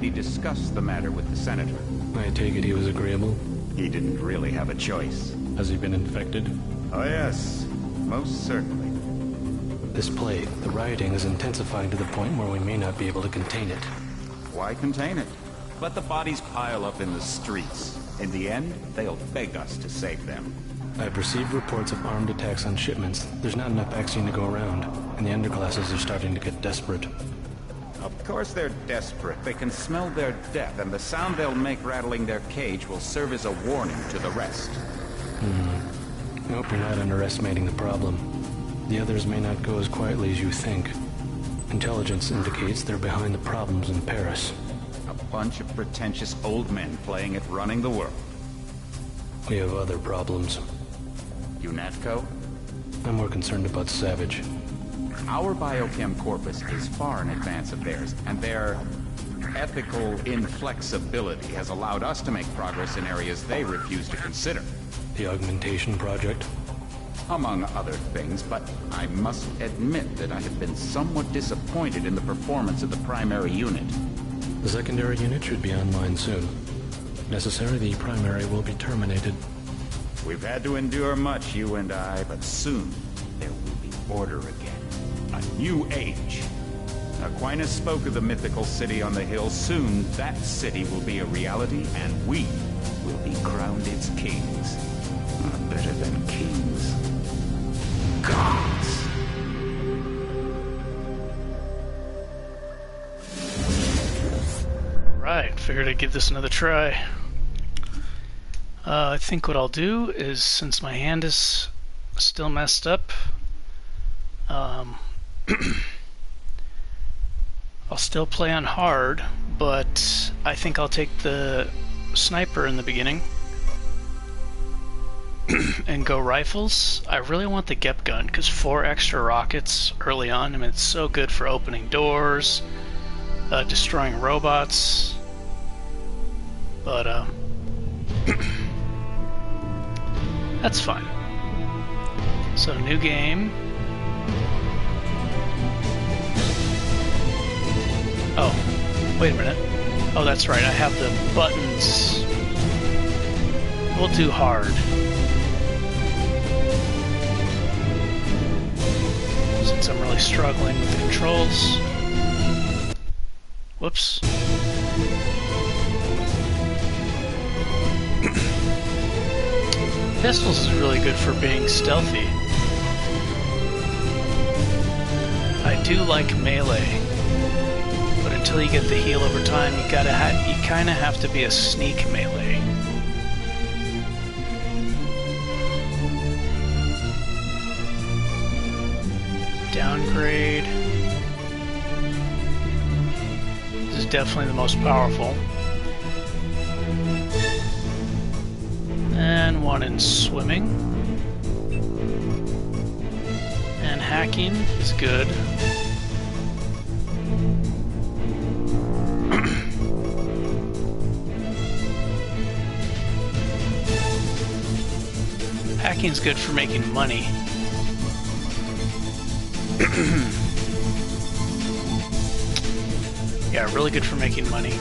already discussed the matter with the Senator. I take it he was agreeable? He didn't really have a choice. Has he been infected? Oh yes, most certainly. This plague, the rioting is intensifying to the point where we may not be able to contain it. Why contain it? Let the bodies pile up in the streets. In the end, they'll beg us to save them. I've received reports of armed attacks on shipments. There's not enough vaccine to go around, and the underclasses are starting to get desperate. Of course they're desperate. They can smell their death, and the sound they'll make rattling their cage will serve as a warning to the rest. I hope you're not underestimating the problem. The others may not go as quietly as you think. Intelligence indicates they're behind the problems in Paris. A bunch of pretentious old men playing at running the world. We have other problems. UNATCO? I'm more concerned about Savage. Our biochem corpus is far in advance of theirs, and their ethical inflexibility has allowed us to make progress in areas they refuse to consider. The augmentation project? Among other things, but I must admit that I have been somewhat disappointed in the performance of the primary unit. The secondary unit should be online soon. If necessary, the primary will be terminated. We've had to endure much, you and I, but soon there will be order again. A new age. Aquinas spoke of the mythical city on the hill. Soon, that city will be a reality, and we will be crowned its kings. Not better than kings. Gods. Right, figured I'd give this another try. I think what I'll do is, since my hand is still messed up, I'll still play on hard, but I think I'll take the sniper in the beginning and go rifles. I really want the Gep gun because 4 extra rockets early on, I mean, it's so good for opening doors, destroying robots, but that's fine. So new game. Oh, wait a minute. Oh, that's right, I have the buttons. We'll do hard. Since I'm really struggling with the controls. Whoops. Pistols is really good for being stealthy. I do like melee, but until you get the heal over time, you kind of have to be a sneak melee. Downgrade. This is definitely the most powerful. And one in swimming. And hacking is good. Hacking's good for making money. Yeah, really good for making money.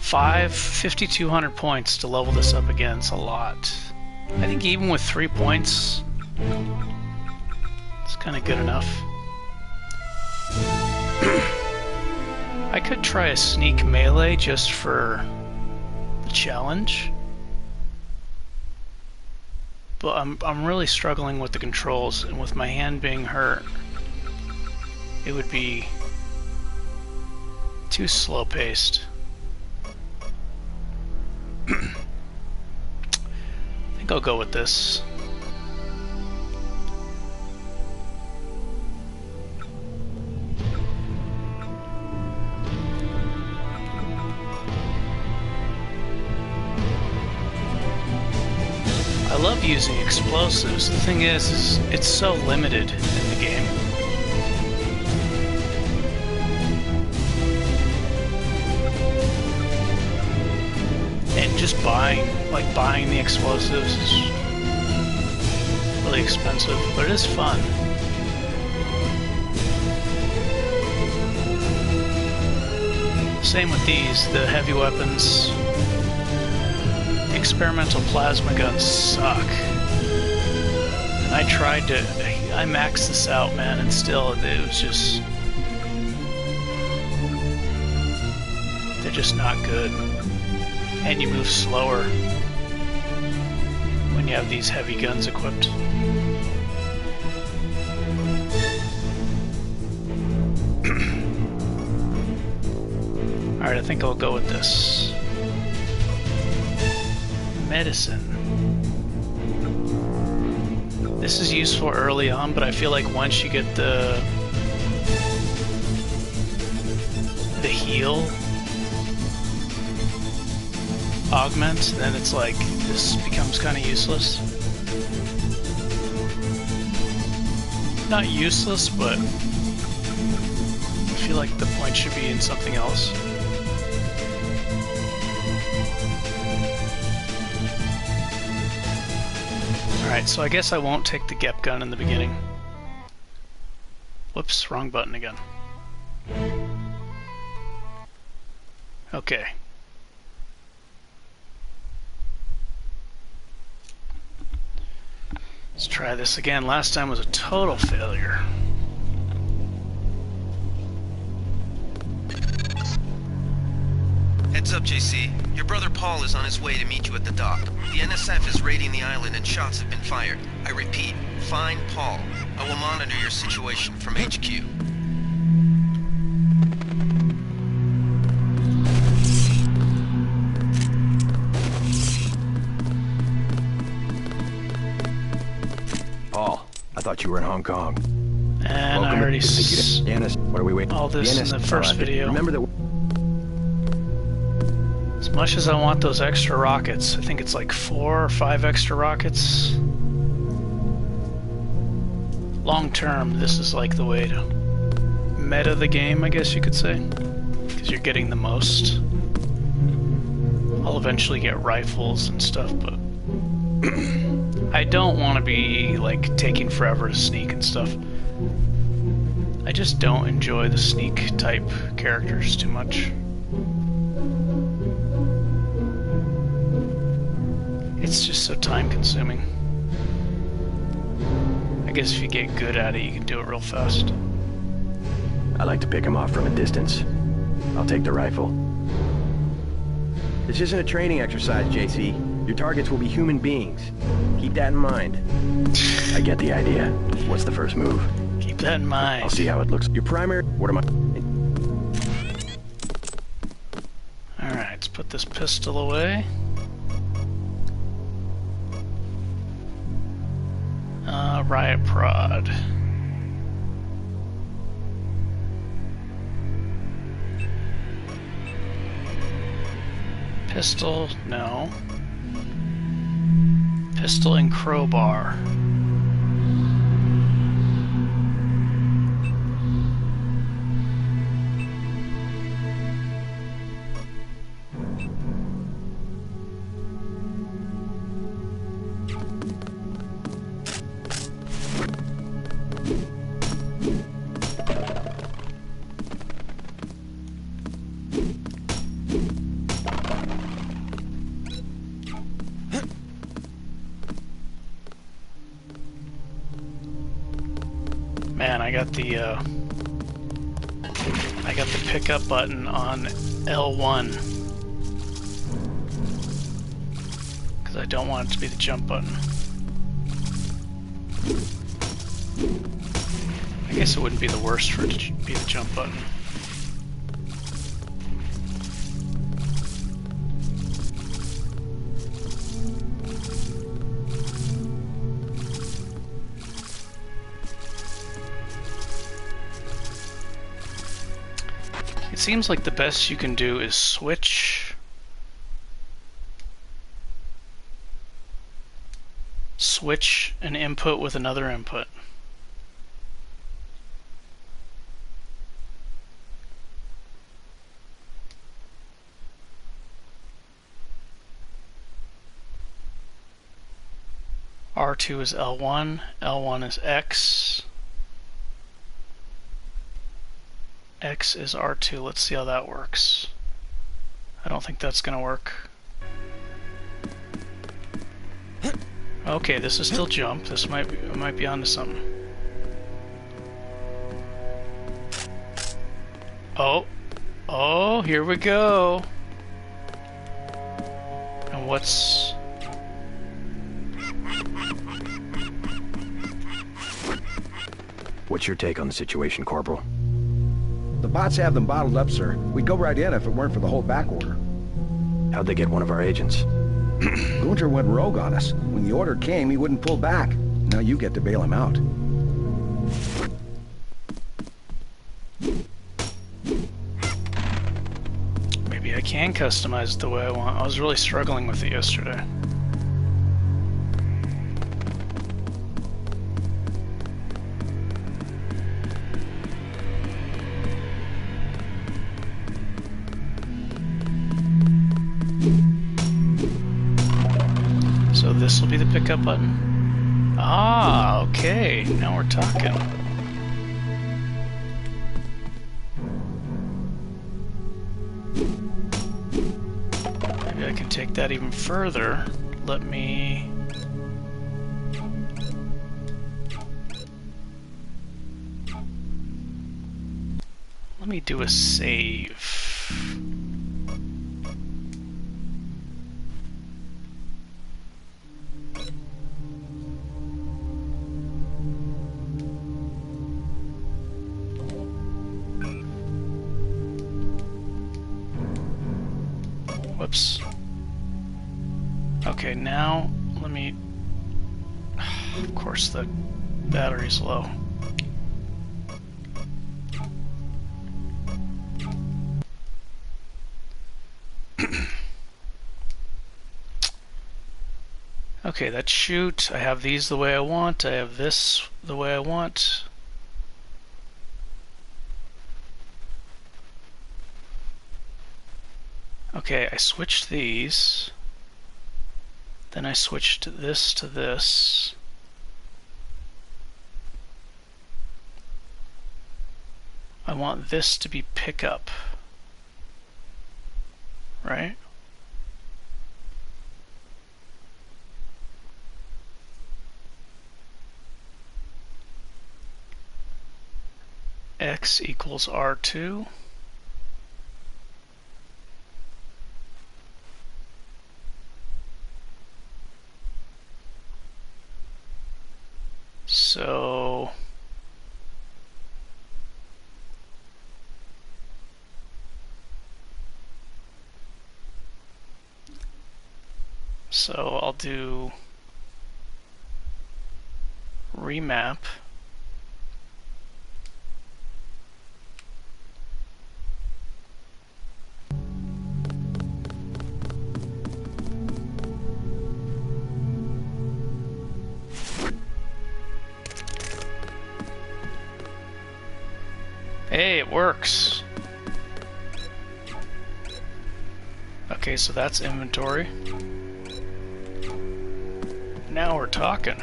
$5,200 points to level this up again. It's a lot. I think even with 3 points, it's kind of good enough. I could try a sneak melee just for the challenge, but I'm really struggling with the controls, and with my hand being hurt, it would be too slow-paced. I think I'll go with this. I love using explosives. The thing is it's so limited in the game. like buying the explosives is really expensive, but it is fun. Same with these, the heavy weapons. The experimental plasma guns suck. And I tried to, I maxed this out, man, and still it was just, they're just not good. And you move slower when you have these heavy guns equipped. Alright, I think I'll go with this. Medicine. This is useful early on, but I feel like once you get the heal augment, then it's like, this becomes kind of useless. Not useless, but I feel like the point should be in something else. Alright, so I guess I won't take the Gep gun in the beginning. Whoops, wrong button again. Okay. Let's try this again. Last time was a total failure. Heads up, JC. Your brother Paul is on his way to meet you at the dock. The NSF is raiding the island and shots have been fired. I repeat, find Paul. I will monitor your situation from HQ. Paul, I thought you were in Hong Kong. And Welcome I already Janice, what are we waiting? all this in the first video. Remember that. As much as I want those extra rockets, I think it's like 4 or 5 extra rockets. Long term, this is like the way to meta the game, I guess you could say. Because you're getting the most. I'll eventually get rifles and stuff, but I don't want to be like taking forever to sneak and stuff. I just don't enjoy the sneak type characters too much. It's just so time consuming. I guess if you get good at it, you can do it real fast. I like to pick him off from a distance. I'll take the rifle. This isn't a training exercise, JC. Your targets will be human beings. Keep that in mind. I get the idea. What's the first move? Keep that in mind. I'll see how it looks. Your primary... What am I... Alright, let's put this pistol away. Riot prod. Pistol, no. Pistol and crowbar. Man, I got the pickup button on L1 because I don't want it to be the jump button. I guess it wouldn't be the worst for it to be the jump button. It seems like the best you can do is switch an input with another input. R2 is L1, L1 is X. X is R2. Let's see how that works. I don't think that's gonna work. Okay, this is still jump. This might be onto something. Oh, here we go. And what's... What's your take on the situation, Corporal? The bots have them bottled up, sir. We'd go right in if it weren't for the whole back order. How'd they get one of our agents? Gunter went rogue on us. When the order came, he wouldn't pull back. Now you get to bail him out. Maybe I can customize it the way I want. I was really struggling with it yesterday. So this will be the pickup button. Ah, okay. Now we're talking. Maybe I can take that even further. Let me... do a save. Whoops. Okay, now let me... Of course the battery's low. Okay, that's shoot. I have these the way I want. I have this the way I want. Okay, I switched these. Then I switched this to this. I want this to be pickup. Right? X equals R2. So I'll do remap. Hey, it works. Okay, so that's inventory. Now we're talking.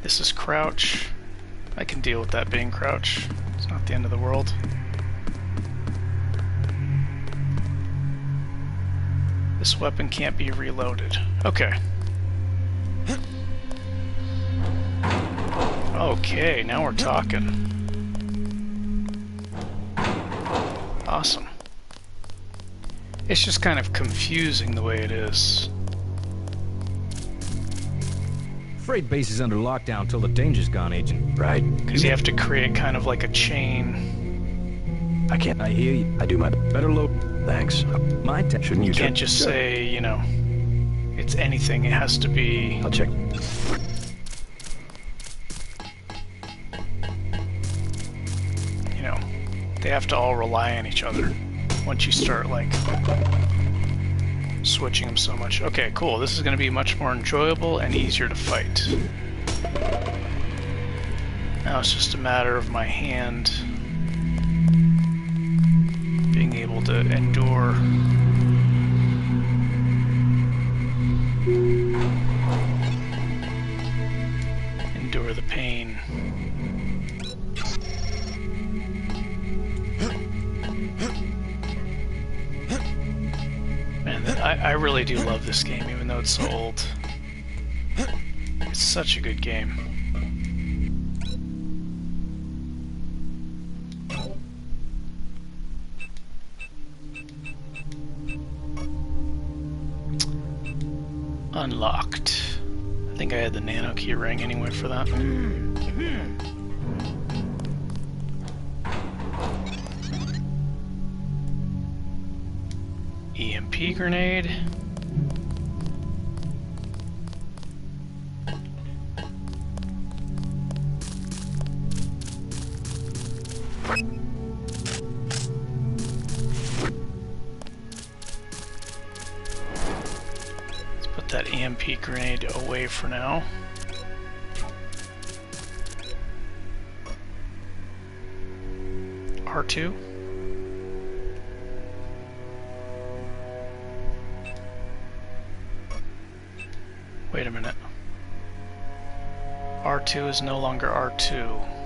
This is crouch. I can deal with that being crouch. It's not the end of the world. This weapon can't be reloaded. Okay. Okay, now we're talking. Awesome. It's just kind of confusing the way it is. Freight base is under lockdown till the danger's gone, Agent. Right. Because you have to create kind of like a chain. I can't. I hear you. I do my... Better load. Thanks. My tech. Shouldn't You you can't just say, you know, it's anything. It has to be... I'll check. You know, they have to all rely on each other once you start, like, switching them so much. Okay, cool. This is going to be much more enjoyable and easier to fight. Now it's just a matter of my hand being able to endure the pain. Man, I really do love this game, even though it's so old. It's such a good game. Unlocked. I think I had the nano key ring anyway for that. EMP grenade. That EMP grenade away for now. R2. Wait a minute. R2 is no longer R2.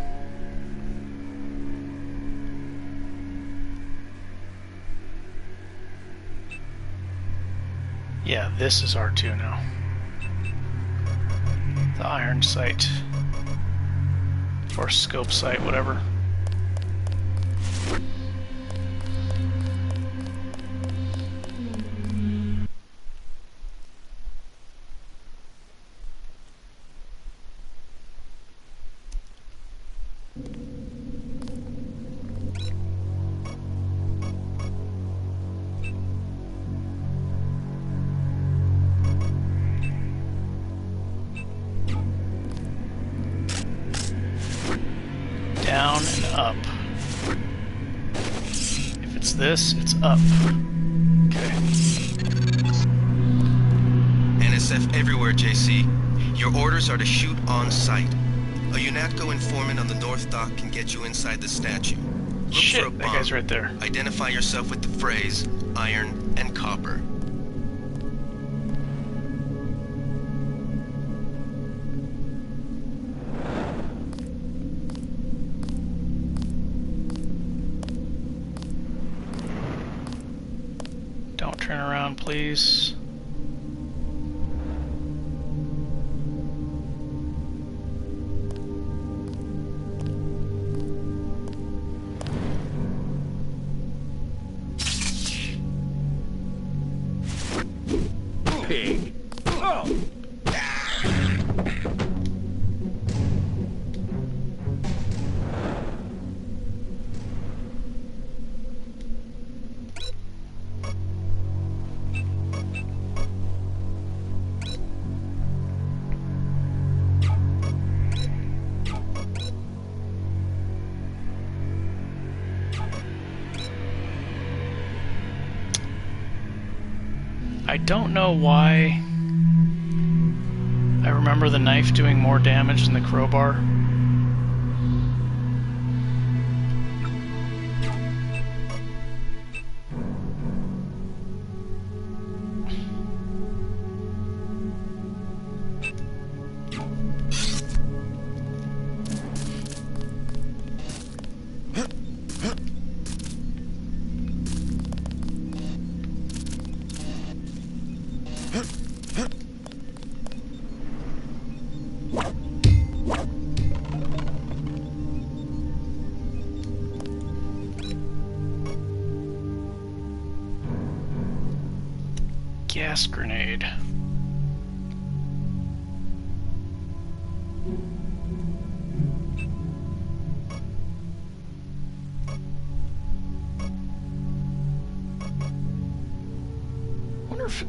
Yeah, this is R2 now. The iron sight. Or scope sight, whatever. Down and up. If it's this, it's up. Okay. NSF everywhere, JC. Your orders are to shoot on sight. A UNATCO informant on the North Dock can get you inside the statue. Look Shit, for a bomb. that guy's right there. Identify yourself with the phrase, iron and copper. Don't turn around, please. Pig. Oh. I don't know why I remember the knife doing more damage than the crowbar. Gas grenade.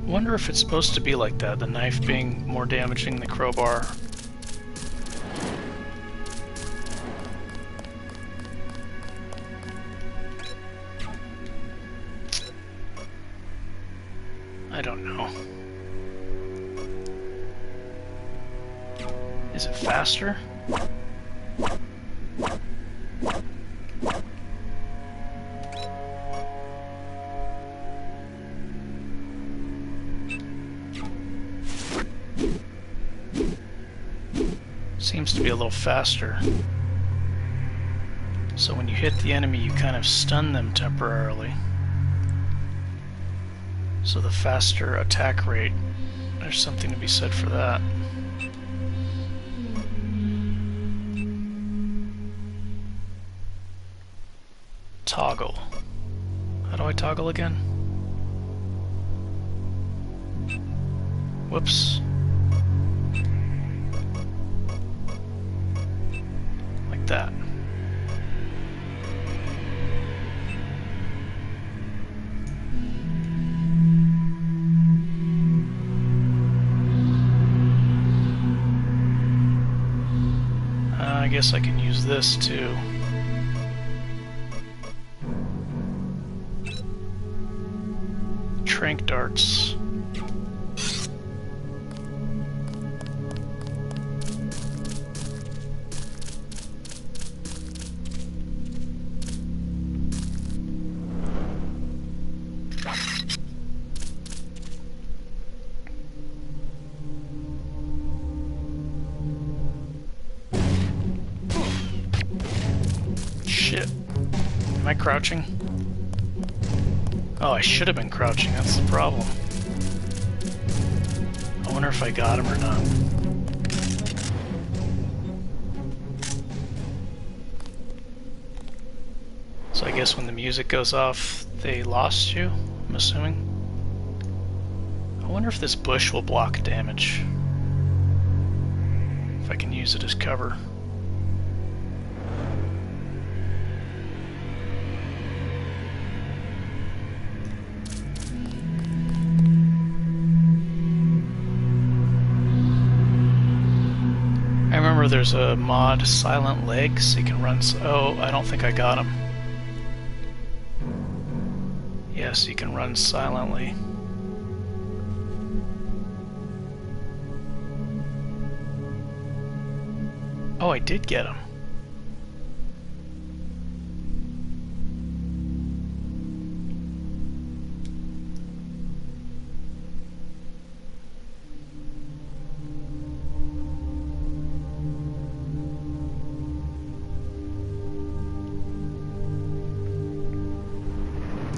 Wonder if it's supposed to be like that, the knife being more damaging than the crowbar. I don't know. Is it faster? Seems to be a little faster. So when you hit the enemy, you kind of stun them temporarily. So the faster attack rate, there's something to be said for that. Toggle. How do I toggle again? Whoops. Like that. I guess I can use this too. Trank darts. Shit. Am I crouching? Oh, I should have been crouching, that's the problem. I wonder if I got him or not. So I guess when the music goes off, they lost you, I'm assuming. I wonder if this bush will block damage. If I can use it as cover. There's a mod, Silent Legs, so you can run. Oh, I don't think I got him. Yes, you can run silently. Oh, I did get him.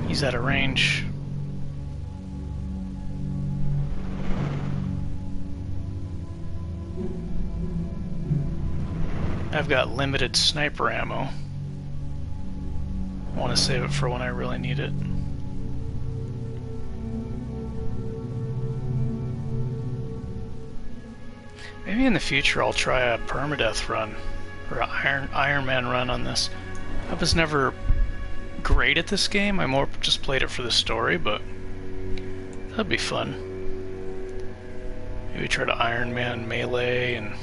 He's out of range. I've got limited sniper ammo. I want to save it for when I really need it. Maybe in the future I'll try a permadeath run, or an Iron Man run on this. I was never great at this game. I more just played it for the story, but that'd be fun. Maybe try to Iron Man melee and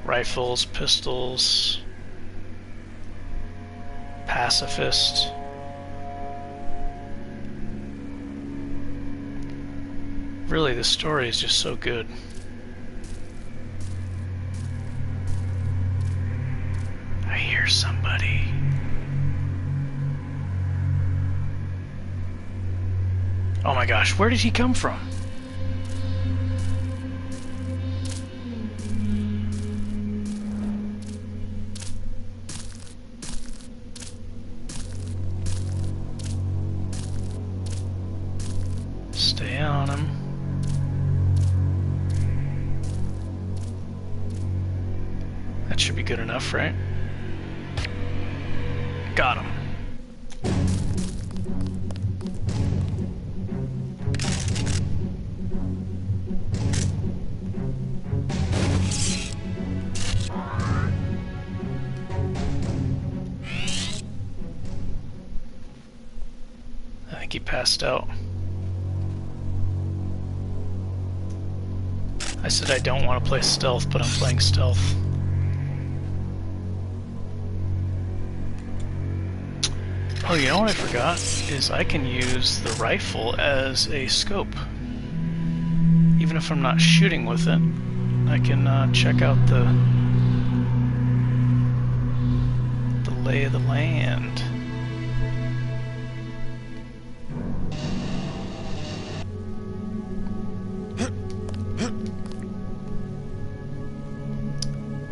rifles, pistols, pacifist. Really, the story is just so good. I hear somebody. Oh my gosh, where did he come from? Stay on him. That should be good enough, right? Got him. I think he passed out. I said I don't want to play stealth, but I'm playing stealth. Oh, you know what I forgot? Is I can use the rifle as a scope. Even if I'm not shooting with it, I can check out the lay of the land.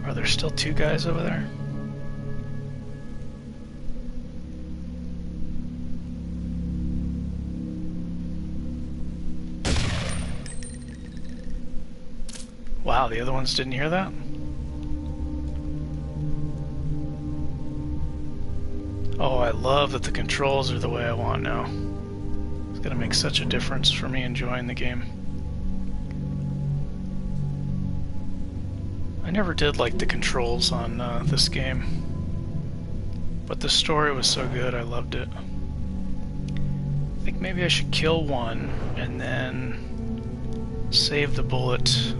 Are there there's still two guys over there. Wow, the other ones didn't hear that? Oh, I love that the controls are the way I want now. It's gonna make such a difference for me enjoying the game. I never did like the controls on this game, but the story was so good, I loved it. I think maybe I should kill one and then save the bullet.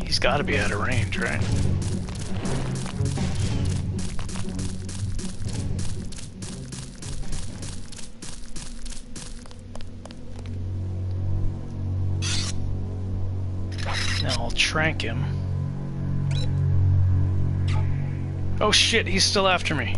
He's got to be out of range, right? Now I'll trank him. Oh shit, he's still after me.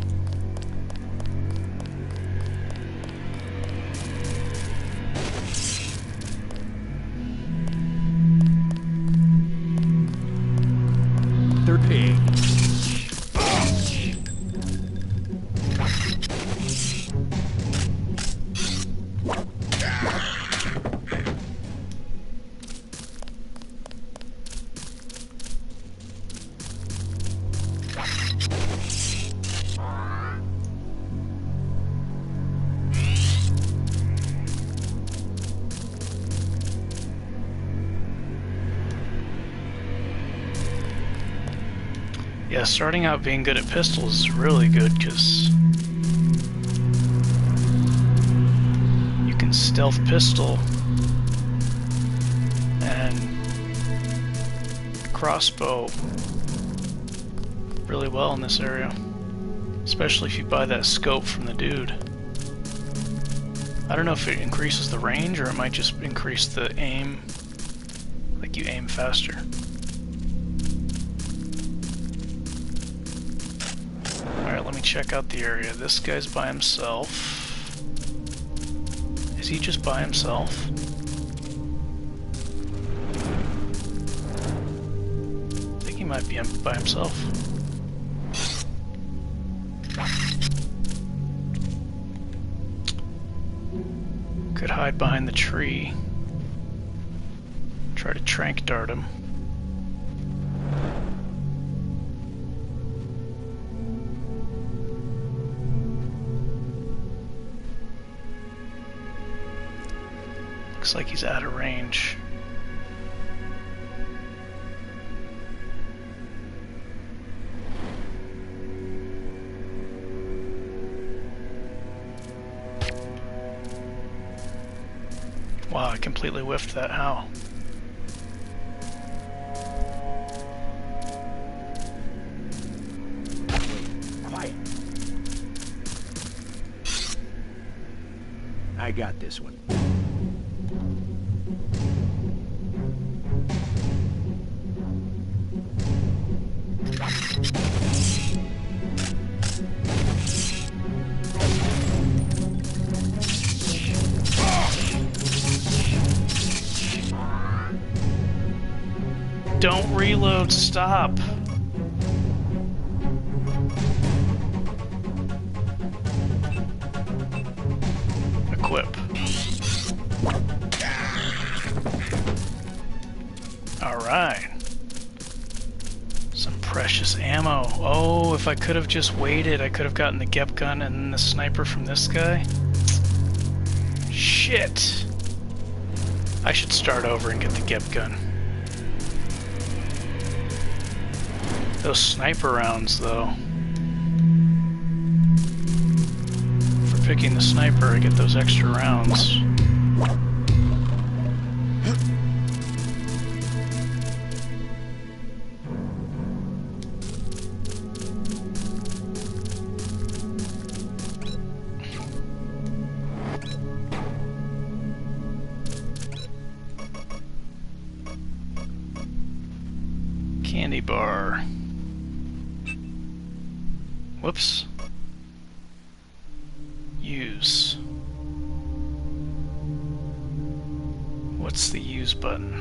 Yeah, starting out being good at pistols is really good because you can stealth pistol and crossbow really well in this area, especially if you buy that scope from the dude. I don't know if it increases the range or it might just increase the aim, like you aim faster. Alright, let me check out the area. This guy's by himself. Is he just by himself? I think he might be by himself. Could hide behind the tree. Try to trank dart him. Looks like he's out of range. Wow, I completely whiffed that. How? Quiet. I got this one. Don't reload, stop. Equip. Alright. Some precious ammo. Oh, if I could have just waited, I could have gotten the Gep gun and the sniper from this guy. Shit. I should start over and get the Gep gun. Those sniper rounds, though. For picking the sniper, I get those extra rounds. Candy bar. Whoops. Use. What's the use button?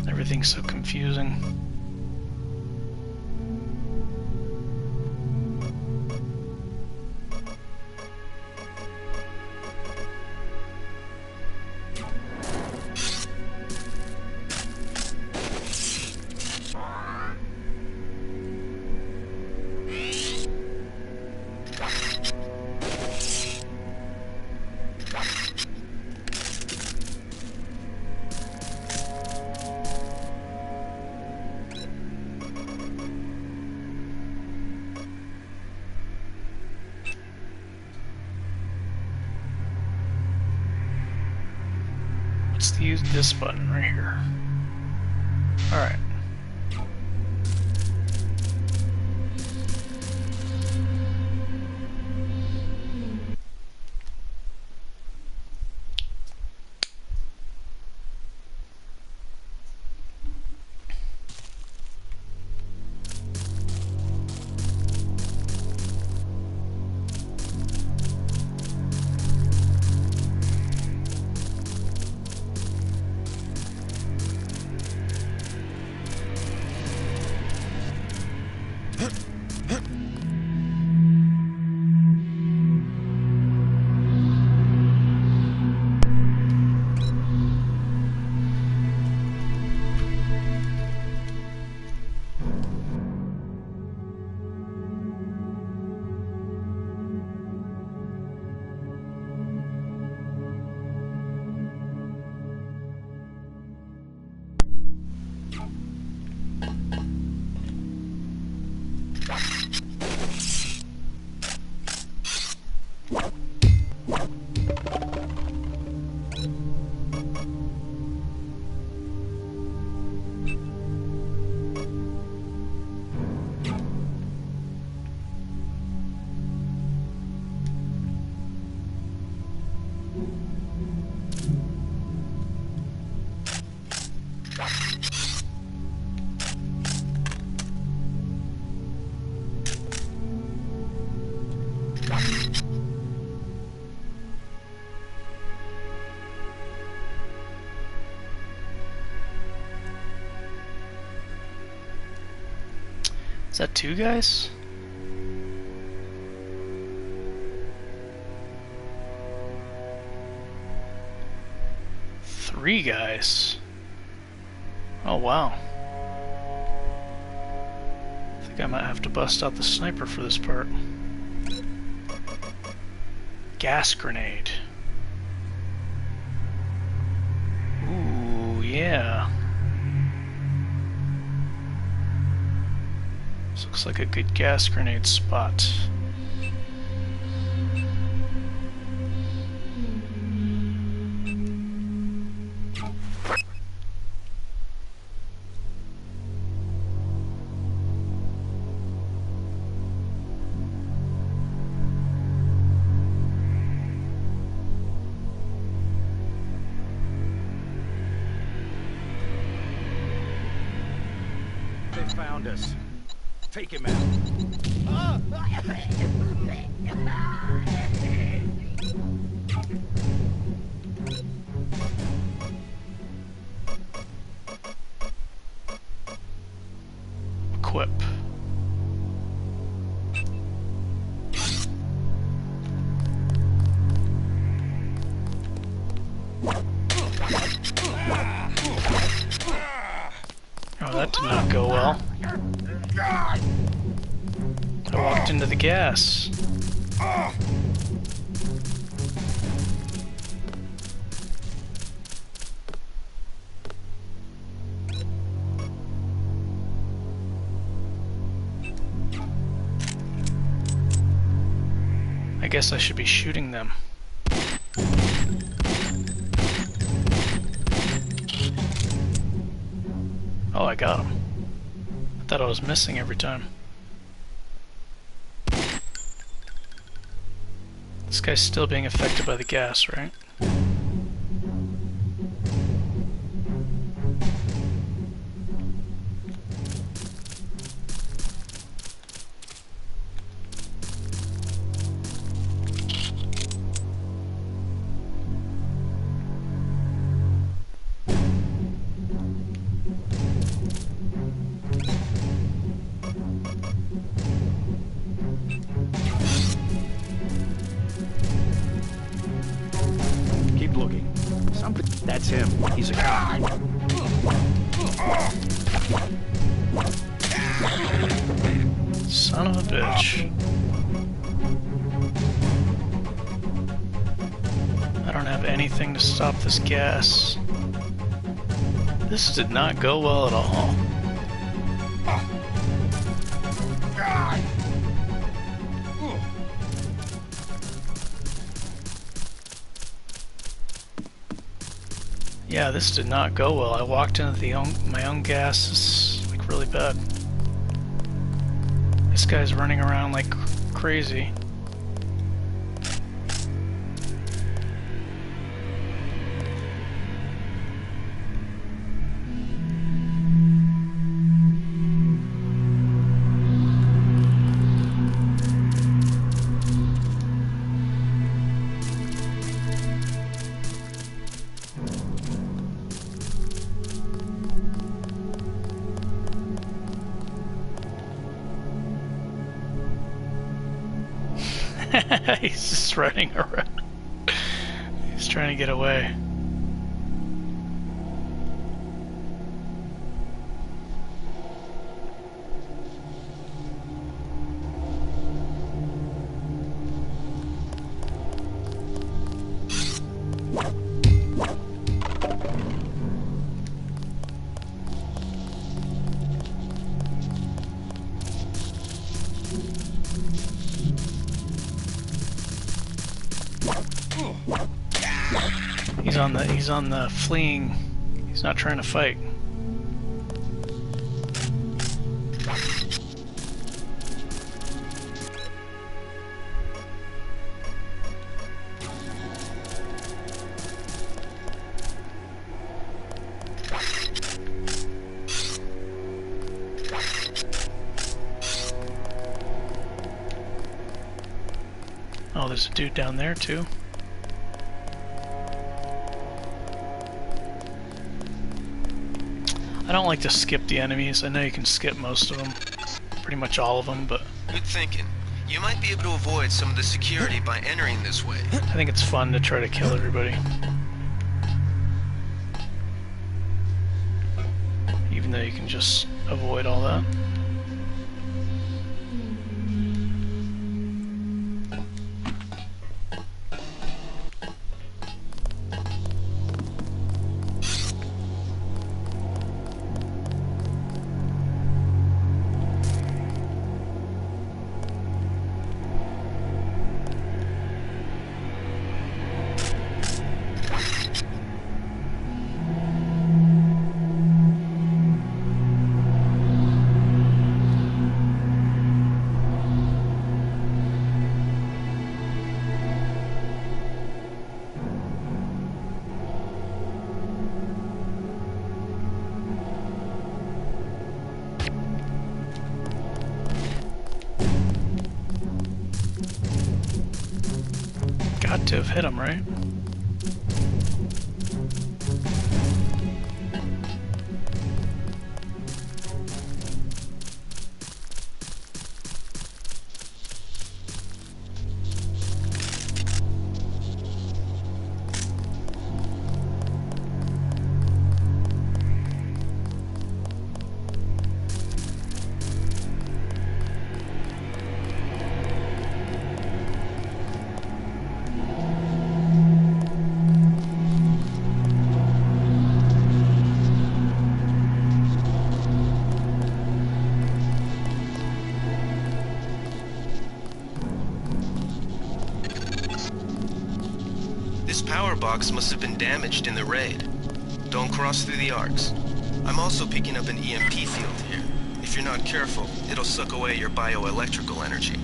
Everything's so confusing. Let's use this button right here. Alright. Is that 2 guys? Three guys. Oh wow. I think I might have to bust out the sniper for this part. Gas grenade. Ooh, yeah. This looks like a good gas grenade spot. They found us. Take him out. Equip. Oh, that did not go well. I walked into the gas. I guess I should be shooting them. Oh, I got him. I thought I was missing every time. This guy's still being affected by the gas, right? He's a cop. Son of a bitch. I don't have anything to stop this gas. This did not go well at all. Yeah, this did not go well. I walked into my own gas. This is like really bad. This guy's running around like crazy. He's just running around. He's trying to get away. He's on the fleeing. He's not trying to fight. Oh, there's a dude down there too. I don't like to skip the enemies. I know you can skip most of them, pretty much all of them, but Good thinking. You might be able to avoid some of the security by entering this way. I think it's fun to try to kill everybody. Even though you can just avoid all that. Got to have hit him, right? This power box must have been damaged in the raid. Don't cross through the arcs. I'm also picking up an EMP field here. If you're not careful, it'll suck away your bioelectrical energy.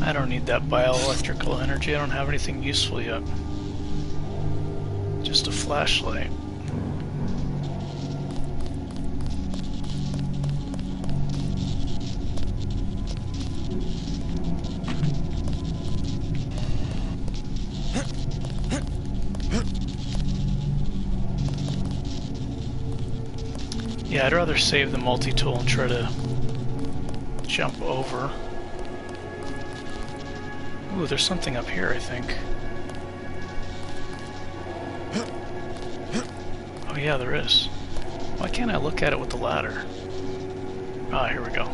I don't need that bioelectrical energy. I don't have anything useful yet. Just a flashlight. Yeah, I'd rather save the multi-tool and try to jump over. Ooh, there's something up here, I think. Oh yeah, there is. Why can't I look at it with the ladder? Ah, here we go.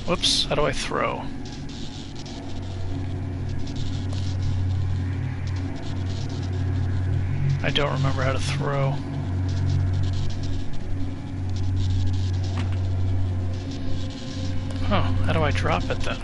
Whoops, how do I throw? I don't remember how to throw. Oh, how do I drop it then?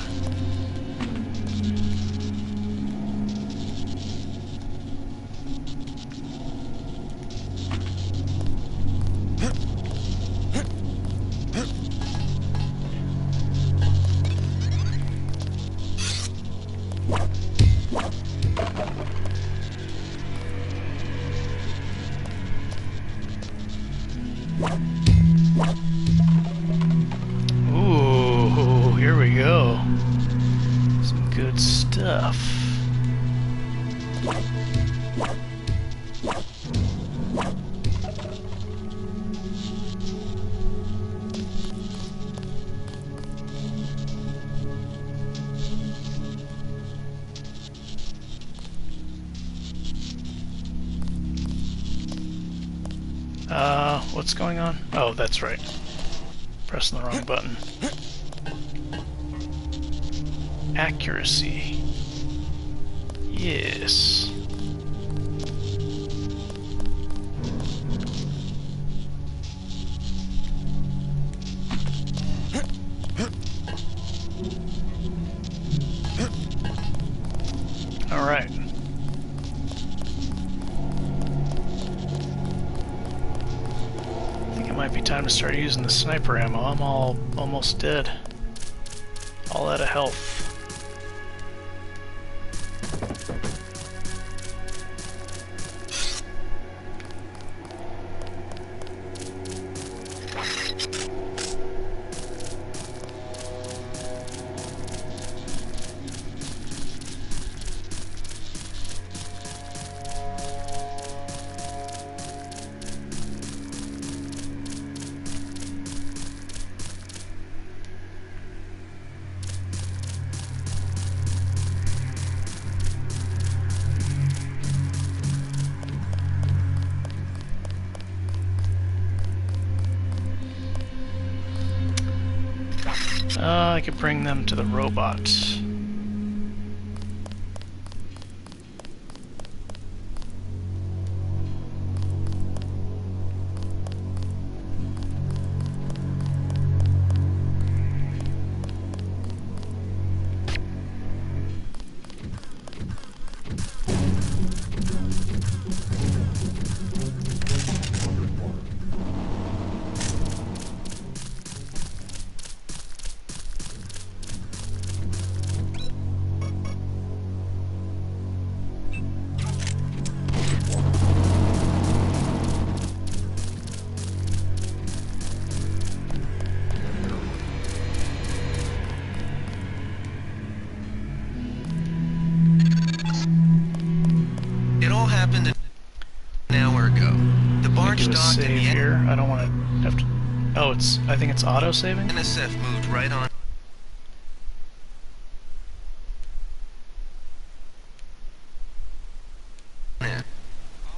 Ooh, here we go. Some good stuff. What's going on? Oh, that's right. Pressing the wrong button. Accuracy. Yes. All right. Might be time to start using the sniper ammo. I'm almost dead. All out of health. I could bring them to the robot. Save here. I don't want to have to. Oh, I think it's auto saving. NSF moved right on.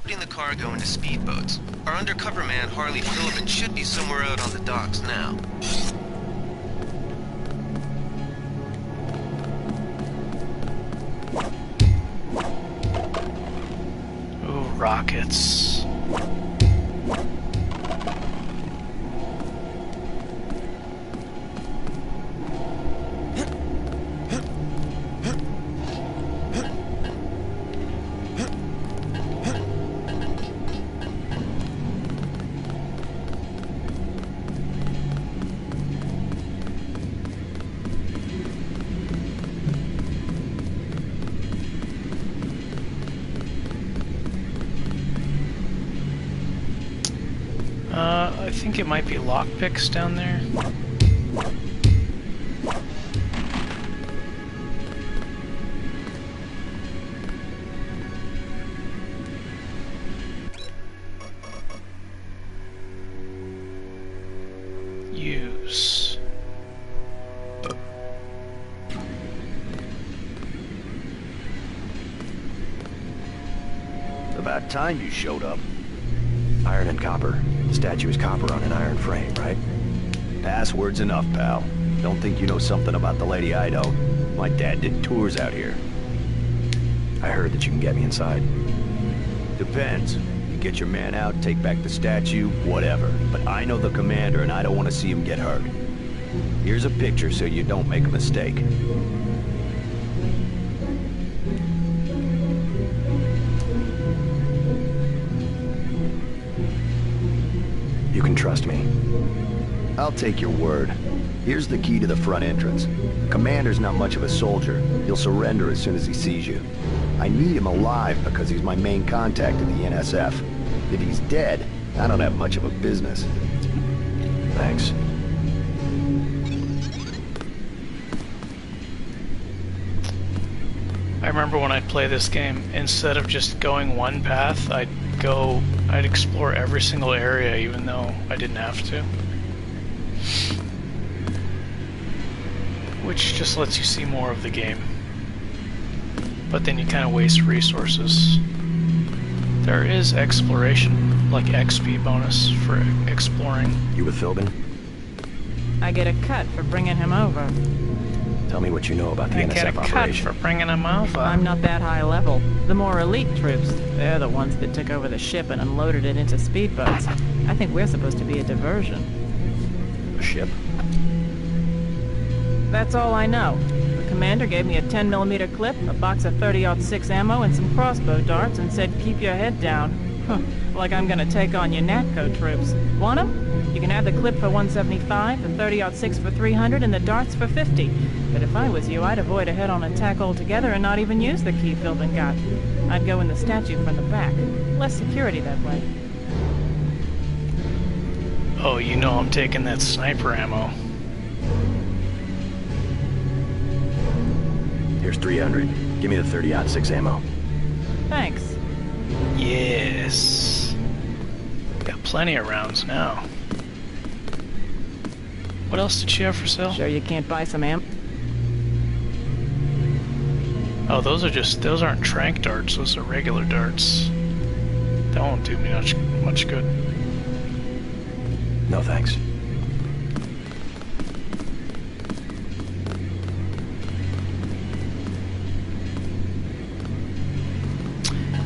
Putting the cargo into speedboats. Our undercover man, Harley Philbin, should be somewhere out on the docks now. Ooh, rockets. I think it might be lockpicks down there. About time you showed up. Iron and copper. The statue is copper on an iron frame, right? Password's enough, pal. Don't think you know something about the lady I don't. My dad did tours out here. I heard that you can get me inside. Depends. You get your man out, take back the statue, whatever. But I know the commander and I don't want to see him get hurt. Here's a picture so you don't make a mistake. You can trust me. I'll take your word. Here's the key to the front entrance. Commander's not much of a soldier. He'll surrender as soon as he sees you. I need him alive because he's my main contact at the NSF. If he's dead, I don't have much of a business. Thanks. I remember when I'd play this game, instead of just going one path, I'd explore every single area even though I didn't have to. Which just lets you see more of the game. But then you kind of waste resources. There is exploration, like XP bonus for exploring. You with Philbin? I get a cut for bringing him over. Tell me what you know about the I NSF get a cut operation. for bringing him over. I'm not that high level. The more elite troops, they're the ones that took over the ship and unloaded it into speedboats. I think we're supposed to be a diversion. A ship? That's all I know. The commander gave me a 10mm clip, a box of 30-06 ammo, and some crossbow darts, and said, keep your head down. Huh, like I'm gonna take on your NATCO troops. Want 'em? You can have the clip for 175, the 30-06 for 300, and the darts for 50. But if I was you, I'd avoid a head-on attack altogether and not even use the key Philbin got. I'd go in the statue from the back. Less security that way. Oh, you know I'm taking that sniper ammo. Here's 300. Give me the 30-06 ammo. Thanks. Yes. Got plenty of rounds now. What else did she have for sale? Sure you can't buy some ammo? Oh, those aren't tranq darts, those are regular darts. That won't do me much good. No thanks.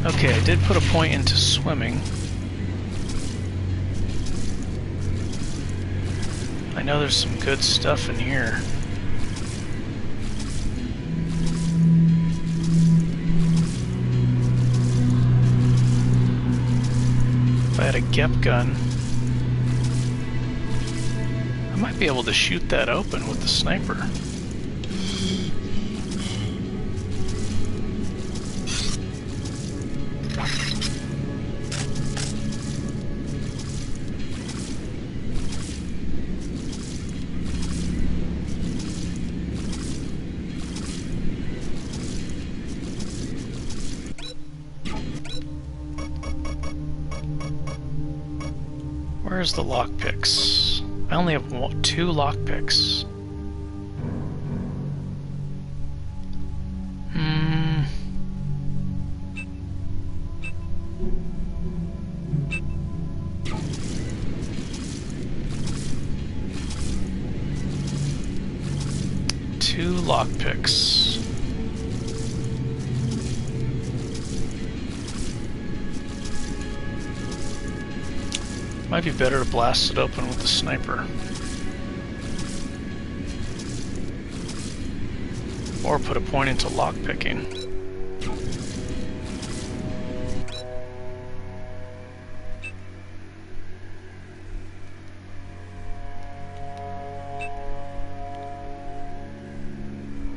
Okay, I did put a point into swimming. I know there's some good stuff in here. If I had a GEP gun, I might be able to shoot that open with the sniper. Where's the lockpicks? I only have 2 lockpicks. Two lockpicks. Might be better to blast it open with the sniper. Or put a point into lockpicking.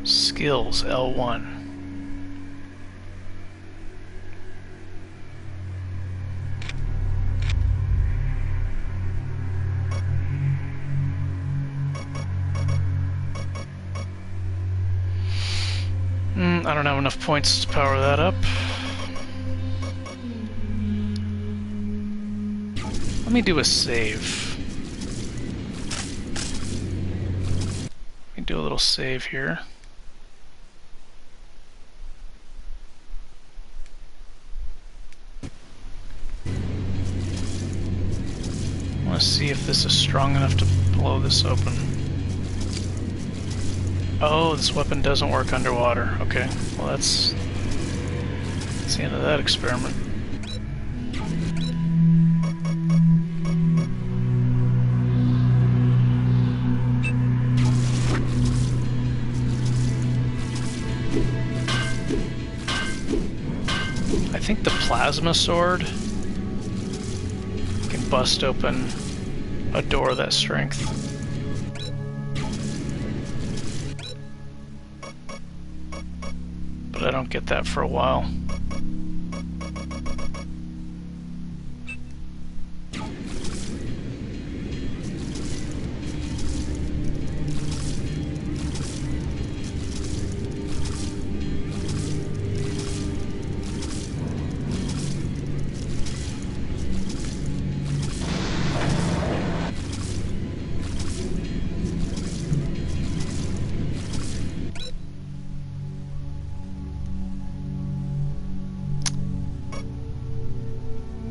Skills, L1. I don't have enough points to power that up. Let me do a save. Let me do a little save here. want to see if this is strong enough to blow this open. Oh, this weapon doesn't work underwater. Okay, well that's the end of that experiment. I think the plasma sword can bust open a door of that strength. But I don't get that for a while.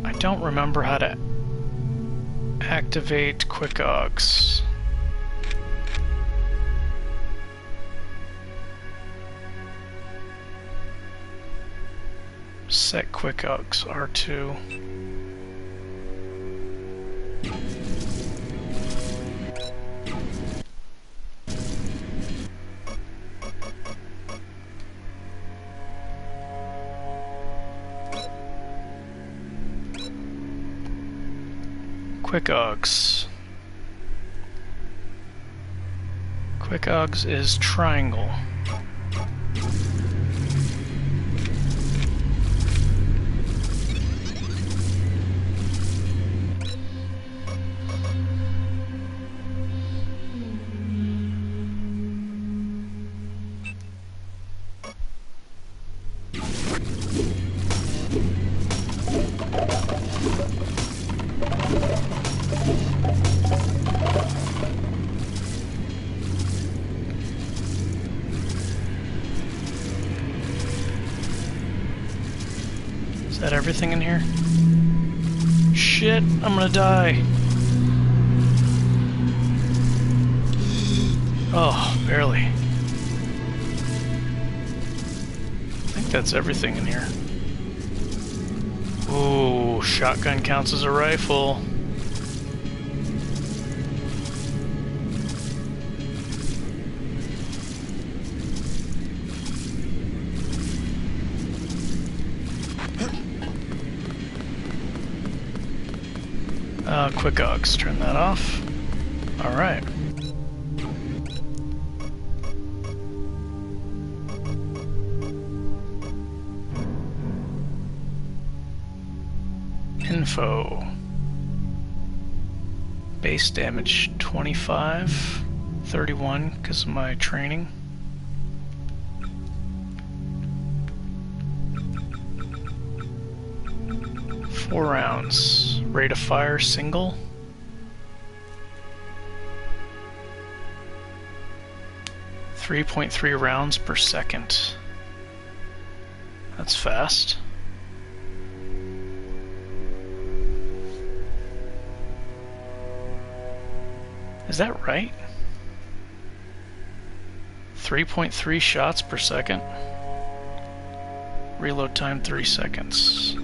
I don't remember how to activate quick augs. Set quick augs R2. Quick augs. Quick augs is triangle. Is that everything in here? Shit, I'm gonna die. Oh, barely. I think that's everything in here. Ooh, shotgun counts as a rifle. Quick augs, turn that off. Alright. Info. Base damage 25, 31 because of my training. Four rounds. Rate of fire single. .3 rounds per second. That's fast. Is that right? 3.3 shots per second. Reload time 3 seconds.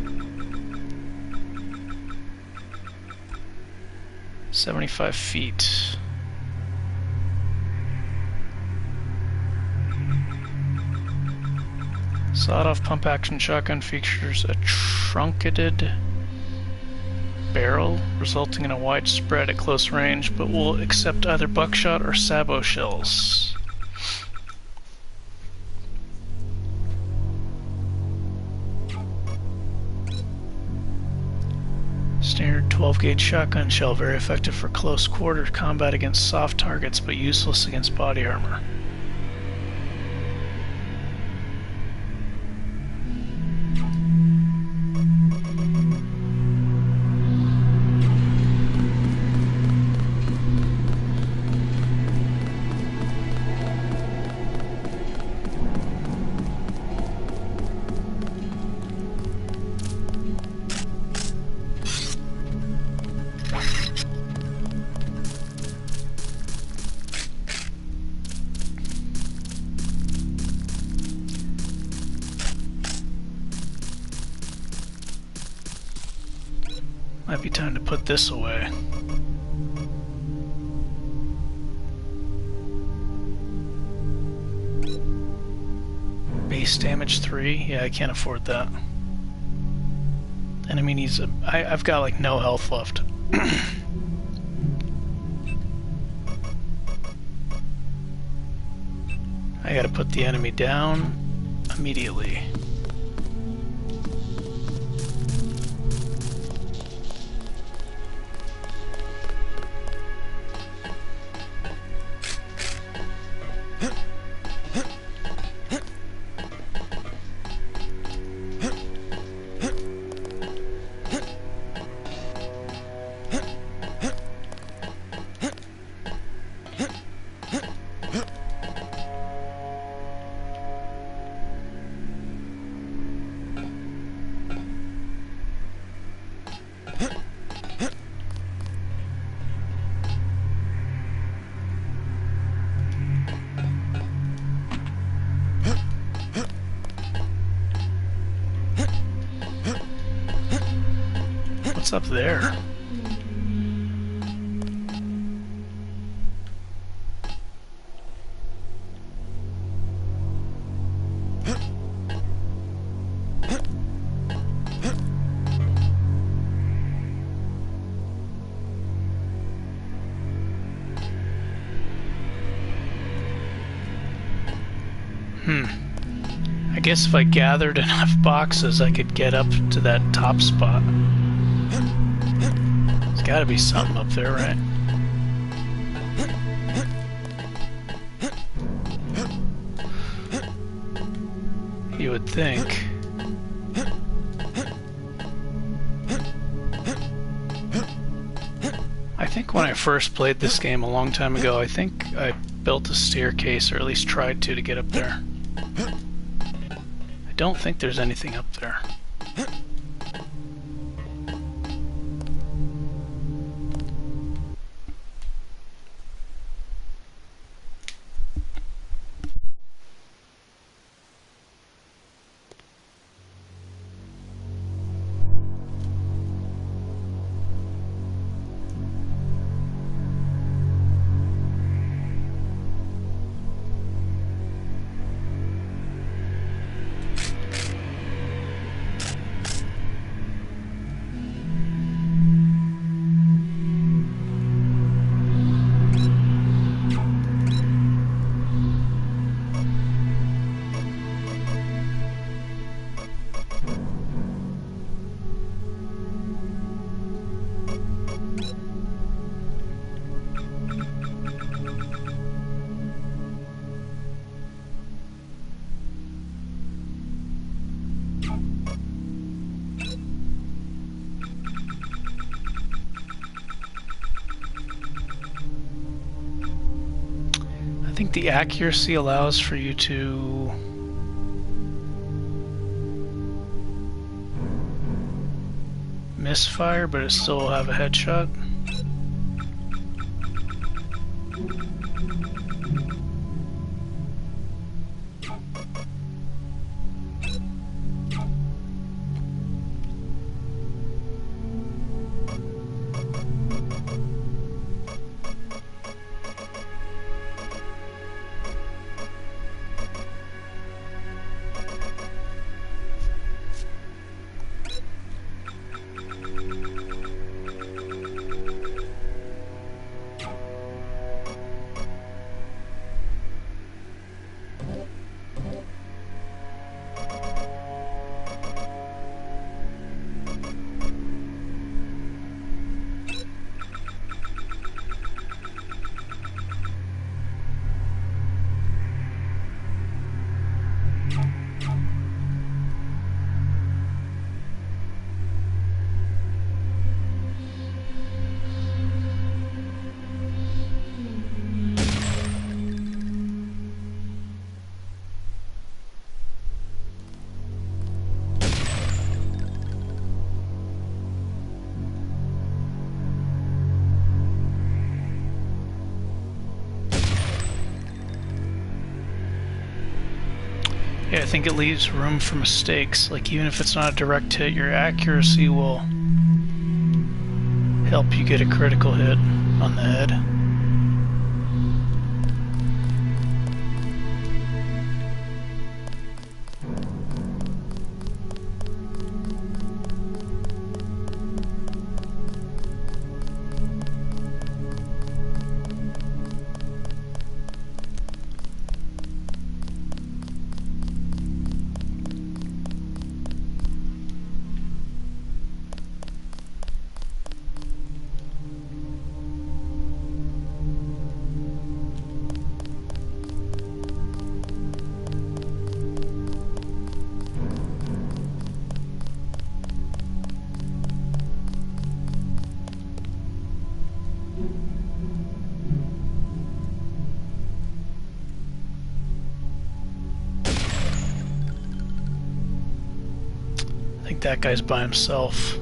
75 feet. Sawed-off pump-action shotgun features a truncated barrel, resulting in a wide spread at close range, but will accept either buckshot or sabot shells. Standard 12-gauge shotgun shell, very effective for close quarter combat against soft targets, but useless against body armor. Might be time to put this away. Base damage 3? Yeah, I can't afford that. Enemy needs a... I've got like no health left. I gotta put the enemy down immediately. What's up there? I guess if I gathered enough boxes, I could get up to that top spot. There's gotta be something up there, right? You would think. I think when I first played this game a long time ago, I think I built a staircase, or at least tried to get up there. I don't think there's anything up there. I think the accuracy allows for you to misfire, but it still will have a headshot. Yeah, I think it leaves room for mistakes. Like, even if it's not a direct hit, your accuracy will help you get a critical hit on the head. I think that guy's by himself.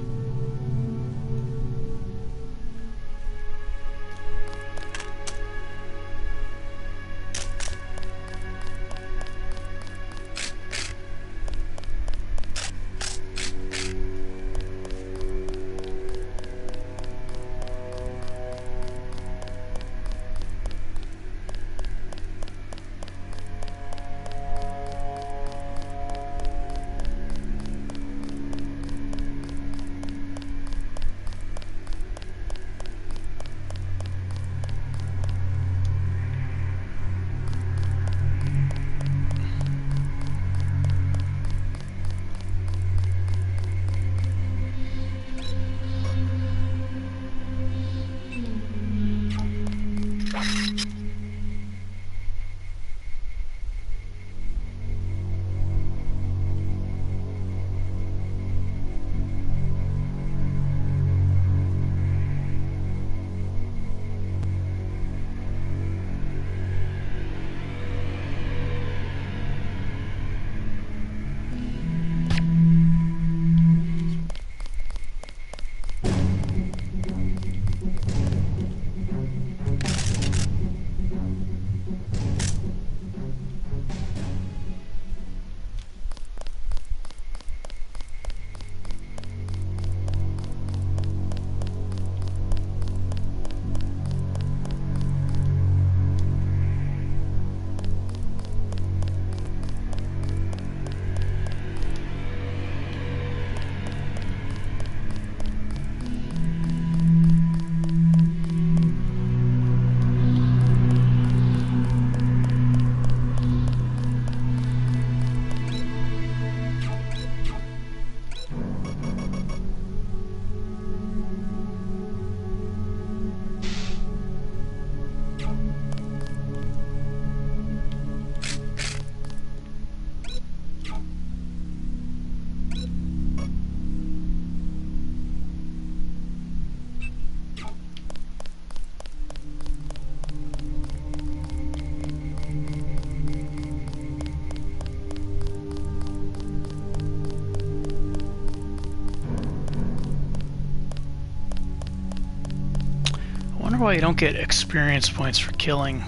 I wonder why you don't get experience points for killing.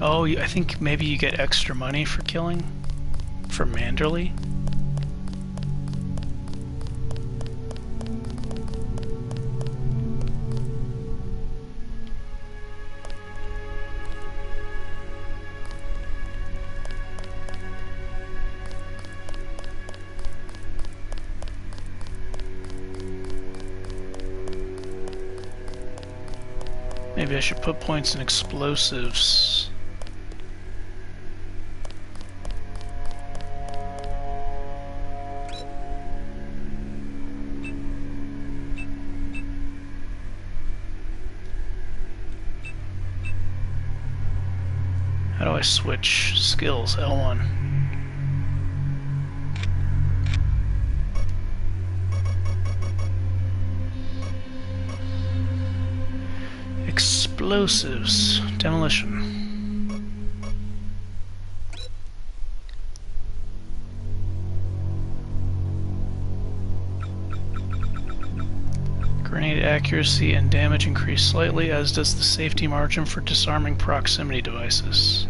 Oh, I think maybe you get extra money for killing? For Manderley? Maybe I should put points in explosives. How do I switch skills? L1. Explosives. Demolition. Grenade accuracy and damage increase slightly, as does the safety margin for disarming proximity devices.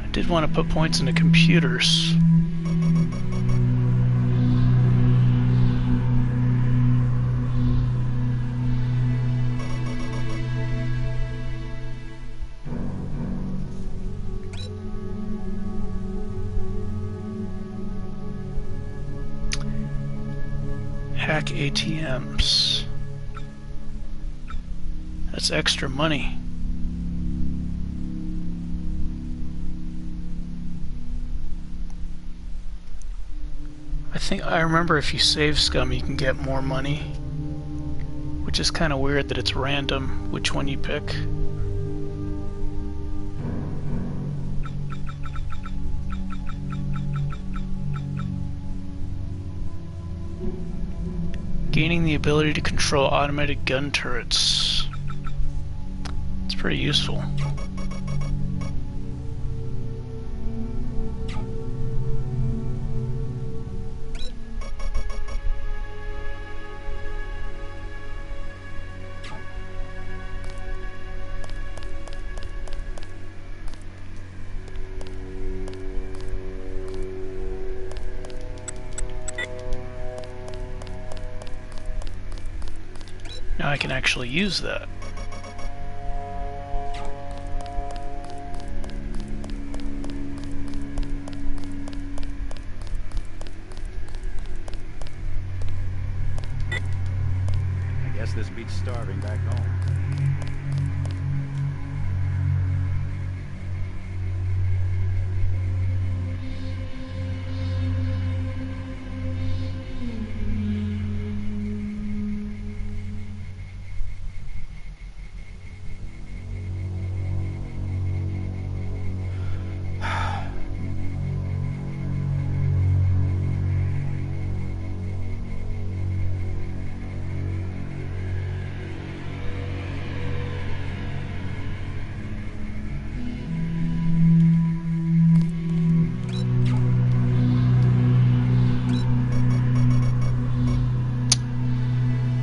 I did want to put points into computers. Hack ATMs. That's extra money. I think I remember if you save scum you can get more money, which is kind of weird that it's random which one you pick. Gaining the ability to control automated gun turrets. It's pretty useful. Now I can actually use that. I guess this beats starving back home.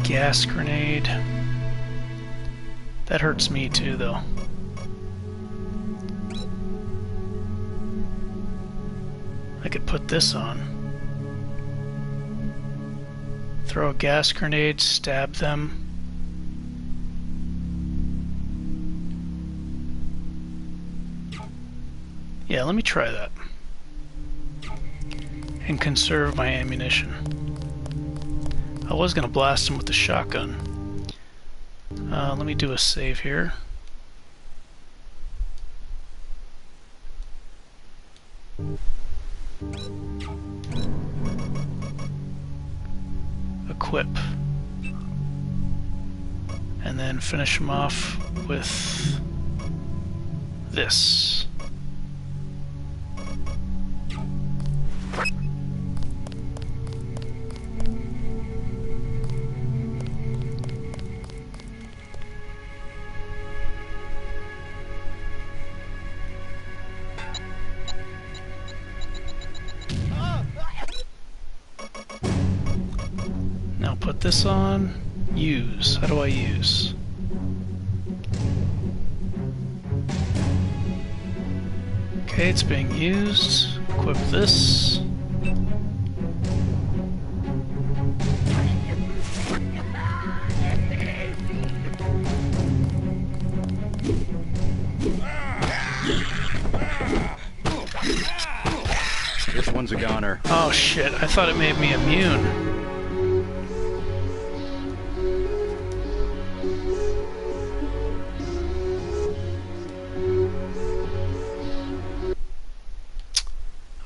Gas grenade. That hurts me too, though. I could put this on. Throw a gas grenade, stab them. Yeah, let me try that. And conserve my ammunition. I was gonna blast him with the shotgun. Let me do a save here. Equip. And then finish him off with this. Now put this on. Use. How do I use? Okay, it's being used. Equip this. This one's a goner. Oh shit, I thought it made me immune.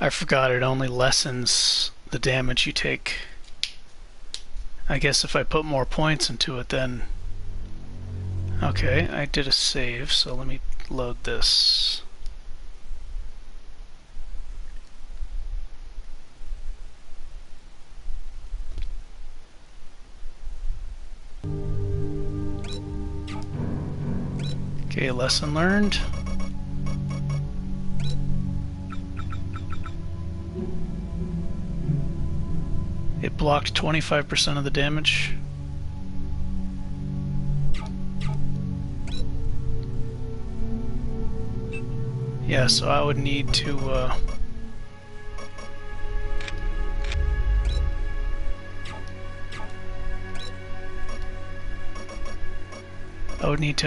I forgot it only lessens the damage you take. I guess if I put more points into it then... Okay, I did a save, so let me load this. Okay, lesson learned. It blocked 25% of the damage. Yeah, so I would need to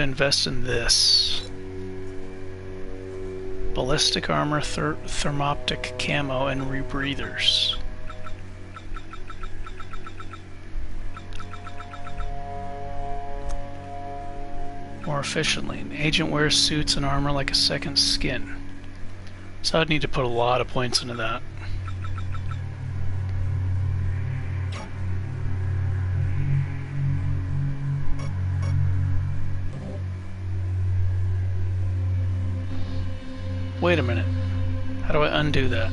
invest in this. Ballistic armor, thermoptic camo, and rebreathers. more efficiently. An agent wears suits and armor like a second skin. So I'd need to put a lot of points into that. Wait a minute. How do I undo that?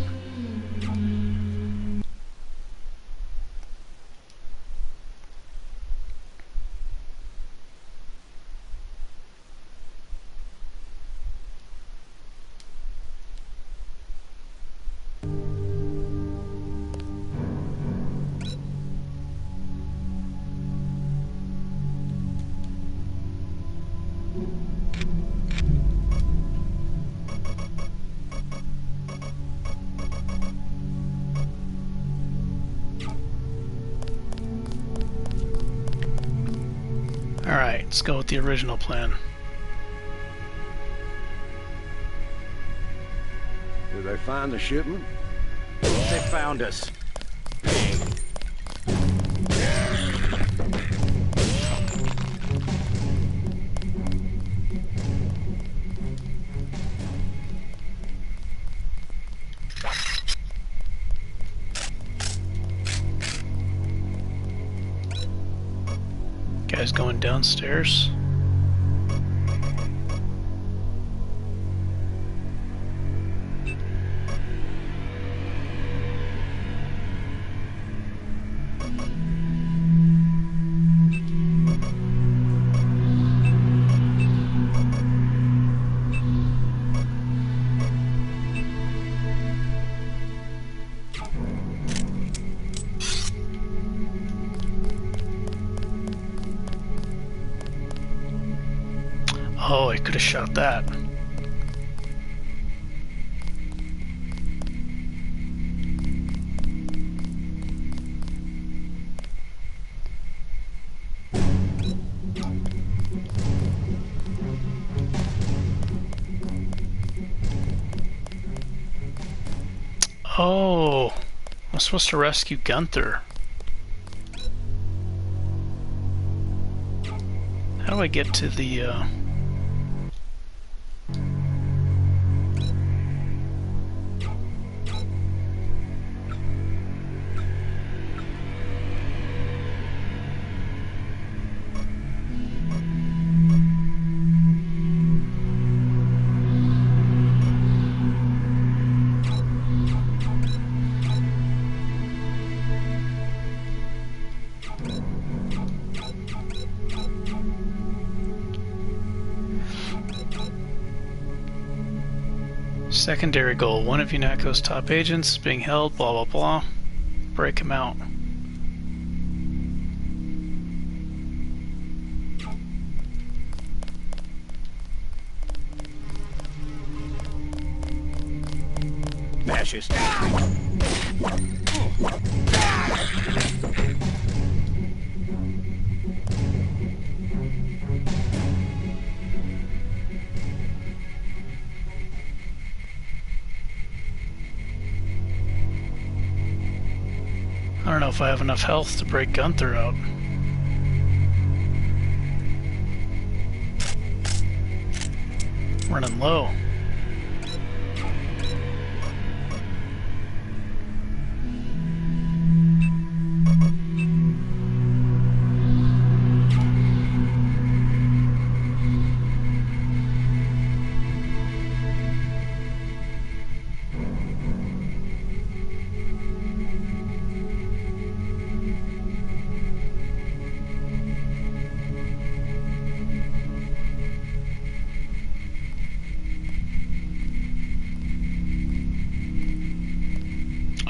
Alright, let's go with the original plan. Did they find the shipment? They found us. Guys going downstairs. Oh, I could have shot that. Oh, I'm supposed to rescue Gunther. How do I get to the, secondary goal. One of UNATCO's top agents is being held, blah blah blah. Break him out. Fascist. I don't know if I have enough health to break Gunther out. Running low.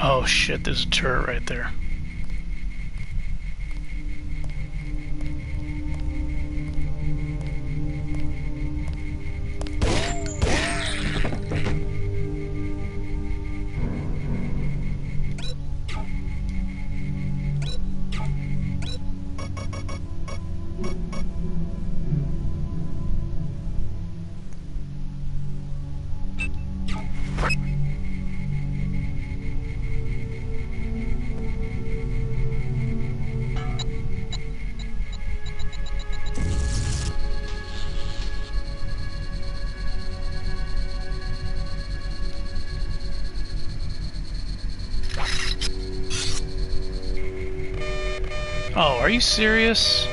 Oh shit, there's a turret right there. Oh, are you serious?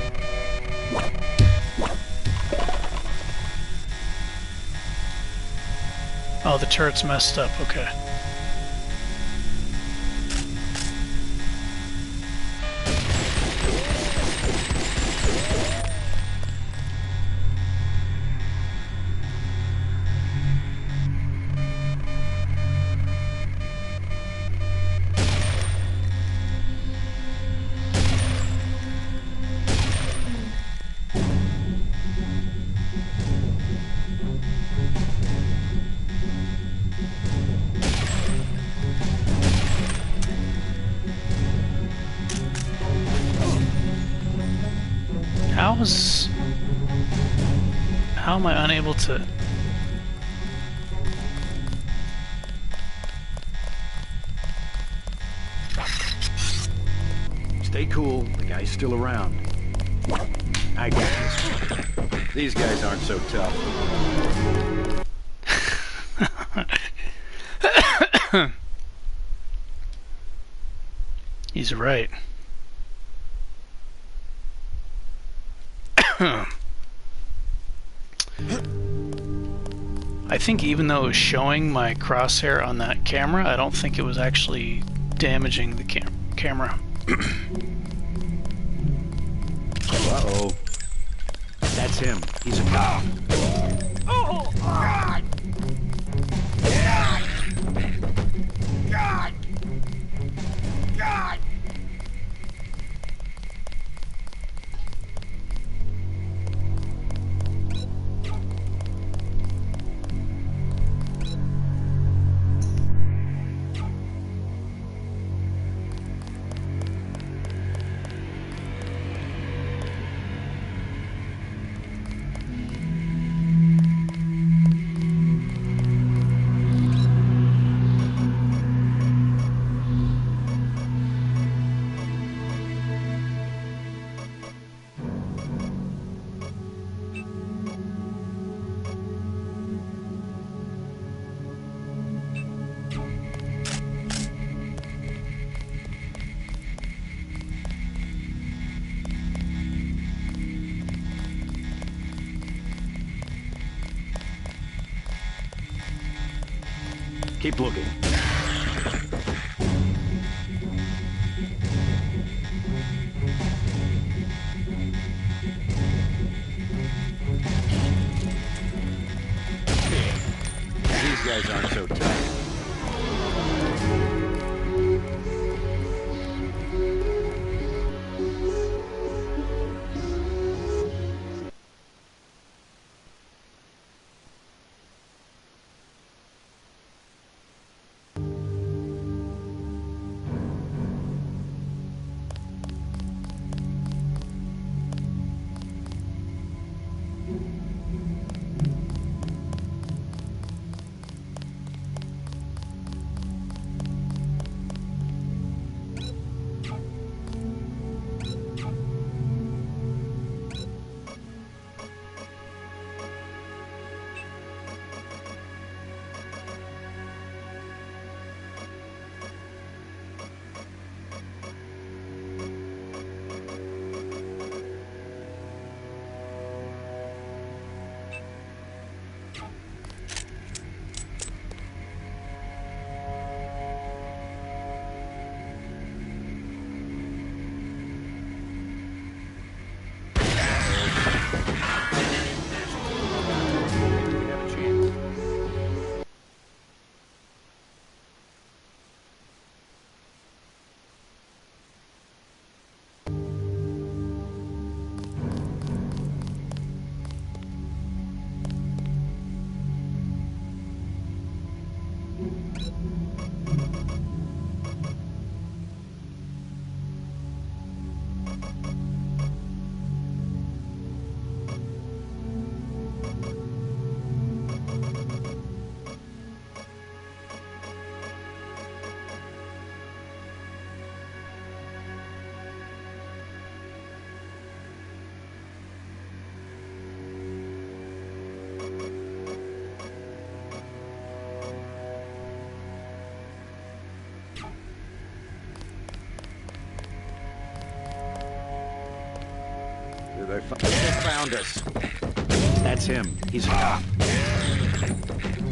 Oh, the turret's messed up, okay. How am I unable to... Stay cool, the guy's still around. I got this. These guys aren't so tough. He's right. I think even though it was showing my crosshair on that camera, I don't think it was actually damaging the camera. Uh-oh. That's him. He's a cop. Oh, God! God! God! God! Keep looking. These guys aren't so tough. They found us. That's him. He's a cop.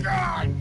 God!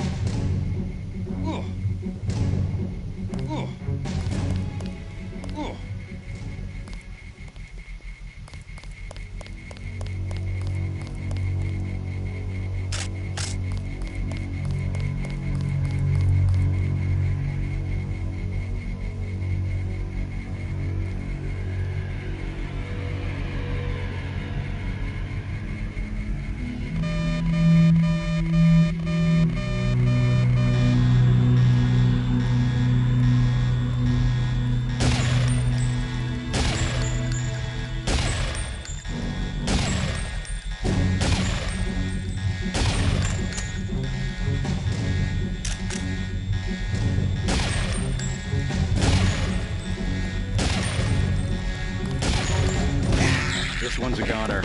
This one's a goner.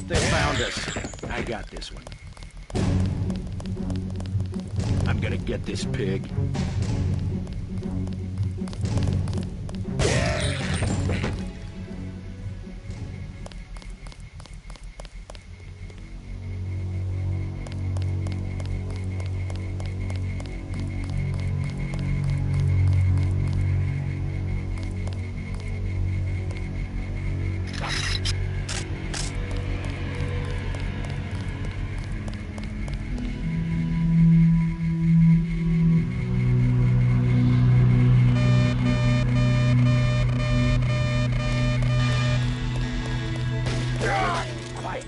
They found us. I got this one. I'm gonna get this pig. Quiet.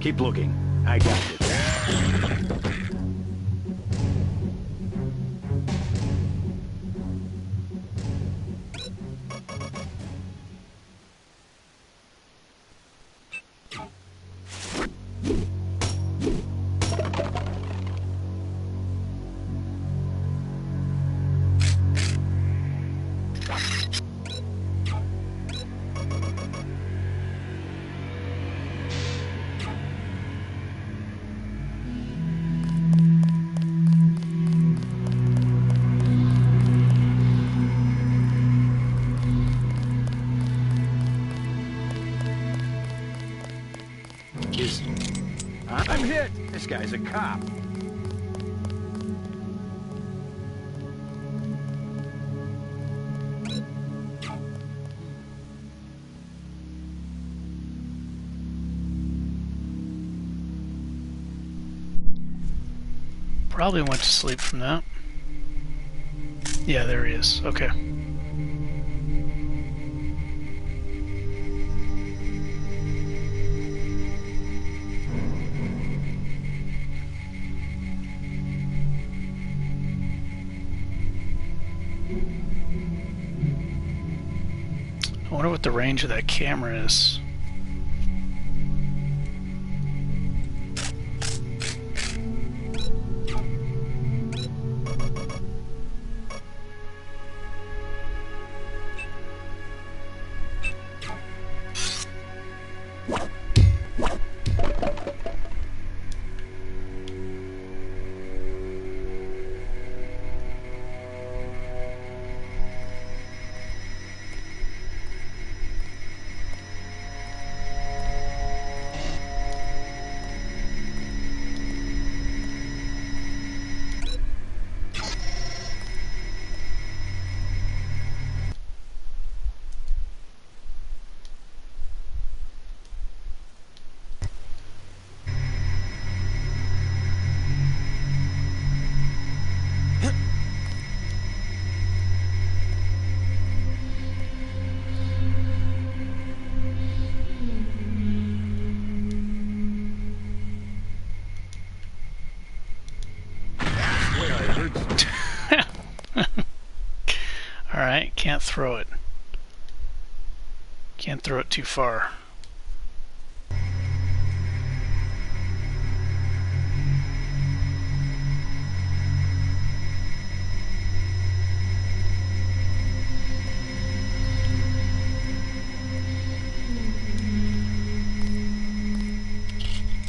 Keep looking. I got this. I'm hit! This guy's a cop. Probably went to sleep from that. Yeah, there he is. Okay. I wonder what the range of that camera is. can't throw it. Can't throw it too far.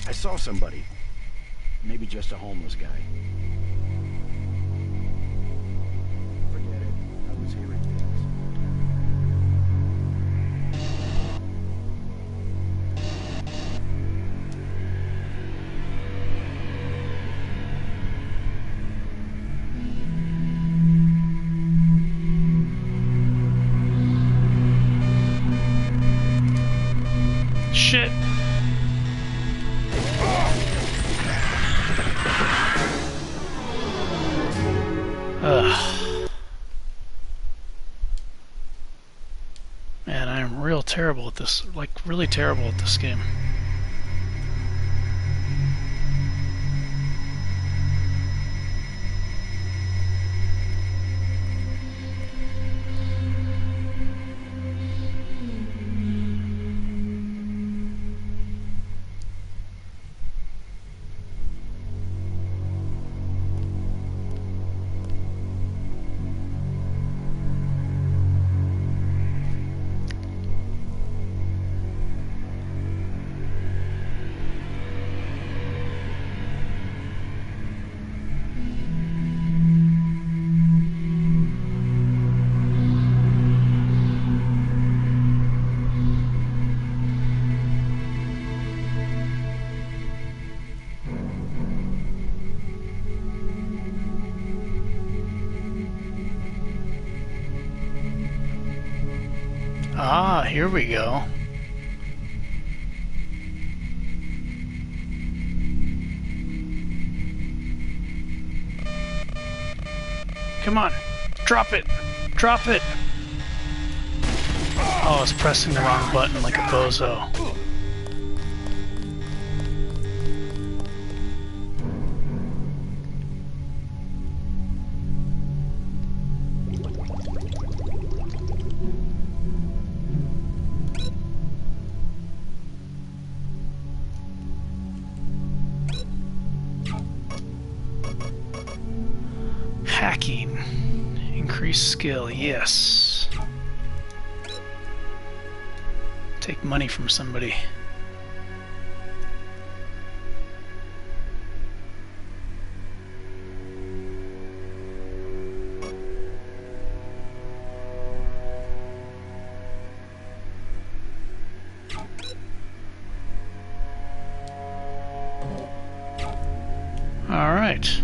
I saw somebody. Maybe just a homeless guy. Forget it. I was hearing things. Shit! Ugh. Man, I am real terrible at this. Like, really terrible at this game. Ah, here we go. Come on, drop it! Drop it! Oh, I was pressing the wrong button like a bozo. Hacking. Increase skill, yes. Take money from somebody. All right.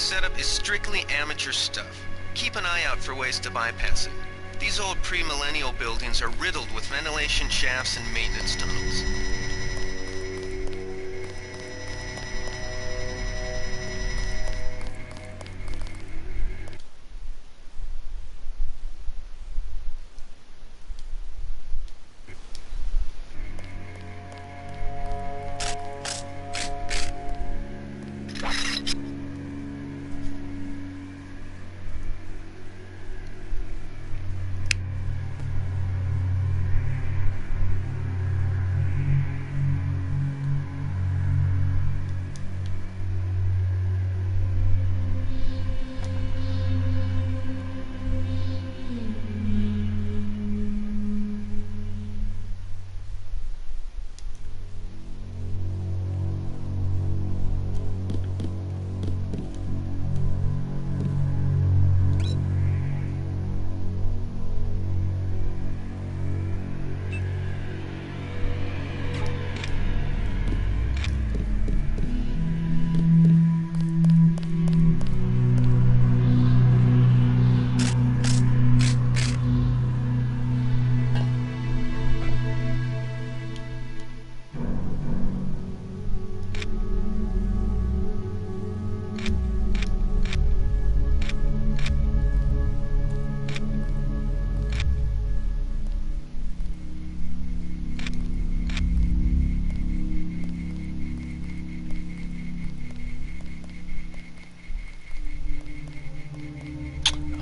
security setup is strictly amateur stuff. Keep an eye out for ways to bypass it. These old pre-millennial buildings are riddled with ventilation shafts and maintenance tunnels.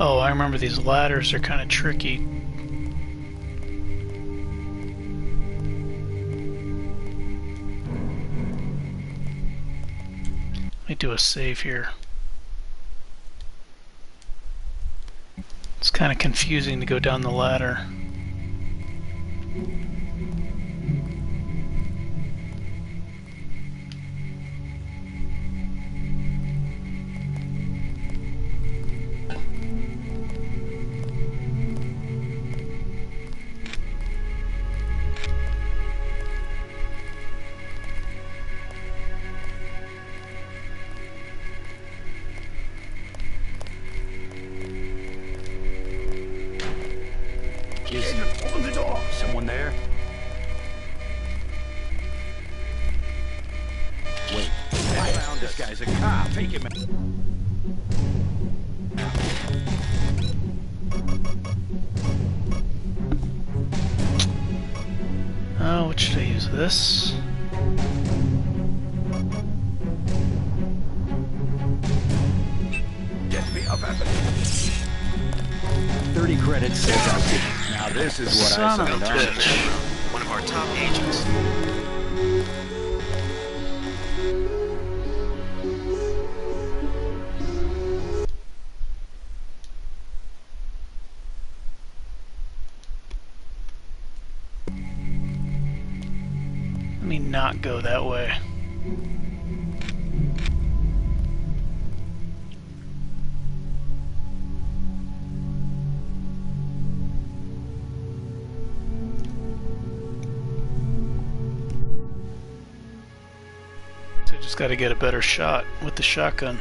Oh, I remember these ladders are kind of tricky. Let me do a save here. It's kind of confusing to go down the ladder. Open the door. Someone there? Wait. I found this guy's a cop. Take him. Oh, what should I use? This? Get me up at 30 credits says I'll get. Now this is what I signed Gunther's in that room, one of our top agents. Let me not go that way. Just got to get a better shot with the shotgun.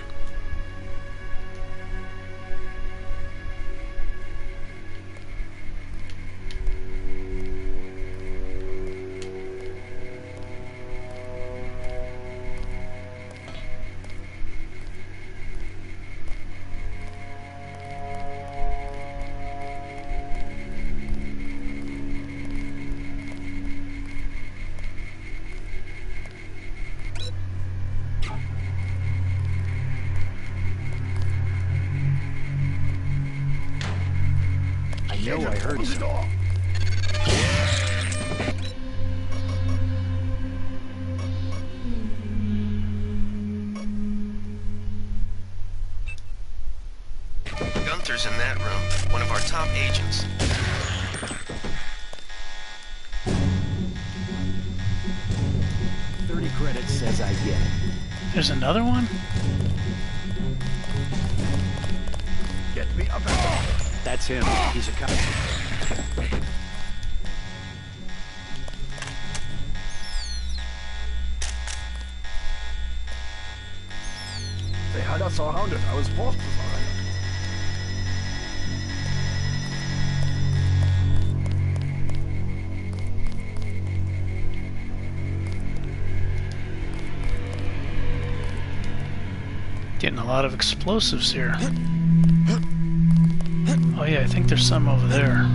I heard some. Gunther's in that room, one of our top agents. $30 credits says I get it. There's another one? Get me up at the... That's him. He's a cop. Say hi I got surrounded. I was forced to surrender. Getting a lot of explosives here. Oh yeah, I think there's some over there.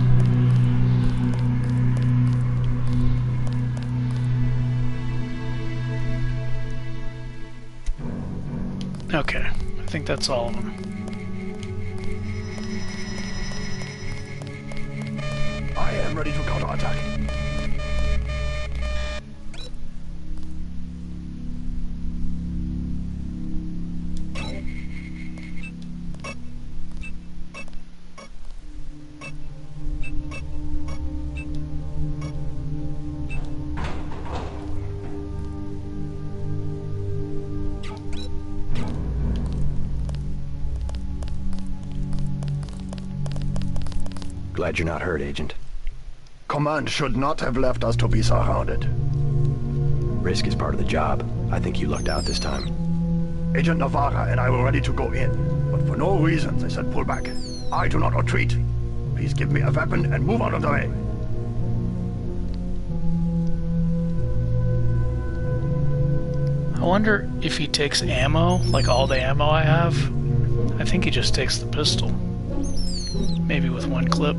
Okay, I think that's all of them. I am ready to counterattack. Glad you're not hurt, Agent. Command should not have left us to be surrounded. Risk is part of the job. I think you lucked out this time. Agent Navarra and I were ready to go in, but for no reason they said pull back. I do not retreat. Please give me a weapon and move out of the way. I wonder if he takes ammo, like all the ammo I have. I think he just takes the pistol. Maybe with one clip.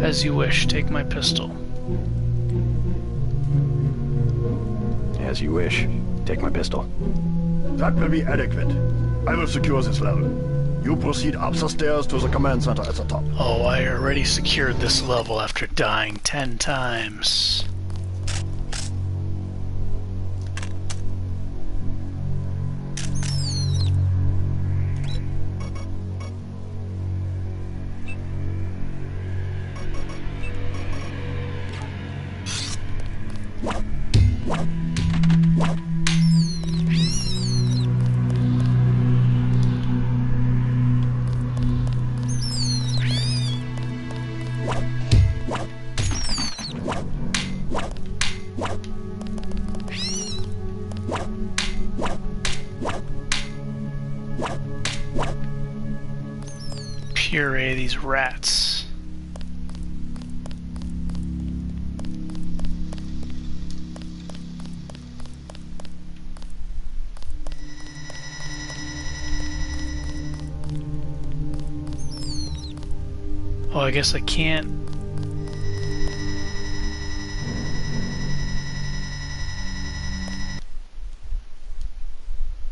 As you wish, take my pistol. As you wish. Take my pistol. That will be adequate. I will secure this level. You proceed up the stairs to the command center at the top. Oh, I already secured this level after dying 10 times. Puree these rats. Oh, I guess I can't.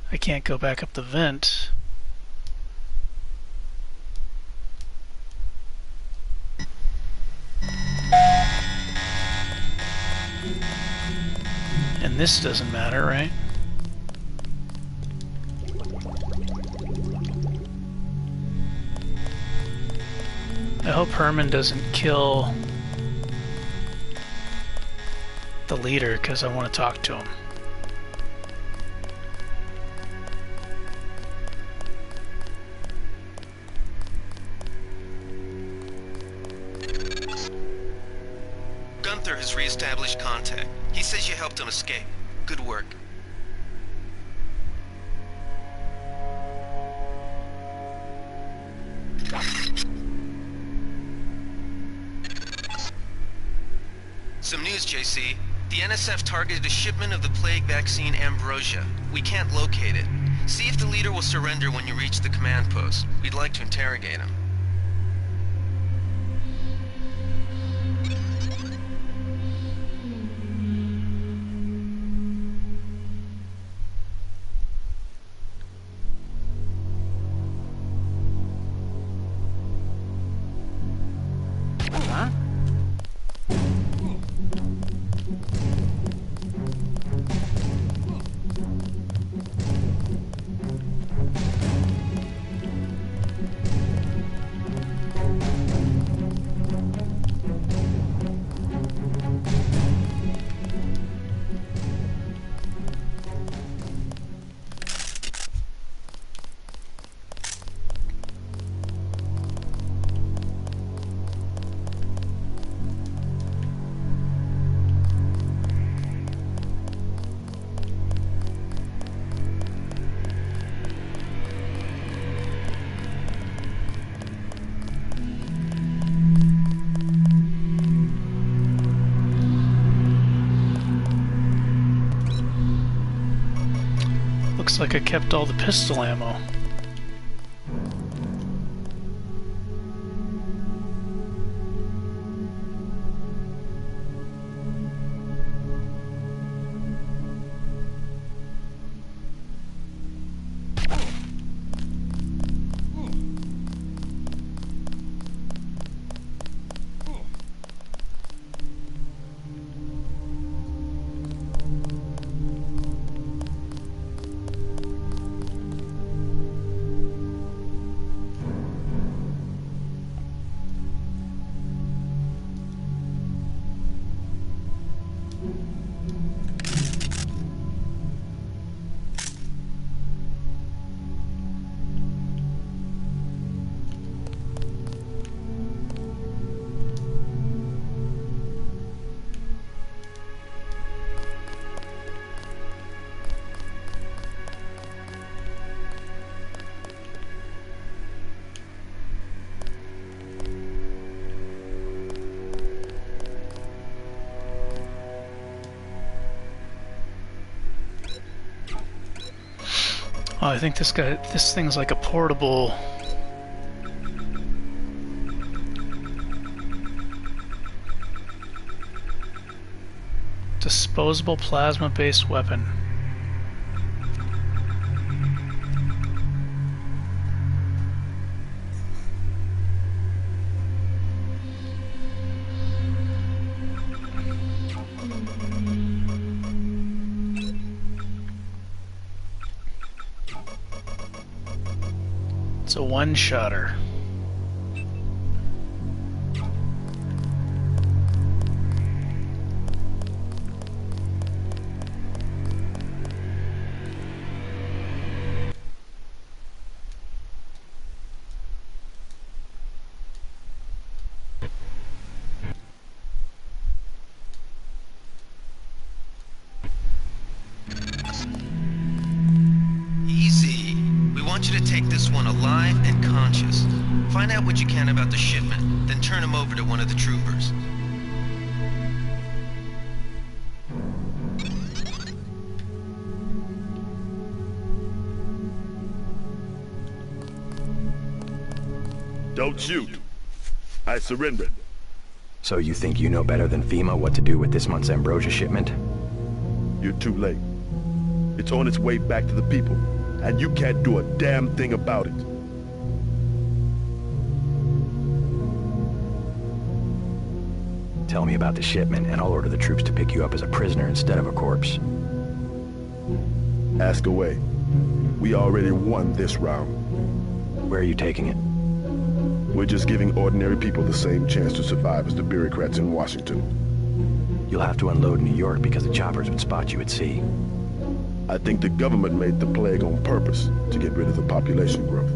I can't go back up the vent. And this doesn't matter, right? I hope Herman doesn't kill the leader, because I want to talk to him. Gunther has re-established contact. He says you helped him escape. Good work. Some news, JC. The NSF targeted a shipment of the plague vaccine Ambrosia. We can't locate it. See if the leader will surrender when you reach the command post. We'd like to interrogate him. Looks like I kept all the pistol ammo. Oh, I think this thing's like a portable... disposable plasma-based weapon. It's a one-shotter. Easy. We want you to take this one alive and conscious. Find out what you can about the shipment, then turn him over to one of the troopers. Don't shoot. I surrender. So you think you know better than FEMA what to do with this month's ambrosia shipment? You're too late. It's on its way back to the people, and you can't do a damn thing about it. Tell me about the shipment, and I'll order the troops to pick you up as a prisoner instead of a corpse. Ask away. We already won this round. Where are you taking it? We're just giving ordinary people the same chance to survive as the bureaucrats in Washington. You'll have to unload in New York because the choppers would spot you at sea. I think the government made the plague on purpose to get rid of the population growth.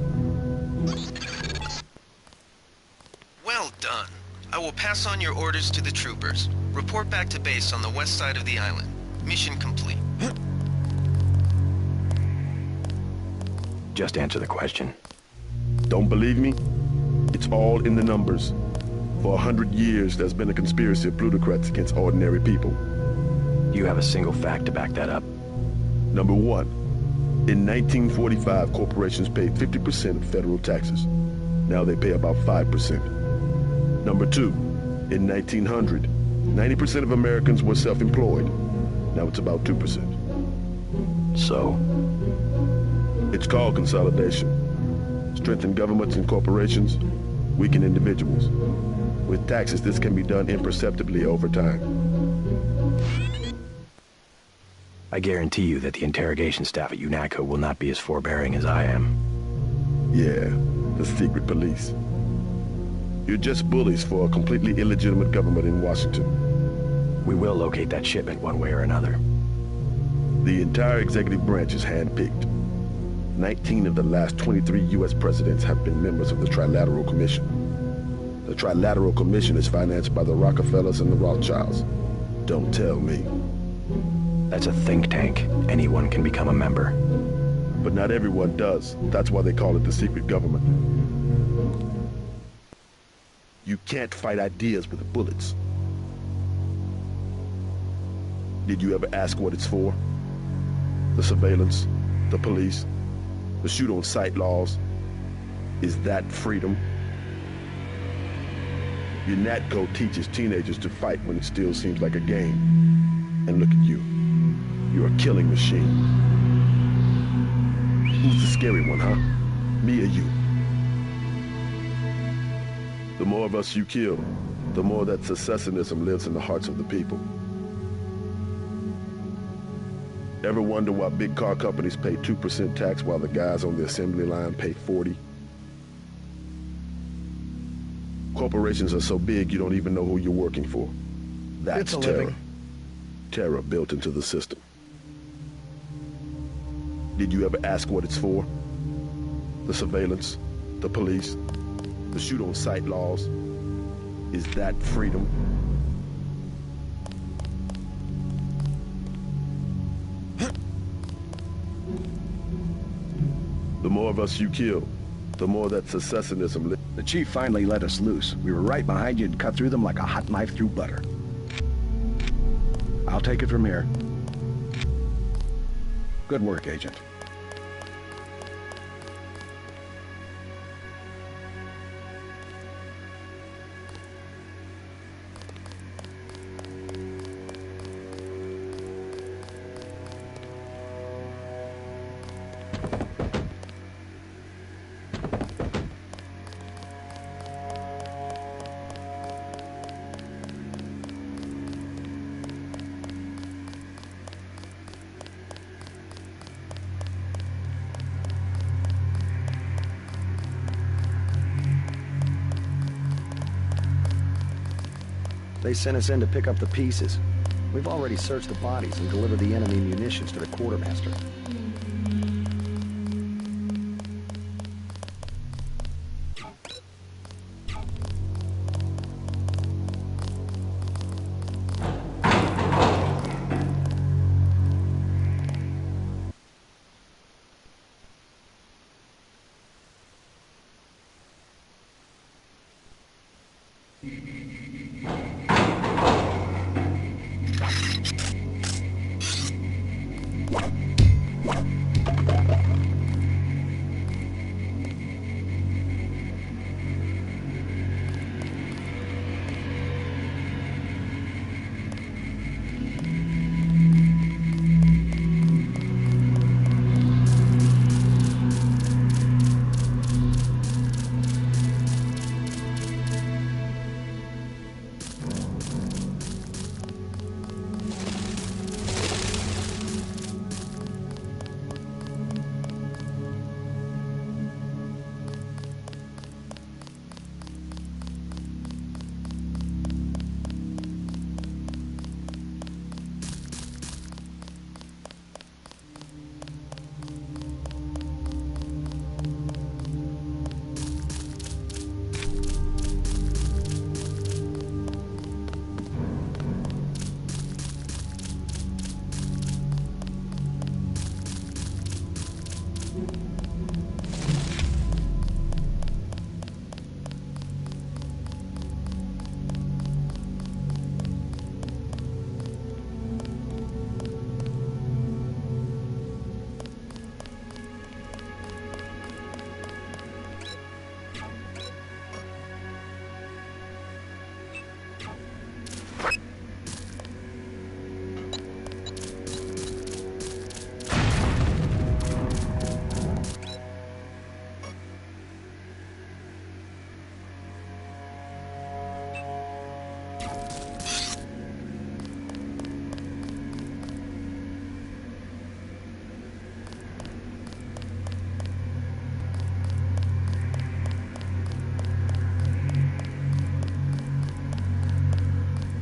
Well done. I will pass on your orders to the troopers. Report back to base on the west side of the island. Mission complete. Just answer the question. Don't believe me? It's all in the numbers. For 100 years, there's been a conspiracy of plutocrats against ordinary people. You have a single fact to back that up? Number one, in 1945, corporations paid 50% of federal taxes. Now they pay about 5%. Number two, in 1900, 90% of Americans were self-employed. Now it's about 2%. So? It's called consolidation. Strengthen governments and corporations, weaken individuals. With taxes, this can be done imperceptibly over time. I guarantee you that the interrogation staff at UNATCO will not be as forbearing as I am. Yeah, the secret police. You're just bullies for a completely illegitimate government in Washington. We will locate that shipment one way or another. The entire executive branch is handpicked. 19 of the last 23 U.S. presidents have been members of the Trilateral Commission. The Trilateral Commission is financed by the Rockefellers and the Rothschilds. Don't tell me. That's a think tank. Anyone can become a member. But not everyone does. That's why they call it the secret government. You can't fight ideas with bullets. Did you ever ask what it's for? The surveillance, the police, the shoot-on-sight laws. Is that freedom? Your Nat code teaches teenagers to fight when it still seems like a game. And look at you. You're a killing machine. Who's the scary one, huh? Me or you? The more of us you kill, the more that secessionism lives in the hearts of the people. Ever wonder why big car companies pay 2% tax while the guys on the assembly line pay 40? Corporations are so big you don't even know who you're working for. That's terror. Terror built into the system. Did you ever ask what it's for? The surveillance, the police, the shoot-on-sight laws. Is that freedom? The more of us you kill, the more that secessionism lives. The chief finally let us loose. We were right behind you and cut through them like a hot knife through butter. I'll take it from here. Good work, Agent. They sent us in to pick up the pieces. We've already searched the bodies and delivered the enemy munitions to the quartermaster.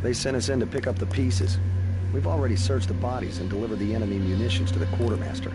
They sent us in to pick up the pieces. We've already searched the bodies and delivered the enemy munitions to the quartermaster.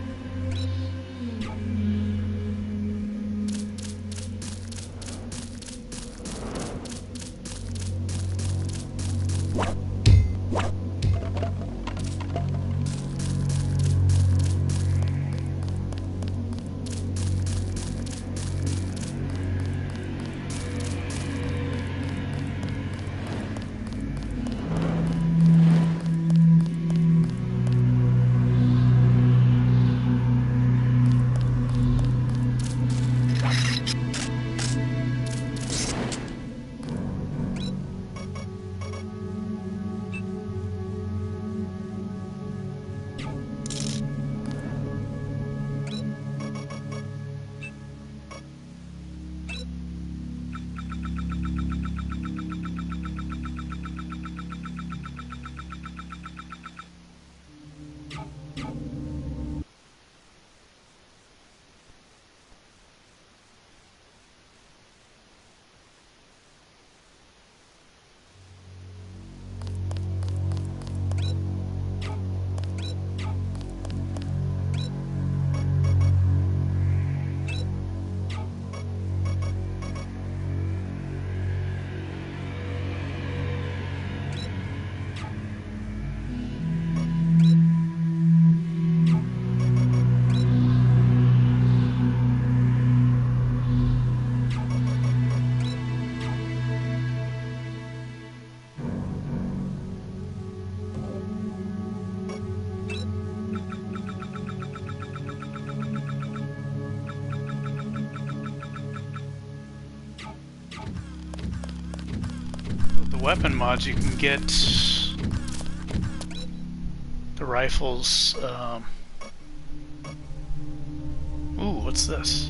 weapon mods, you can get the rifles. Ooh, what's this?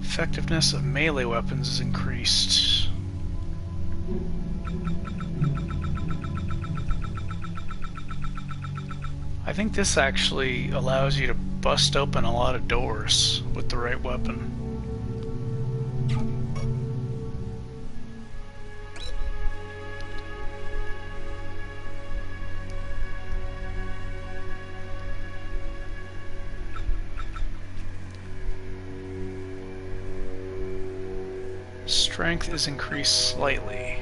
Effectiveness of melee weapons is increased. I think this actually allows you to bust open a lot of doors with the right weapon. Strength is increased slightly.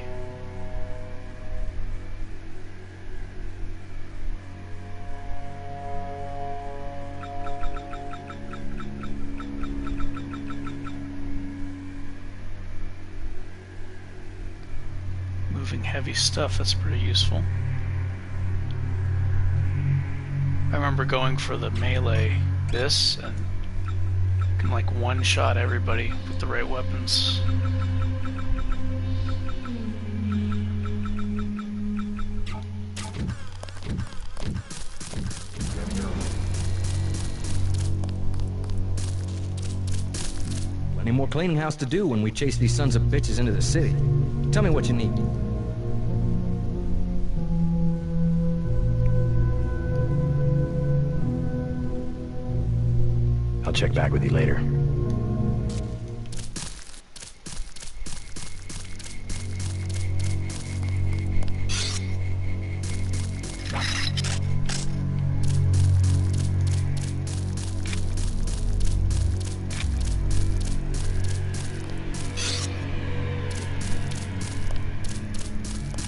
Moving heavy stuff, that's pretty useful. I remember going for the melee this and can like one-shot everybody with the right weapons. Plenty more cleaning house to do when we chase these sons of bitches into the city. Tell me what you need. I'll check back with you later.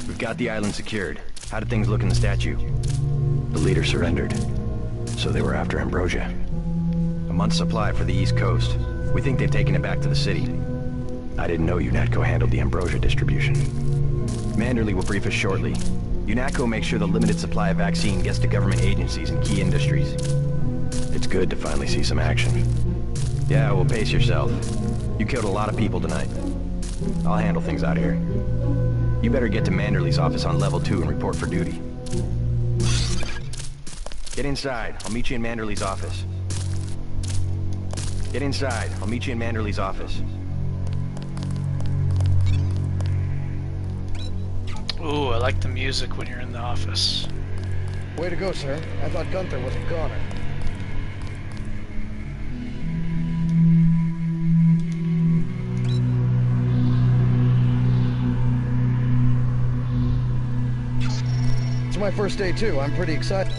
We've got the island secured. How did things look in the statue? The leader surrendered. So they were after Ambrosia. A month's supply for the East Coast. We think they've taken it back to the city. I didn't know UNATCO handled the Ambrosia distribution. Manderley will brief us shortly. UNATCO makes sure the limited supply of vaccine gets to government agencies and key industries. It's good to finally see some action. Yeah, well, pace yourself. You killed a lot of people tonight. I'll handle things out here. You better get to Manderley's office on level 2 and report for duty. Get inside. I'll meet you in Manderley's office. Get inside. I'll meet you in Manderley's office. Ooh, I like the music when you're in the office. Way to go, sir. I thought Gunther was a goner. It's my first day, too. I'm pretty excited.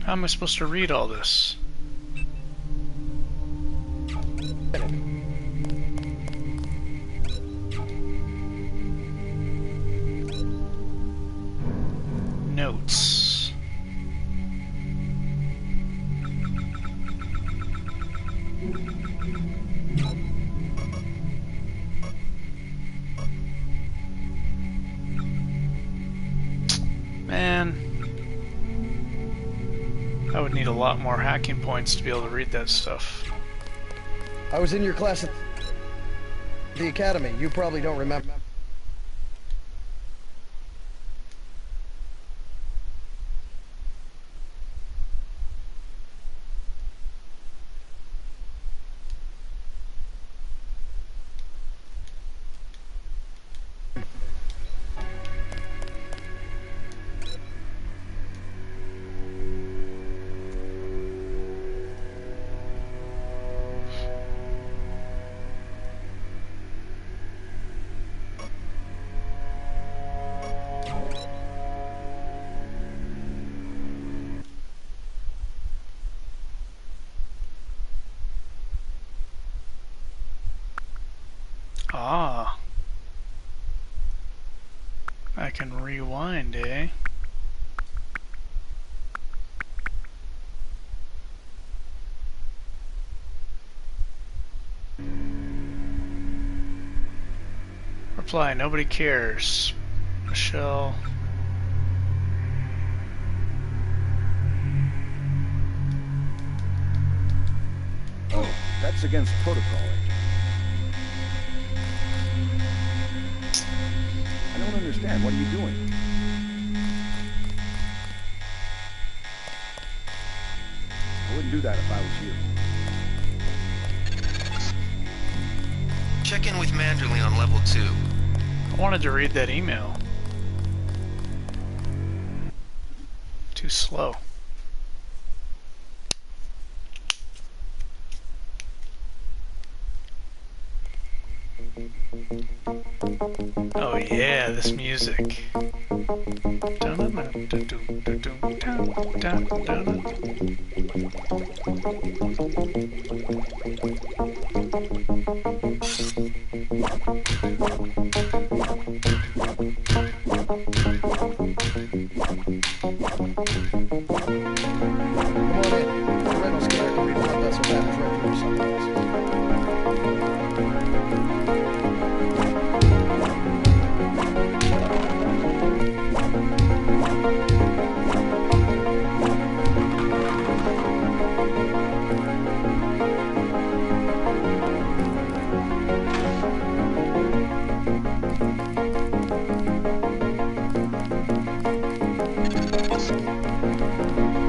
How am I supposed to read all this? Notes. Man, I would need a lot more hacking points to be able to read that stuff. I was in your class at the academy. You probably don't remember. can rewind, eh? Reply, nobody cares. Michelle. Oh, that's against protocol, Agent. I don't understand. What are you doing? I wouldn't do that if I was you. Check in with Manderley on level 2. I wanted to read that email. Too slow. Oh yeah, this music.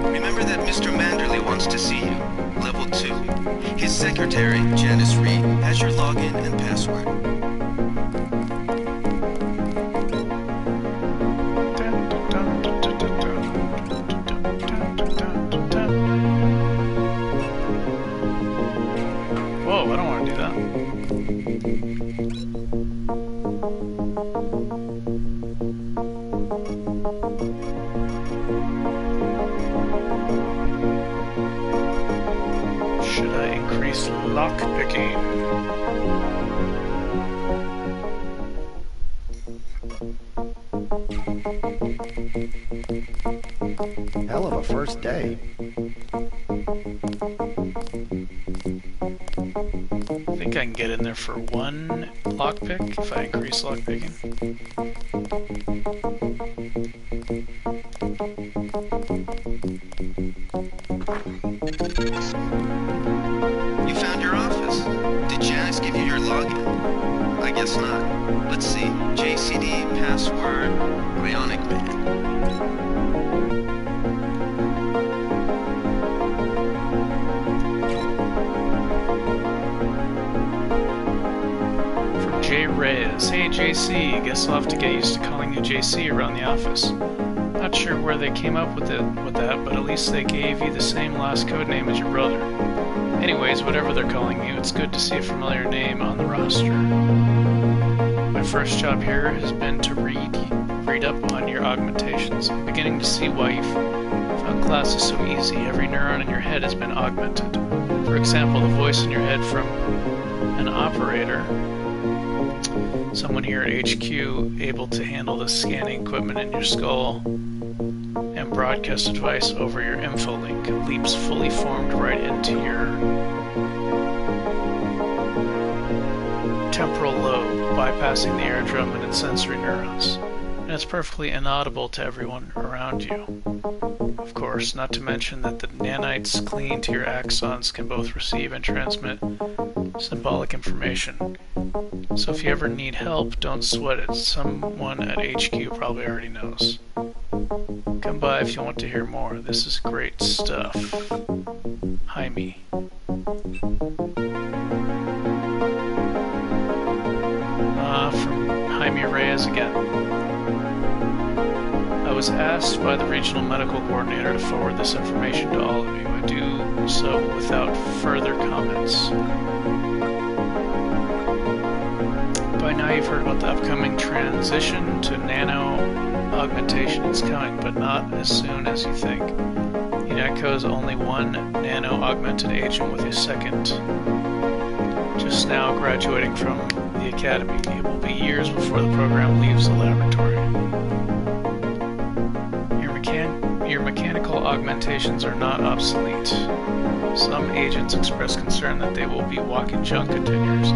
Remember that Mr. Manderley wants to see you. Level 2. His secretary, Janice Reed, has your login and password. Whoa, I don't want to do that. Should I increase lock picking? Hell of a first day. I think I can get in there for one lockpick if I increase lockpicking. You found your office. Did Janice give you your login? I guess not. Let's see. JCD, password, Bionic Man. From J. Reyes. Hey JC, guess I'll have to get used to calling you JC around the office. Not sure where they came up with that, but at least they gave you the same last code name as your brother. Anyways, whatever they're calling you, it's good to see a familiar name on the roster. My first job here has been to read up on your augmentations. I'm beginning to see why you found classes so easy. Every neuron in your head has been augmented. For example, the voice in your head from an operator, someone here at HQ able to handle the scanning equipment in your skull, and broadcast advice over your infolink leaps fully formed right into your temporal lobe, bypassing the eardrum and its sensory neurons. And it's perfectly inaudible to everyone around you. Of course, not to mention that the nanites clinging to your axons can both receive and transmit symbolic information. So if you ever need help, don't sweat it. Someone at HQ probably already knows. Come by if you want to hear more. This is great stuff. Jaime. From Jaime Reyes again. I was asked by the regional medical coordinator to forward this information to all of you. I do so without further comments. By now you've heard about the upcoming transition to nano augmentation. It's coming, but not as soon as you think. UNATCO is only one nano augmented agent with a second just now graduating from the academy. It will be years before the program leaves the laboratory. Your mechanical augmentations are not obsolete. Some agents express concern that they will be walking junk containers.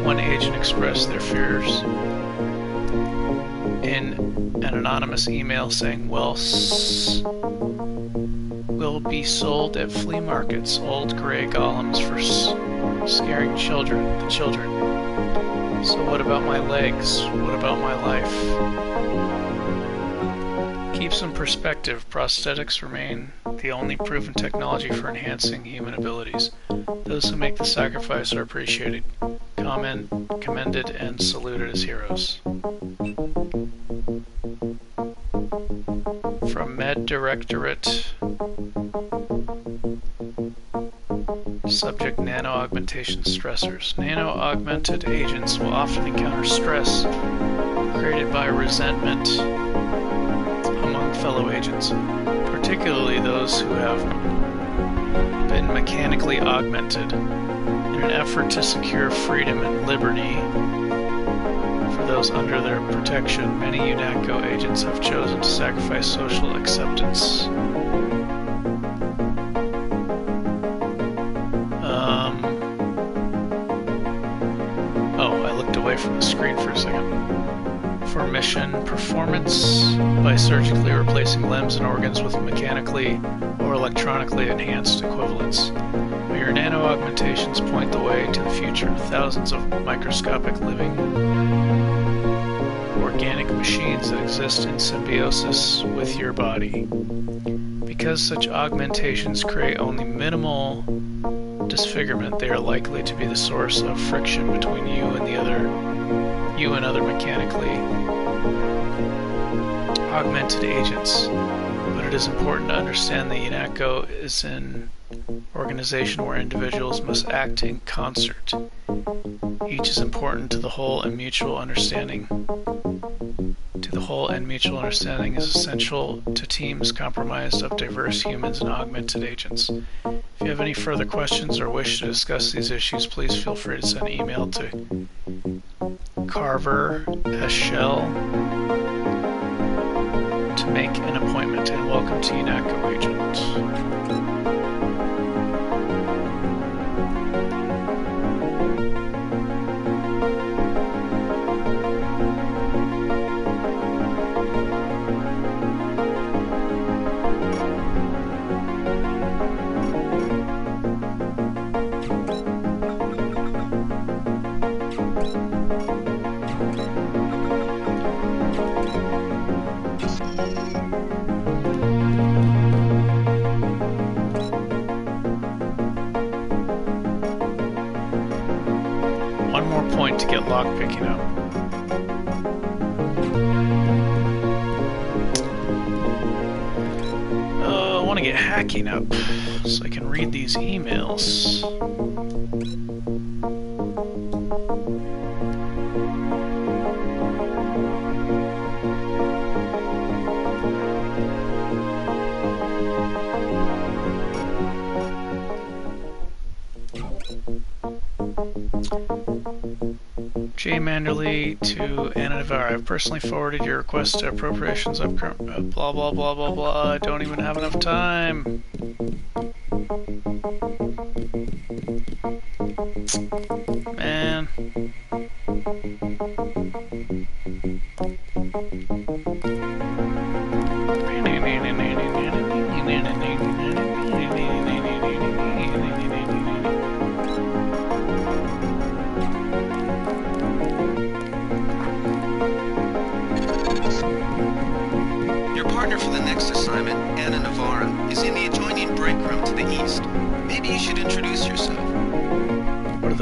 One agent expressed their fears in an anonymous email saying, will be sold at flea markets, old gray golems for scaring the children. So what about my legs? What about my life? Keep some perspective. Prosthetics remain the only proven technology for enhancing human abilities. Those who make the sacrifice are appreciated, commended, and saluted as heroes. From Med Directorate. Subject: nano-augmentation stressors. Nano-augmented agents will often encounter stress created by resentment among fellow agents, particularly those who have been mechanically augmented. In an effort to secure freedom and liberty for those under their protection, many UNATCO agents have chosen to sacrifice social acceptance. From the screen for a second. For mission performance, by surgically replacing limbs and organs with mechanically or electronically enhanced equivalents. Your nano-augmentations point the way to the future. Thousands of microscopic living organic machines that exist in symbiosis with your body. Because such augmentations create only minimal disfigurement, they are likely to be the source of friction between you and other mechanically augmented agents. But it is important to understand that UNATCO is an organization where individuals must act in concert. Each is important to the whole, and mutual understanding is essential to teams comprised of diverse humans and augmented agents. If you have any further questions or wish to discuss these issues, please feel free to send an email to Carver S. Shell to make an appointment, and welcome to UNATCO Agent. To get lockpicking up. I want to get hacking up so I can read these emails. J. Manderley to Anna Navarre. I've personally forwarded your request to appropriations of blah blah blah blah blah. I don't even have enough time. Man.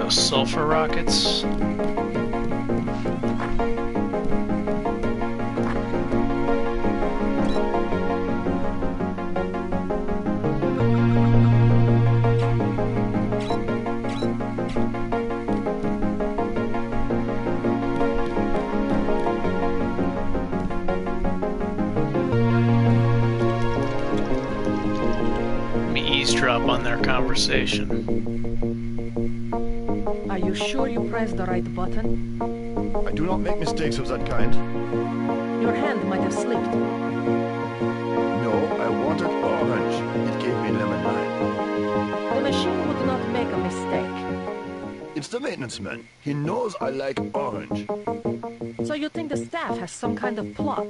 Sulfur rockets. Let me eavesdrop on their conversation. Are you sure you pressed the right button? I do not make mistakes of that kind. Your hand might have slipped. No, I wanted orange. It gave me lemon lime. The machine would not make a mistake. It's the maintenance man. He knows I like orange. So you think the staff has some kind of plot?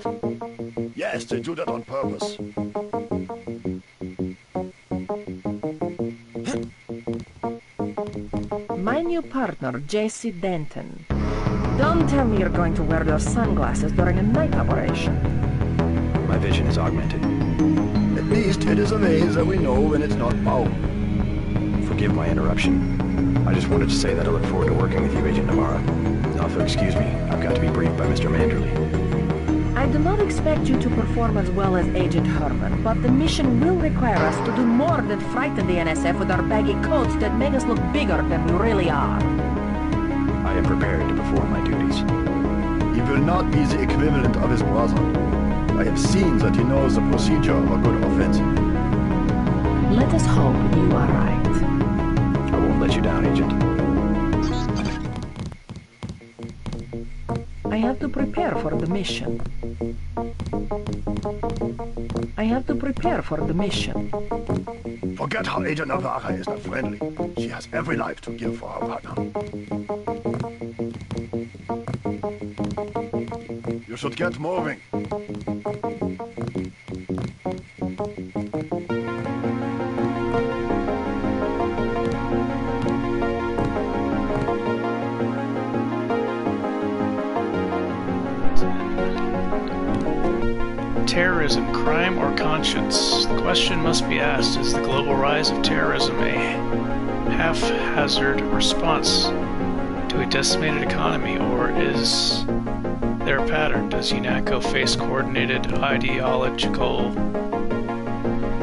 Yes, they do that on purpose. My new partner, J.C. Denton. Don't tell me you're going to wear those sunglasses during a night operation. My vision is augmented. At least it is a way that we know when it's not Bao. Forgive my interruption. I just wanted to say that I look forward to working with you, Agent Navarra. Also, excuse me, I've got to be briefed by Mr. Manderley. I do not expect you to perform as well as Agent Herman, but the mission will require us to do more than frighten the NSF with our baggy coats that make us look bigger than we really are. I am prepared to perform my duties. He will not be the equivalent of his brother. I have seen that he knows the procedure of a good offensive. Let us hope you are right. I won't let you down, Agent. I have to prepare for the mission. Forget how Agent Navarra is not friendly. She has every life to give for her partner. You should get moving. Terrorism, crime, or conscience? The question must be asked, is the global rise of terrorism a haphazard response to a decimated economy, or is there a pattern? Does UNATCO face coordinated ideological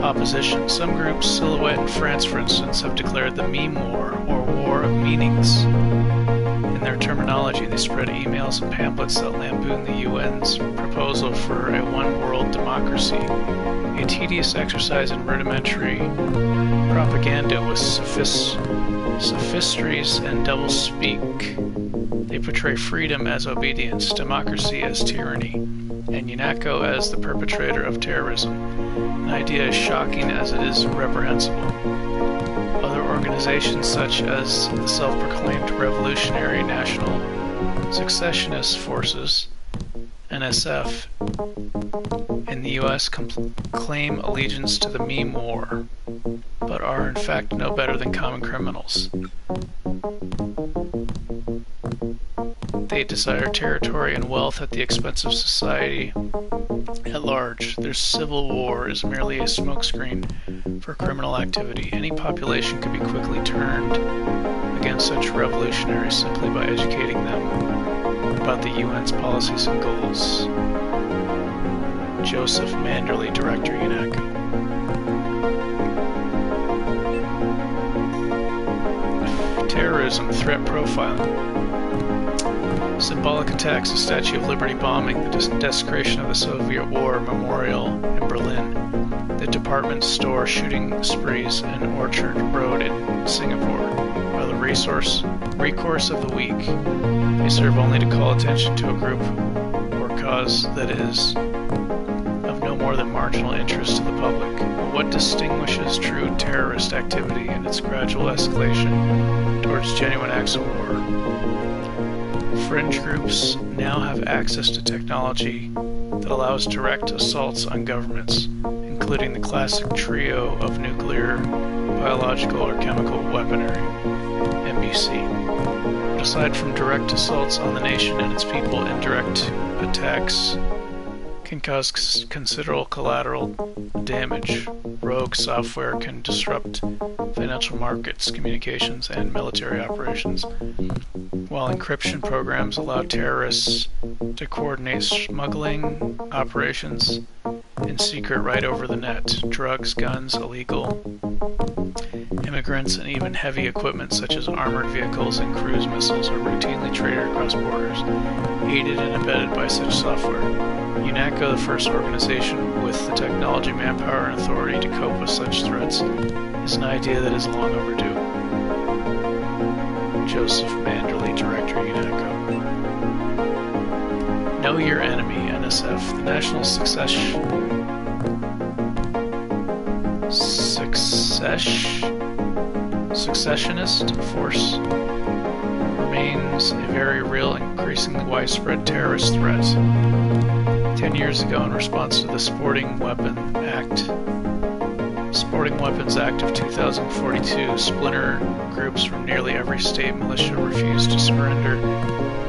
opposition? Some groups, Silhouette in France for instance, have declared the meme war, or war of meanings. In their terminology, they spread emails and pamphlets that lampoon the UN's proposal for a one-world democracy, a tedious exercise in rudimentary propaganda with sophistries and doublespeak. They portray freedom as obedience, democracy as tyranny, and UNATCO as the perpetrator of terrorism, an idea as shocking as it is reprehensible. Other organizations such as the self-proclaimed Revolutionary National Successionist Forces, NSF, in the U.S. claim allegiance to the meme war, but are in fact no better than common criminals. They desire territory and wealth at the expense of society at large. Their civil war is merely a smokescreen for criminal activity. Any population could be quickly turned against such revolutionaries simply by educating them about the UN's policies and goals. Joseph Manderley, Director, UNATCO. Terrorism, threat profiling. Symbolic attacks, the Statue of Liberty bombing, the desecration of the Soviet War Memorial in Berlin, the department store shooting sprees in Orchard Road in Singapore are the recourse of the weak. They serve only to call attention to a group or cause that is of no more than marginal interest to the public. But what distinguishes true terrorist activity and its gradual escalation towards genuine acts of war? Fringe groups now have access to technology that allows direct assaults on governments, including the classic trio of nuclear, biological, or chemical weaponry, NBC. But aside from direct assaults on the nation and its people, indirect attacks can cause considerable collateral damage. Rogue software can disrupt financial markets, communications, and military operations, while encryption programs allow terrorists to coordinate smuggling operations in secret right over the net. Drugs, guns, illegal immigrants, and even heavy equipment such as armored vehicles and cruise missiles are routinely traded across borders, aided and abetted by such software. UNATCO, the first organization with the technology, manpower, and authority to cope with such threats, is an idea that is long overdue. Joseph Manderley, Director, UNATCO. Know Your Enemy, NSF. The National successionist force remains a very real and increasingly widespread terrorist threat. 10 years ago, in response to the Sporting Weapons Act of 2042, splinter groups from nearly every state militia refused to surrender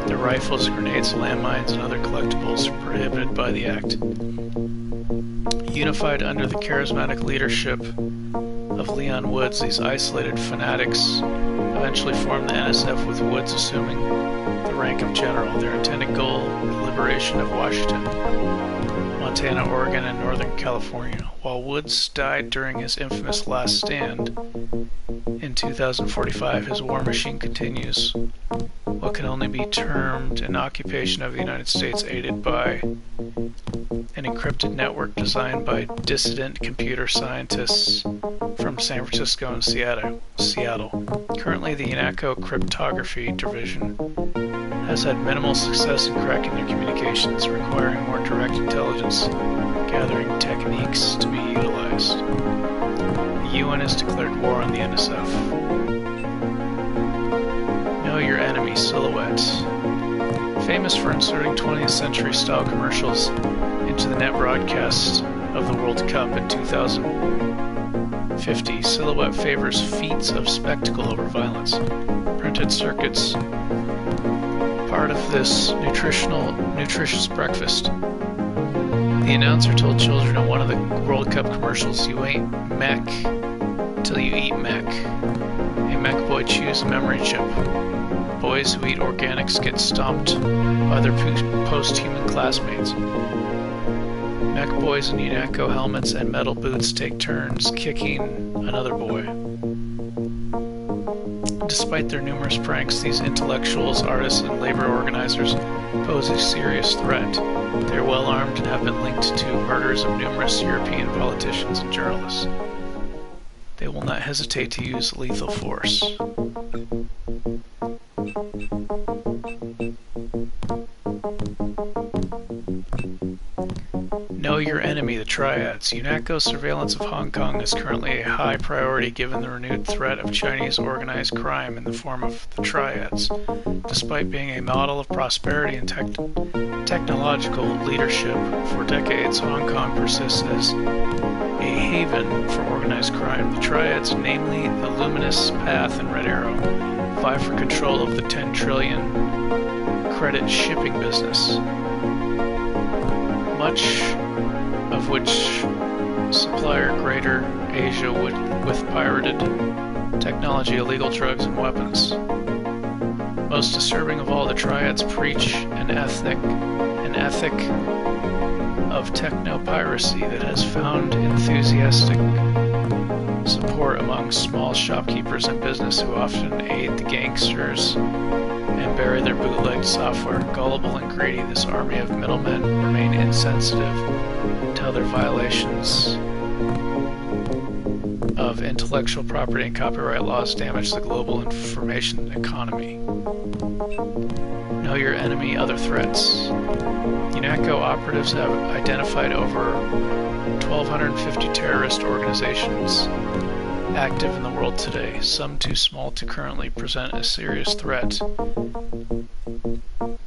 their rifles, grenades, landmines, and other collectibles prohibited by the act. Unified under the charismatic leadership of Leon Woods, these isolated fanatics eventually formed the NSF, with Woods assuming the rank of general. Their intended goal, the liberation of Washington, Montana, Oregon, and Northern California. While Woods died during his infamous last stand in 2045, his war machine continues what can only be termed an occupation of the United States, aided by an encrypted network designed by dissident computer scientists from San Francisco and Seattle. Currently, the UNATCO Cryptography Division has had minimal success in cracking their communications, requiring more direct intelligence gathering techniques to be utilized. The UN has declared war on the NSF. Know Your Enemy Silhouette. Famous for inserting 20th century style commercials into the net broadcast of the World Cup in 2050, Silhouette favors feats of spectacle over violence. Printed circuits, part of this nutritious breakfast. The announcer told children in one of the World Cup commercials, "You ain't mech till you eat mech. A mech boy chews a memory chip. Boys who eat organics get stomped by their post-human classmates. Mech boys in UNATCO helmets and metal boots take turns kicking another boy." Despite their numerous pranks, these intellectuals, artists, and labor organizers pose a serious threat. They are well armed and have been linked to murders of numerous European politicians and journalists. They will not hesitate to use lethal force. Know Your Enemy, the Triads. UNATCO's surveillance of Hong Kong is currently a high priority given the renewed threat of Chinese organized crime in the form of the Triads. Despite being a model of prosperity and technological leadership for decades, Hong Kong persists as a haven for organized crime. The Triads, namely the Luminous Path and Red Arrow, vie for control of the 10 trillion credit shipping business, much of which supplier Greater Asia with pirated technology, illegal drugs, and weapons. Most disturbing of all, the Triads preach an ethic of techno-piracy that has found enthusiastic support among small shopkeepers and business who often aid the gangsters and bury their bootlegged software. Gullible and greedy, this army of middlemen remain insensitive until their violations of intellectual property and copyright laws damage the global information economy. Know Your Enemy, Other Threats. UNATCO operatives have identified over 1,250 terrorist organizations active in the world today, some too small to currently present a serious threat,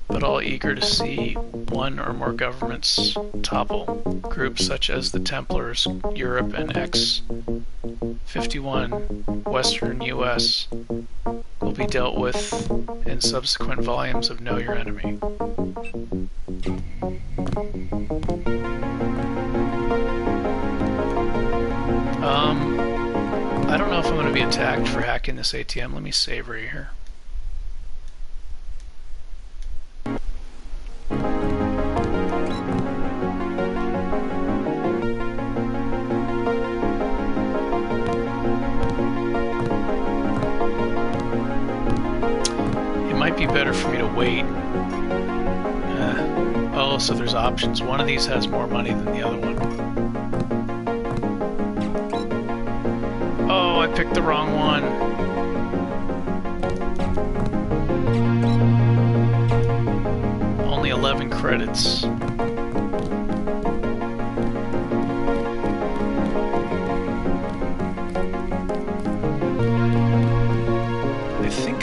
but all eager to see one or more governments topple. Groups such as the Templars, Europe, and X-51, Western U.S., will be dealt with in subsequent volumes of Know Your Enemy. I don't know if I'm going to be attacked for hacking this ATM. Let me save right here. It might be better for me to wait. Oh, so there's options. One of these has more money than the other one. Oh, I picked the wrong one. Only 11 credits.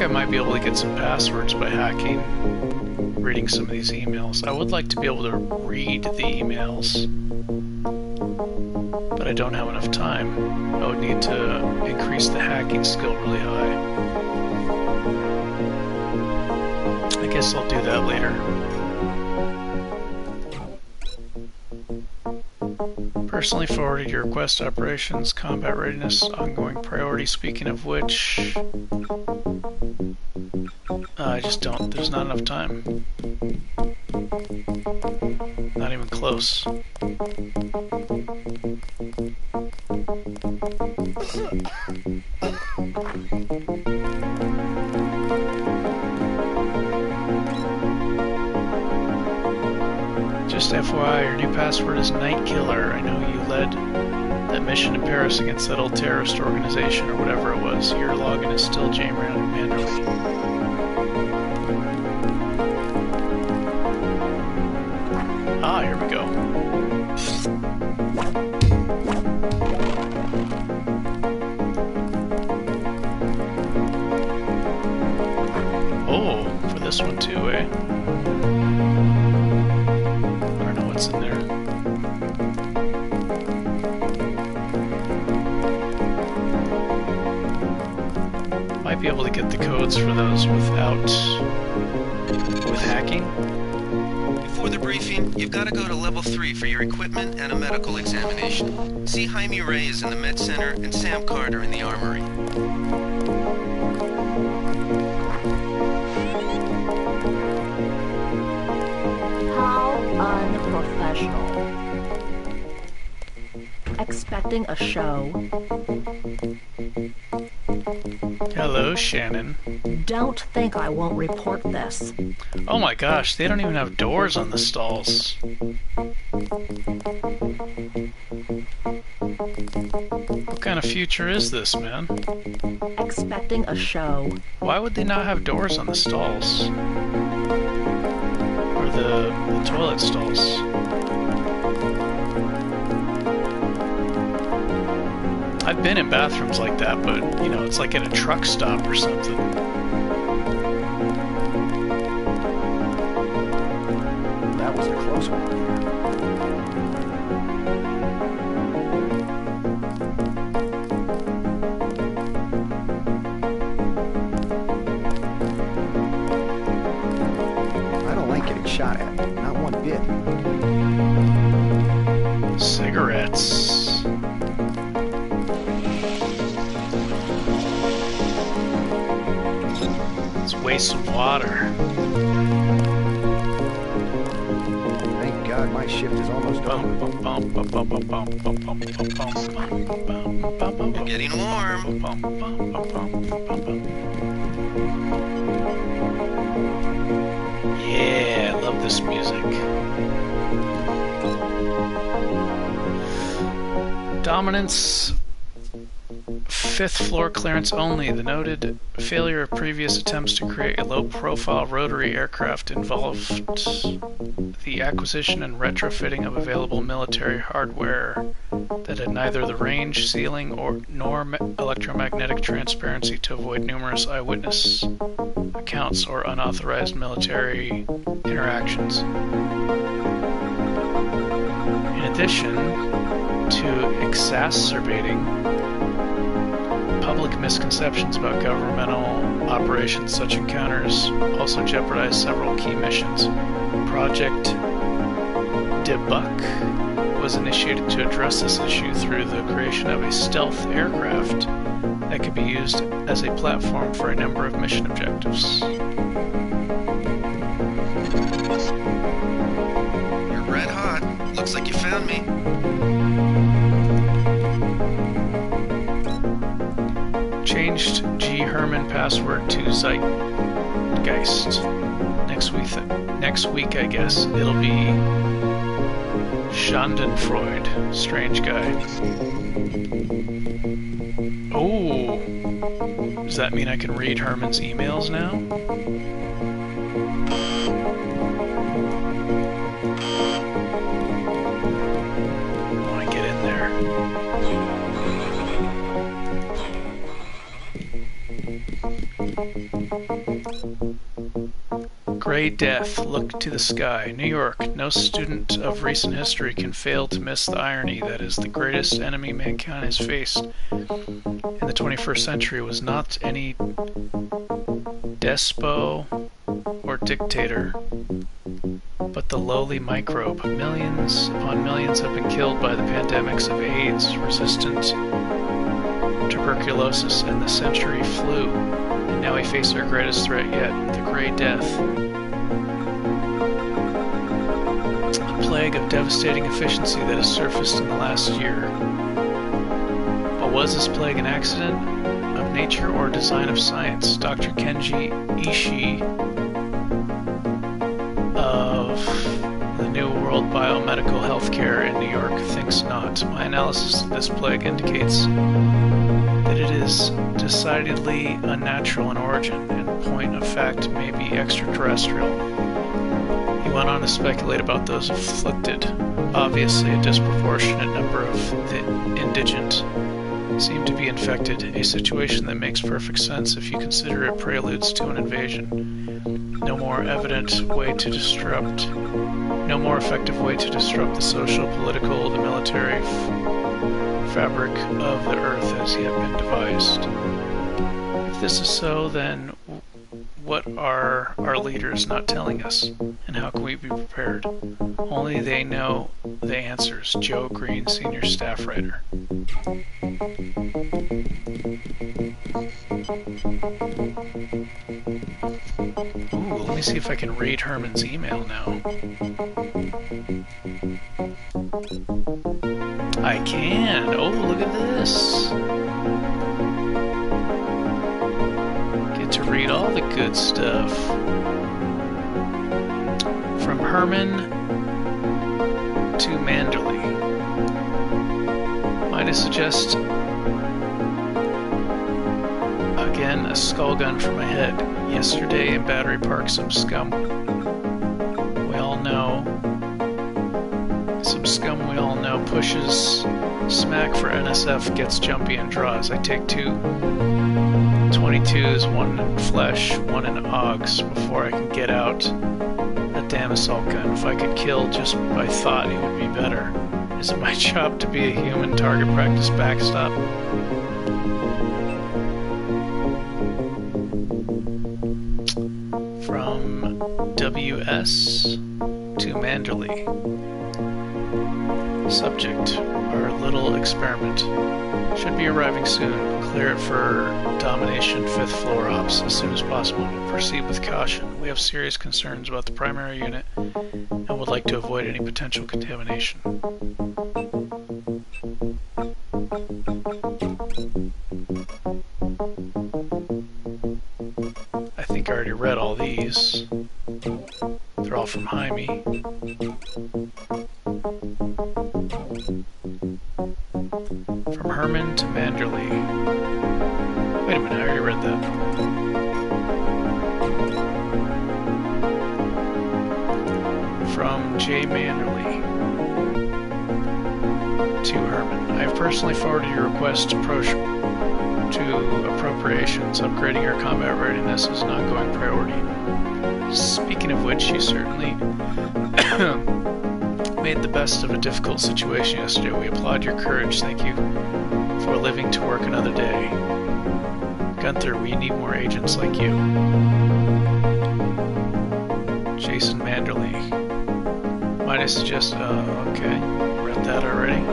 think I might be able to get some passwords by hacking, reading some of these emails. I would like to be able to read the emails, but I don't have enough time. I would need to increase the hacking skill really high. I guess I'll do that later. Personally forwarded your request, operations, combat readiness, ongoing priority. Speaking of which, I just don't. There's not enough time. Not even close. Just FYI, your new password is Night Killer. I know you led that mission in Paris against that old terrorist organization or whatever it was. Your login is still J-Man manually. Ah, here we go. Oh, for this one too, eh? In there. Might be able to get the codes for those with hacking. Before the briefing, you've got to go to level 3 for your equipment and a medical examination. See Jaime Reyes in the med center and Sam Carter in the armory. Unprofessional. Expecting a show. Hello, Shannon. Don't think I won't report this. Oh my gosh, they don't even have doors on the stalls. What kind of future is this, man? Expecting a show. Why would they not have doors on the stalls? Or the toilet stalls? I've been in bathrooms like that, but, you know, it's like at a truck stop or something. That was a close one. I don't like getting shot at. Not one bit. Cigarettes. Waste some water. Thank God my shift is almost over. You're getting warm. Yeah, I love this music. Dominance. 5th floor clearance only. The noted failure of previous attempts to create a low-profile rotary aircraft involved the acquisition and retrofitting of available military hardware that had neither the range, ceiling, nor electromagnetic transparency to avoid numerous eyewitness accounts or unauthorized military interactions. In addition to exacerbating public misconceptions about governmental operations, such encounters also jeopardize several key missions. Project Debug was initiated to address this issue through the creation of a stealth aircraft that could be used as a platform for a number of mission objectives. You're red hot. Looks like you found me. Changed G. Herman password to Zeitgeist. Next week, I guess, it'll be Schadenfreude. Strange guy. Oh! Does that mean I can read Herman's emails now? I want to get in there. Gray Death, look to the sky. New York, no student of recent history can fail to miss the irony that is the greatest enemy mankind has faced in the 21st century was not any despot or dictator, but the lowly microbe. Millions upon millions have been killed by the pandemics of AIDS, resistant tuberculosis, and the century flu. And now we face our greatest threat yet, the Gray Death. A plague of devastating efficiency that has surfaced in the last year. But was this plague an accident of nature or design of science? Dr. Kenji Ishii of the New World Biomedical Healthcare in New York thinks not. My analysis of this plague indicates that it is decidedly unnatural in origin, and point of fact may be extraterrestrial. He went on to speculate about those afflicted. Obviously, a disproportionate number of the indigent seem to be infected, a situation that makes perfect sense if you consider it preludes to an invasion. No more effective way to disrupt the social, political, the military fabric of the earth has yet been devised. If this is so, then what are our leaders not telling us? And how can we be prepared? Only they know the answers. Joe Green, Senior Staff Writer. Ooh, let me see if I can read Herman's email now. I can! Oh, look at this! Get to read all the good stuff. From Herman to Manderley. Might I suggest, again, a skull gun for my head. Yesterday in Battery Park, some scum we all know pushes smack for NSF, gets jumpy and draws. I take 2 22s, 1 in flesh, 1 in Augs before I can get out a damn assault gun. If I could kill just by thought, it would be better. Is it my job to be a human target practice backstop? From WS to Manderley. Subject, our little experiment. Should be arriving soon. Clear it for domination 5th floor ops as soon as possible. Proceed with caution. We have serious concerns about the primary unit and would like to avoid any potential contamination. I think I already read all these. They're all from Jaime. From Herman to Manderley. Wait a minute, I already read that. From J. Manderley to Herman. I have personally forwarded your request to appropriations. Upgrading your combat readiness is an ongoing priority. Speaking of which, you certainly made the best of a difficult situation yesterday. We applaud your courage. Thank you for living to work another day. Gunther, we need more agents like you. Jason Manderley. Might I suggest... okay. Read that already.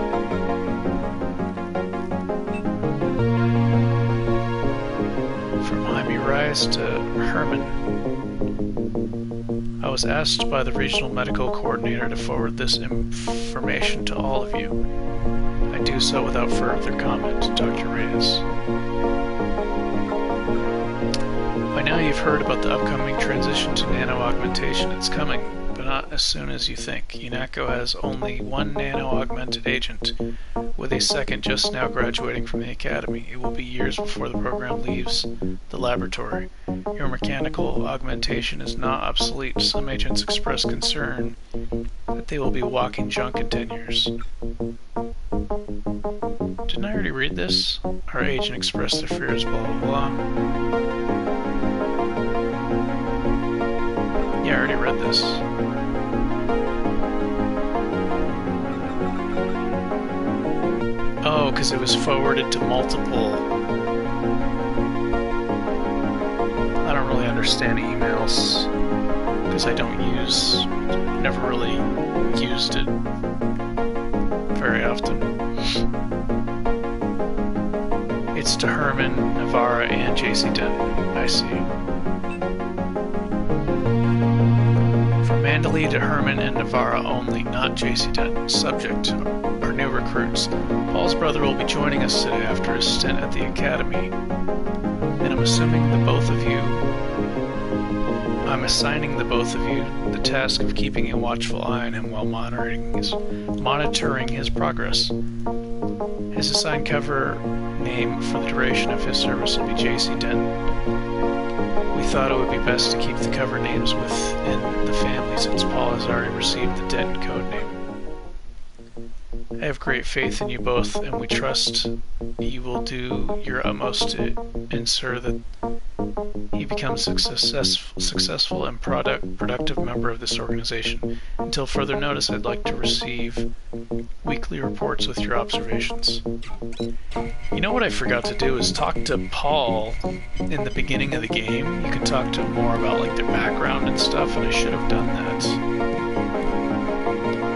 From Jaime Reyes to Herman. I was asked by the regional medical coordinator to forward this information to all of you. I do so without further comment, Dr. Reyes. By now you've heard about the upcoming transition to nano-augmentation. It's coming, but not as soon as you think. UNATCO has only 1 nano-augmented agent, with a second just now graduating from the academy. It will be years before the program leaves the laboratory. Your mechanical augmentation is not obsolete. Some agents express concern that they will be walking junk in 10 years. Didn't I already read this? Our agent expressed their fears, blah blah blah. read this. Oh, because it was forwarded to multiple. I don't really understand emails because I don't never really used it very often. It's to Herman, Navarra, and JC Denton. I see. From Mandalay to Herman and Navarra only, not JC Denton. Subject are new recruits. Paul's brother will be joining us today after his stint at the academy. And I'm assigning the both of you the task of keeping a watchful eye on him while monitoring his progress. His assigned cover name for the duration of his service will be J.C. Denton. We thought it would be best to keep the cover names within the family since Paul has already received the Denton code name. I have great faith in you both, and we trust you will do your utmost to ensure that he becomes a successful and productive member of this organization. Until further notice, I'd like to receive weekly reports with your observations. You know what I forgot to do is talk to Paul in the beginning of the game. You can talk to him more about like their background and stuff, and I should have done that.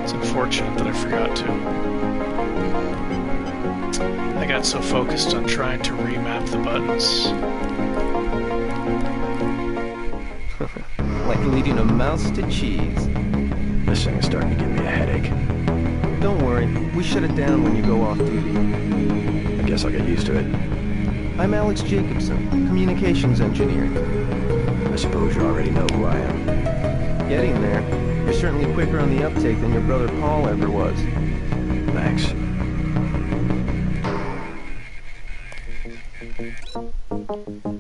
It's unfortunate that I forgot to. I got so focused on trying to remap the buttons. Like leading a mouse to cheese. This thing is starting to give me a headache. Don't worry, we shut it down when you go off duty. I guess I'll get used to it. I'm Alex Jacobson, communications engineer. I suppose you already know who I am. Getting there. You're certainly quicker on the uptake than your brother Paul ever was. Thanks.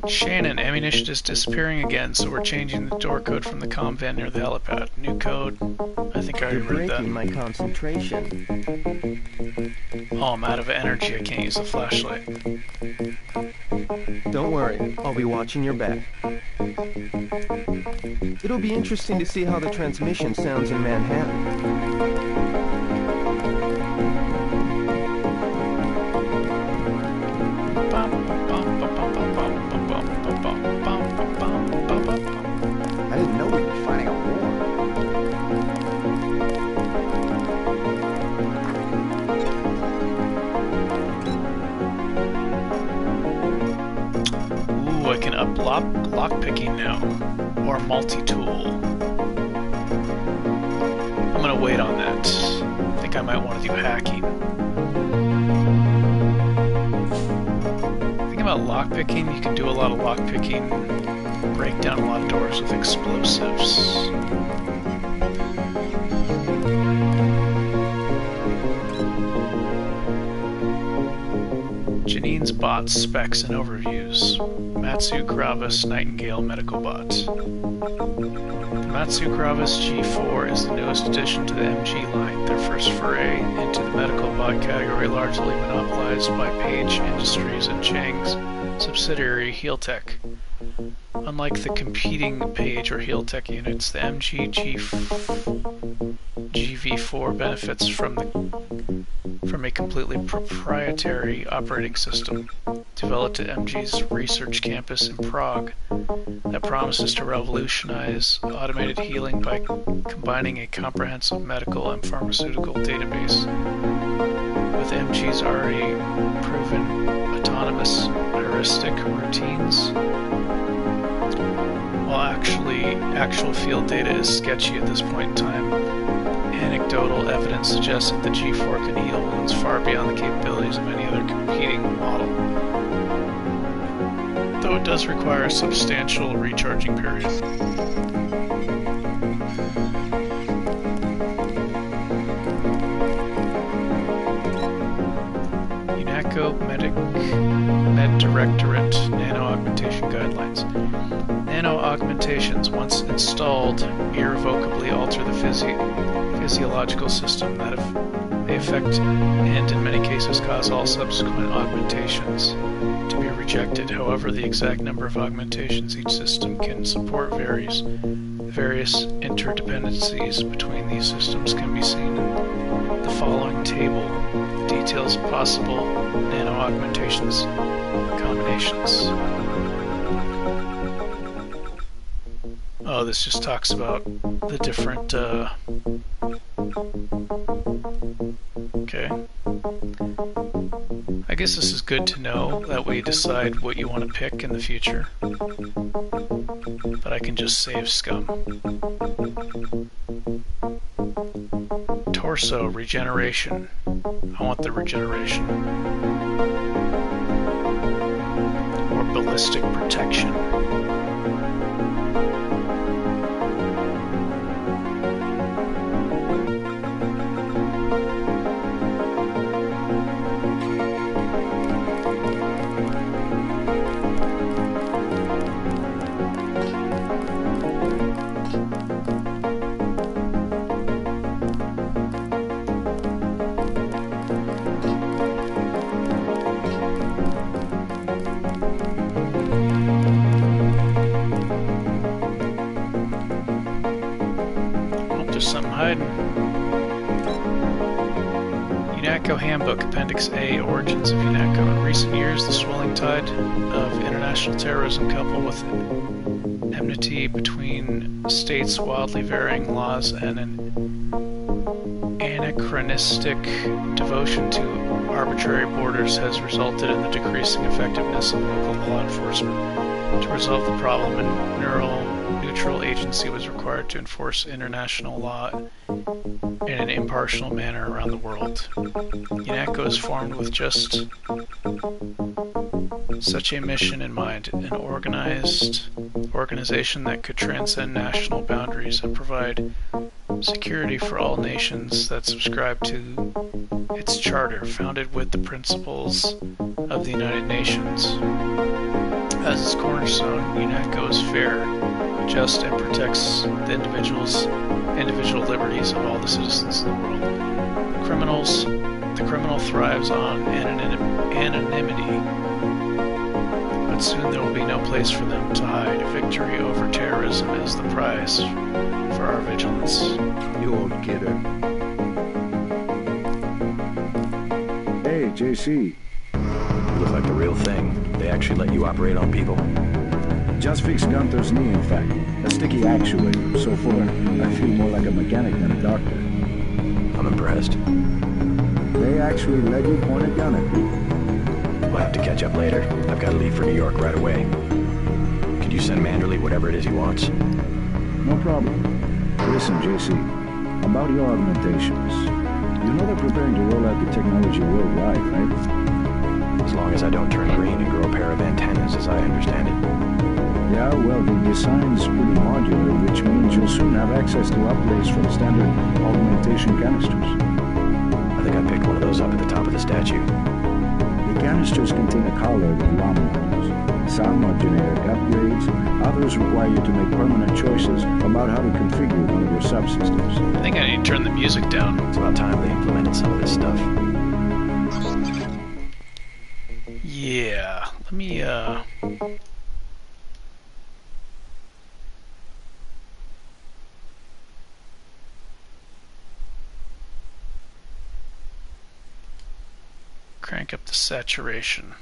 Shannon, ammunition is disappearing again, so we're changing the door code from the comm van near the helipad. New code. I think I already read that. You're breaking my concentration. Oh, I'm out of energy. I can't use the flashlight. Don't worry, I'll be watching your back. It'll be interesting to see how the transmission sounds in Manhattan. I didn't know we'd be fighting a war. Ooh, I can up lockpicking now. Or multi-tool. I'm gonna wait on that. I think I might want to do hacking. Think about lockpicking. You can do a lot of lockpicking. Break down a lot of doors with explosives. Janine's bots, specs, and overviews. Matsu Gravis Nightingale Medical Bot. The Matsu Gravis G4 is the newest addition to the MG line, their first foray into the medical bot category largely monopolized by Page Industries and Chang's subsidiary Healtech. Unlike the competing Page or Healtech units, the MG GV4 benefits from a completely proprietary operating system developed at MG's research campus in Prague that promises to revolutionize automated healing by combining a comprehensive medical and pharmaceutical database with MG's already proven autonomous heuristic routines. While actual field data is sketchy at this point in time, anecdotal evidence suggests that the G4 can heal wounds far beyond the capabilities of any other competing model, though it does require a substantial recharging period. UNACO Med Directorate Nano-Augmentation Guidelines. Nano-augmentations, once installed, irrevocably alter the physiological system that may affect and in many cases cause all subsequent augmentations to be rejected. However, the exact number of augmentations each system can support varies Various interdependencies between these systems can be seen in the following table. The details of possible nano-augmentations combinations. Oh, this just talks about the different, okay. I guess this is good to know, that way you decide what you want to pick in the future. But I can just save scum. Torso, regeneration. I want the regeneration. Or ballistic protection. Handbook, Appendix A, Origins of UNATCO. In recent years, the swelling tide of international terrorism coupled with enmity between states, wildly varying laws, and an anachronistic devotion to arbitrary borders has resulted in the decreasing effectiveness of local law enforcement. To resolve the problem, a neutral agency was required to enforce international law in an impartial manner around the world. UNATCO is formed with just such a mission in mind, an organization that could transcend national boundaries and provide security for all nations that subscribe to its charter, founded with the principles of the United Nations. As its cornerstone, UNATCO is fair, just, and protects the individual liberties of all the citizens of the world. The criminal thrives on anonymity, but soon there will be no place for them to hide. Victory over terrorism is the prize for our vigilance. You old kidder. Hey, JC. You look like the real thing. They actually let you operate on people? Just fixed Gunther's knee, in fact. A sticky actuator. So far, I feel more like a mechanic than a doctor. I'm impressed. They actually let you point a gun at me. We'll have to catch up later. I've got to leave for New York right away. Could you send Manderley whatever it is he wants? No problem. Listen, JC. About your augmentations. You know they're preparing to roll out the technology worldwide, right? As long as I don't turn green and grow a pair of antennas, as I understand it. Yeah, well, the design's pretty modular, which means you'll soon have access to upgrades from standard augmentation canisters. I think I picked one of those up at the top of the statue. The canisters contain a collar of ROM modules. Some are generic upgrades, others require you to make permanent choices about how to configure one of your subsystems. I think I need to turn the music down. It's about time they implemented some of this stuff. Yeah, let me, crank up the saturation.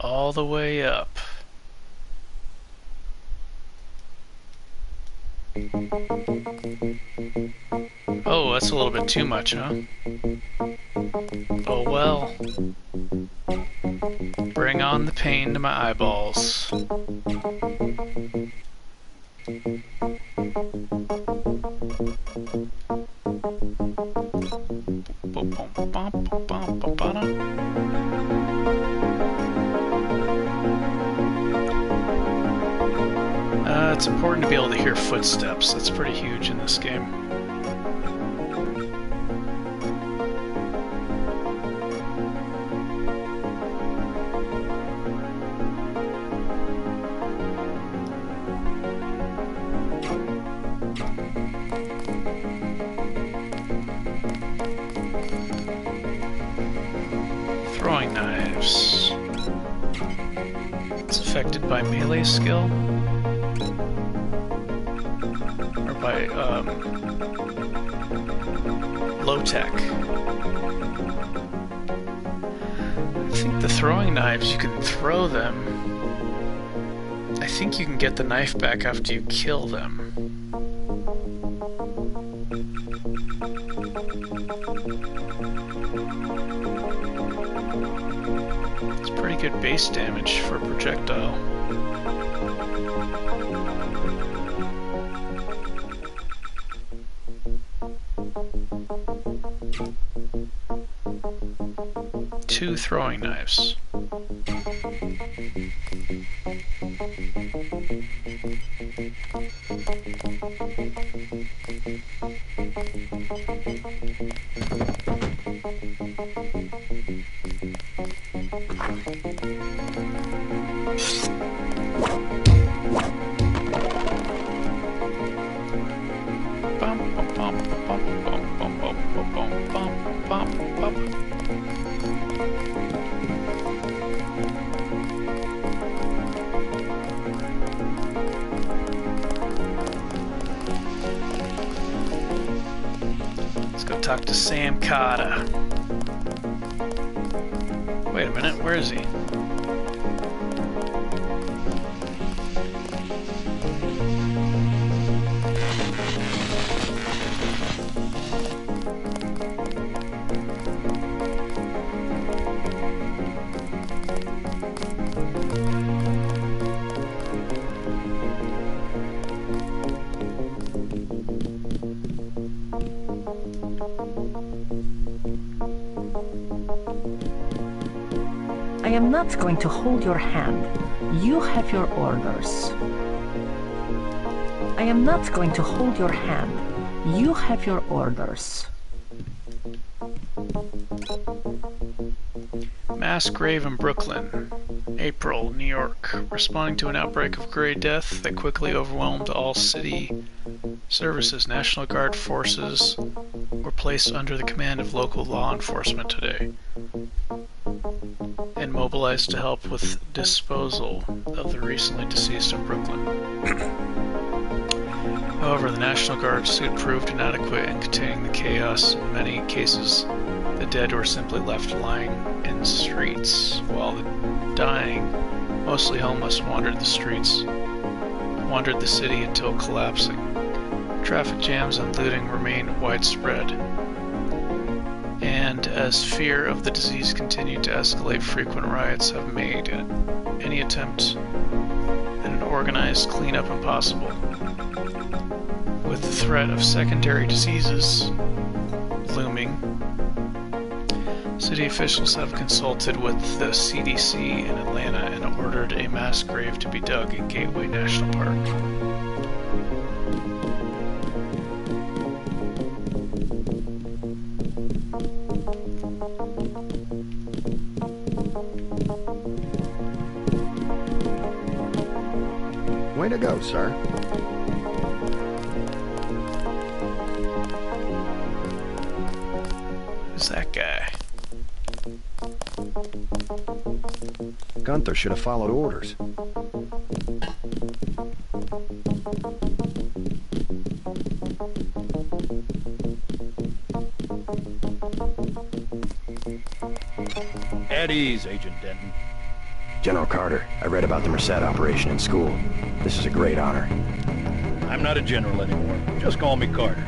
All the way up. Oh, that's a little bit too much, huh? Oh well. Bring on the pain to my eyeballs. It's important to be able to hear footsteps. That's pretty huge in this game. Throwing knives. It's affected by melee skill? Or by, low tech? I think the throwing knives, you can throw them. I think you can get the knife back after you kill them. It's pretty good base damage for a projectile. Two throwing knives. Let's go talk to Sam Carter. Wait a minute, where is he? I am not going to hold your hand. You have your orders. I am not going to hold your hand. You have your orders. Mass grave in Brooklyn. April, New York. Responding to an outbreak of gray death that quickly overwhelmed all city services, National Guard forces were placed under the command of local law enforcement today and mobilized to help with disposal of the recently deceased in Brooklyn. However, the National Guard suit proved inadequate in containing the chaos. In many cases, the dead were simply left lying in the streets, while the dying, mostly homeless, wandered the city until collapsing. Traffic jams and looting remain widespread. And as fear of the disease continued to escalate, frequent riots have made any attempt at an organized cleanup impossible. With the threat of secondary diseases looming, city officials have consulted with the CDC in Atlanta and ordered a mass grave to be dug in Gateway National Park. Way to go, sir. Who's that guy? Gunther should have followed orders. At ease, Agent Denton. General Carter, I read about the Merced operation in school. This is a great honor. I'm not a general anymore. Just call me Carter.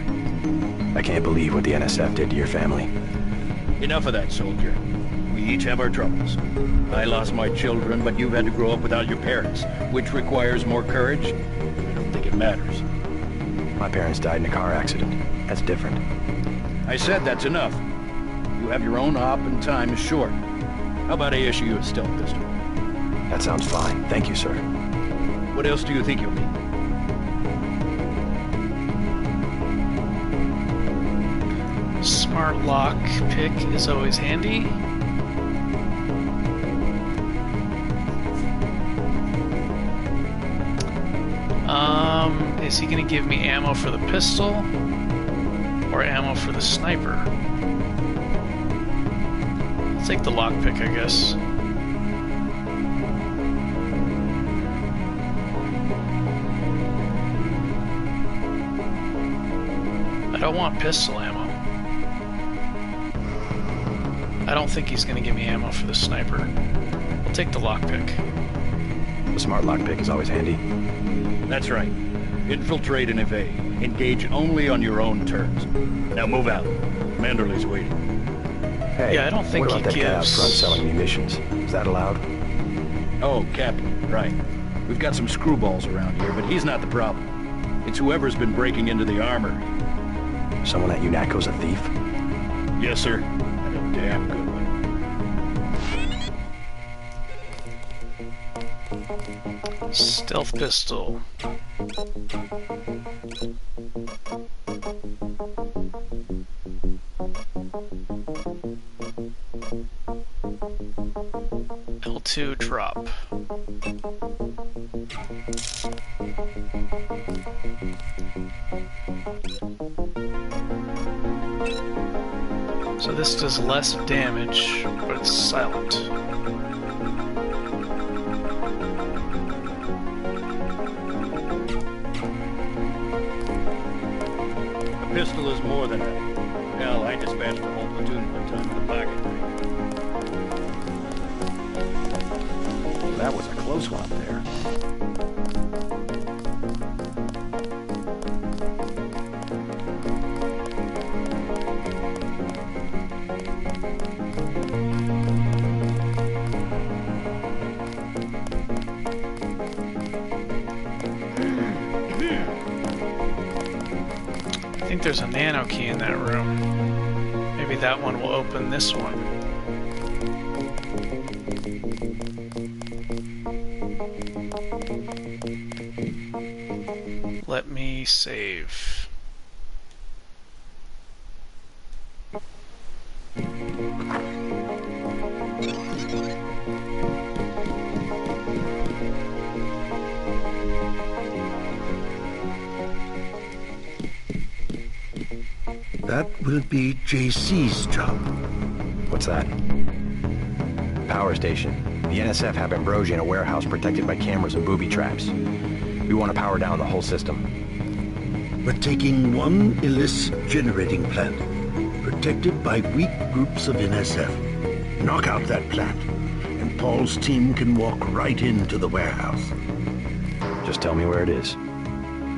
I can't believe what the NSF did to your family. Enough of that, soldier. We each have our troubles. I lost my children, but you've had to grow up without your parents, which requires more courage. I don't think it matters. My parents died in a car accident. That's different. I said that's enough. You have your own op and time is short. How about I issue you a stealth pistol? That sounds fine. Thank you, sir. What else do you think you'll need? Smart lock pick is always handy. Is he gonna give me ammo for the pistol or ammo for the sniper? I'll take the lockpick, I guess. I want pistol ammo. I don't think he's gonna give me ammo for the sniper. I'll take the lockpick. The smart lockpick is always handy. That's right. Infiltrate and evade. Engage only on your own terms. Now move out. Manderley's waiting. Hey, yeah, I don't think what about he that guy out gives... front selling munitions? Is that allowed? Oh, Captain, right. We've got some screwballs around here, but he's not the problem. It's whoever's been breaking into the armory. Someone at UNATCO's a thief? Yes, sir. And a damn good one. Stealth pistol. L2 drop. So this does less damage, but it's silent. A pistol is more than that. Hell, I dispatched the whole platoon one time with a pocket knife. That was a close one up there. I think there's a nano key in that room. Maybe that one will open this one. Let me save. That will be JC's job. What's that? Power station. The NSF have Ambrosia in a warehouse protected by cameras and booby traps. We want to power down the whole system. We're taking one Illis generating plant, protected by weak groups of NSF. Knock out that plant, and Paul's team can walk right into the warehouse. Just tell me where it is.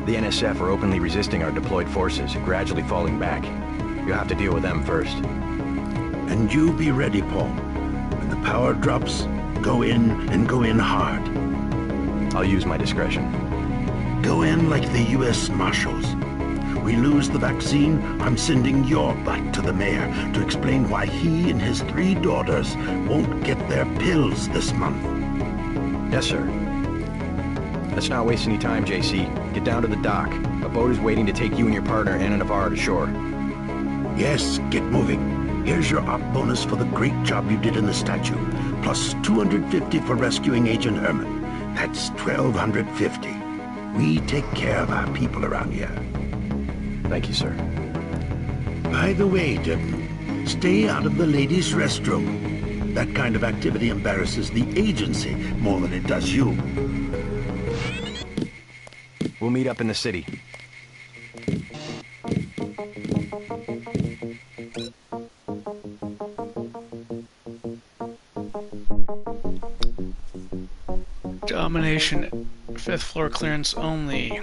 The NSF are openly resisting our deployed forces, gradually falling back. You'll have to deal with them first. And you be ready, Paul. When the power drops, go in and go in hard. I'll use my discretion. Go in like the U.S. Marshals. We lose the vaccine, I'm sending your butt to the mayor to explain why he and his 3 daughters won't get their pills this month. Yes, sir. Let's not waste any time, JC. Get down to the dock. A boat is waiting to take you and your partner, Anna Navarro, to shore. Yes, get moving. Here's your op bonus for the great job you did in the statue, plus 250 for rescuing Agent Herman. That's 1,250. We take care of our people around here. Thank you, sir. By the way, Devon, stay out of the ladies' restroom. That kind of activity embarrasses the agency more than it does you. We'll meet up in the city. Domination, 5th floor clearance only.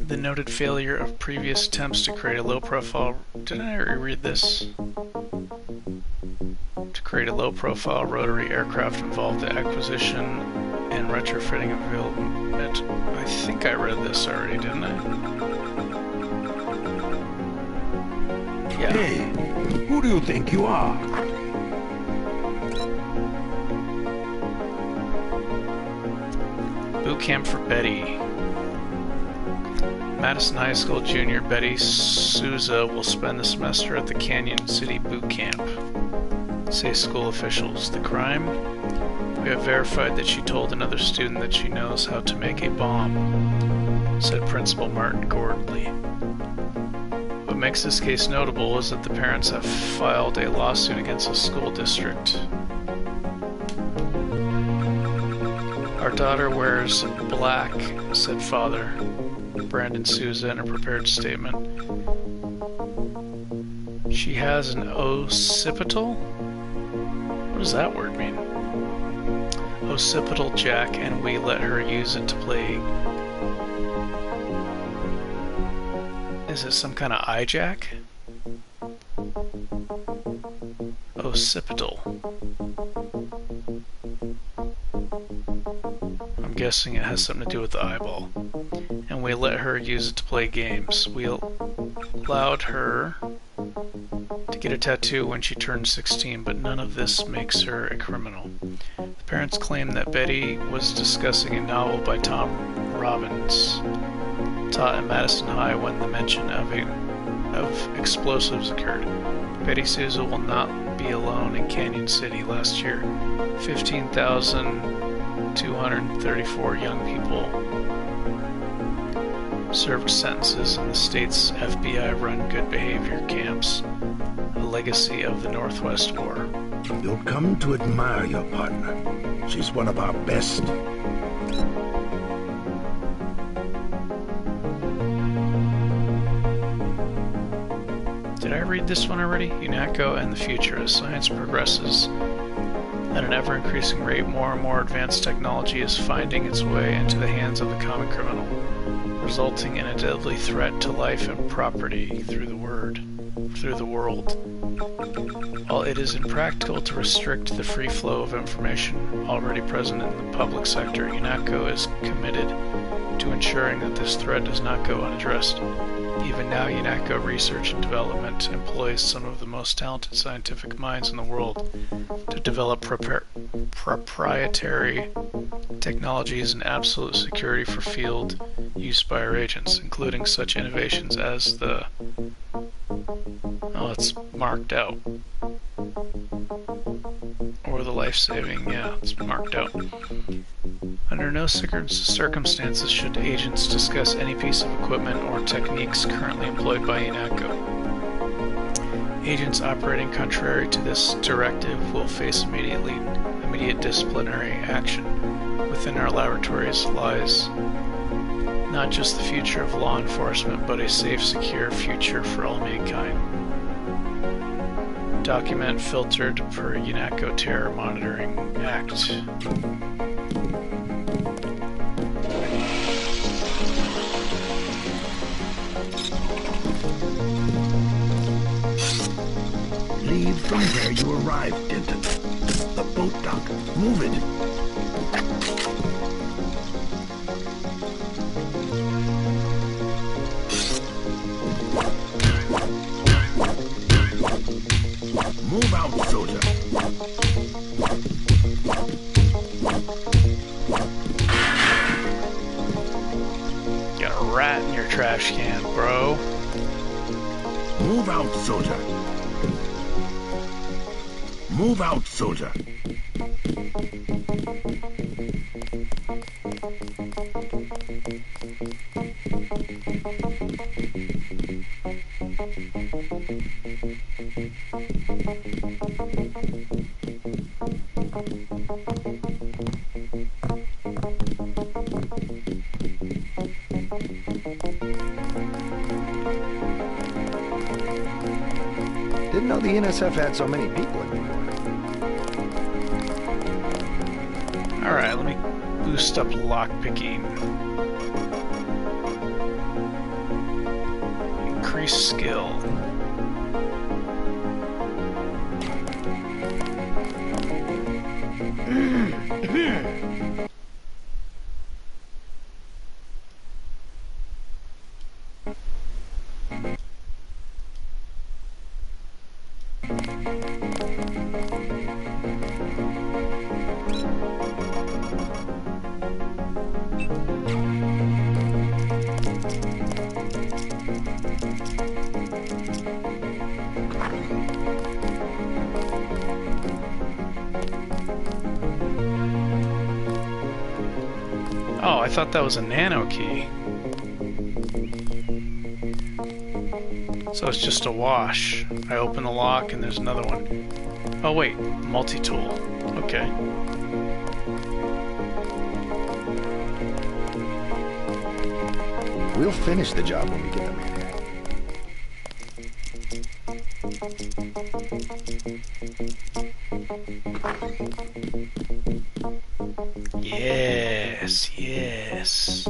The noted failure of previous attempts to create a low-profile... Did I reread this? To create a low-profile rotary aircraft involved the acquisition and retrofitting of available... I think I read this already, didn't I? Yeah. Hey, who do you think you are? Boot camp for Betty. Madison High School junior Betty Souza will spend the semester at the Canyon City boot camp, say school officials. The crime? We have verified that she told another student that she knows how to make a bomb, said Principal Martin Gordley. What makes this case notable is that the parents have filed a lawsuit against the school district. Our daughter wears black, said Father Brandon Souza in a prepared statement. She has an occipital? What does that word mean? Occipital jack, and we let her use it to play. Is it some kind of eye jack? Occipital. I'm guessing it has something to do with the eyeball. And we let her use it to play games. We allowed her to get a tattoo when she turned 16, but none of this makes her a criminal. The parents claim that Betty was discussing a novel by Tom Robbins, taught at Madison High, when the mention of explosives occurred. Betty Souza will not be alone in Canyon City. Last year, 15,234 young people served sentences in the state's FBI-run good behavior camps, a legacy of the Northwest War. You'll come to admire your partner. She's one of our best. Did I read this one already? UNATCO and the future. As science progresses at an ever-increasing rate, more and more advanced technology is finding its way into the hands of the common criminal, resulting in a deadly threat to life and property through the world. While it is impractical to restrict the free flow of information already present in the public sector, UNATCO is committed to ensuring that this threat does not go unaddressed. Even now, UNATCO Research and Development employs some of the most talented scientific minds in the world to develop proprietary technologies and absolute security for field use by our agents, including such innovations as the... Oh, it's marked out. Or the life-saving, yeah, it's marked out. Under no circumstances should agents discuss any piece of equipment or techniques currently employed by UNATCO. Agents operating contrary to this directive will face immediate disciplinary action. Within our laboratories lies not just the future of law enforcement, but a safe, secure future for all mankind. Document filtered per UNATCO Terror Monitoring Act. Leave from where you arrived, Denton. The boat dock. Move it. Move out, soldier. Got a rat in your trash can, bro. Move out, soldier. Move out, soldier. Didn't know the NSF had so many people anymore. Alright, let me boost up lockpicking. Increase skill. Oh, I thought that was a nano key. So it's just a wash. I open the lock and there's another one. Oh wait, multi-tool. Okay. We'll finish the job when we get them in Yes, yes.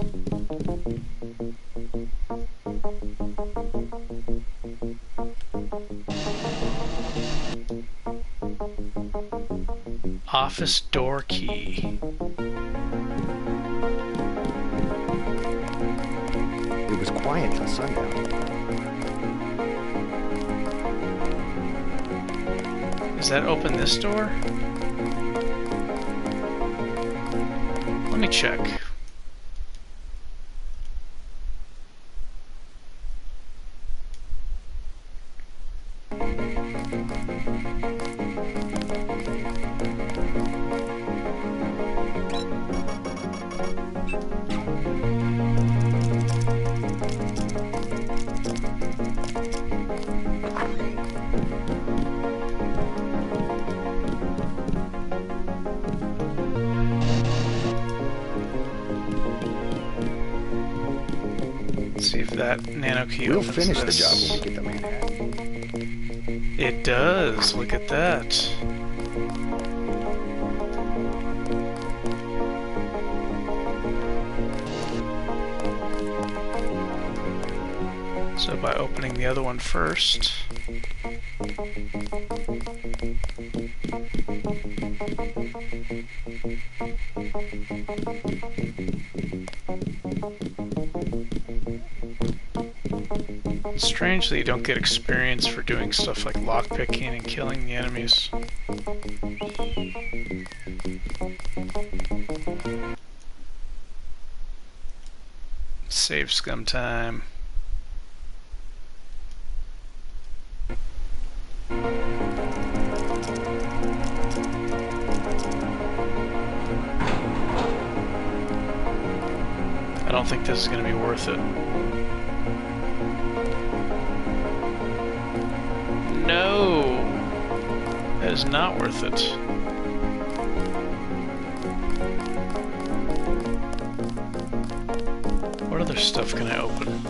Office door key. It was quiet till sundown. Does that open this door? Let me check. See if that nano key We'll opens finish this. the job when we get to Manhattan. It does. Look at that. So by opening the other one first. Strangely, you don't get experience for doing stuff like lockpicking and killing the enemies. Save scum time. I don't think this is going to be worth it. No! That is not worth it. What other stuff can I open?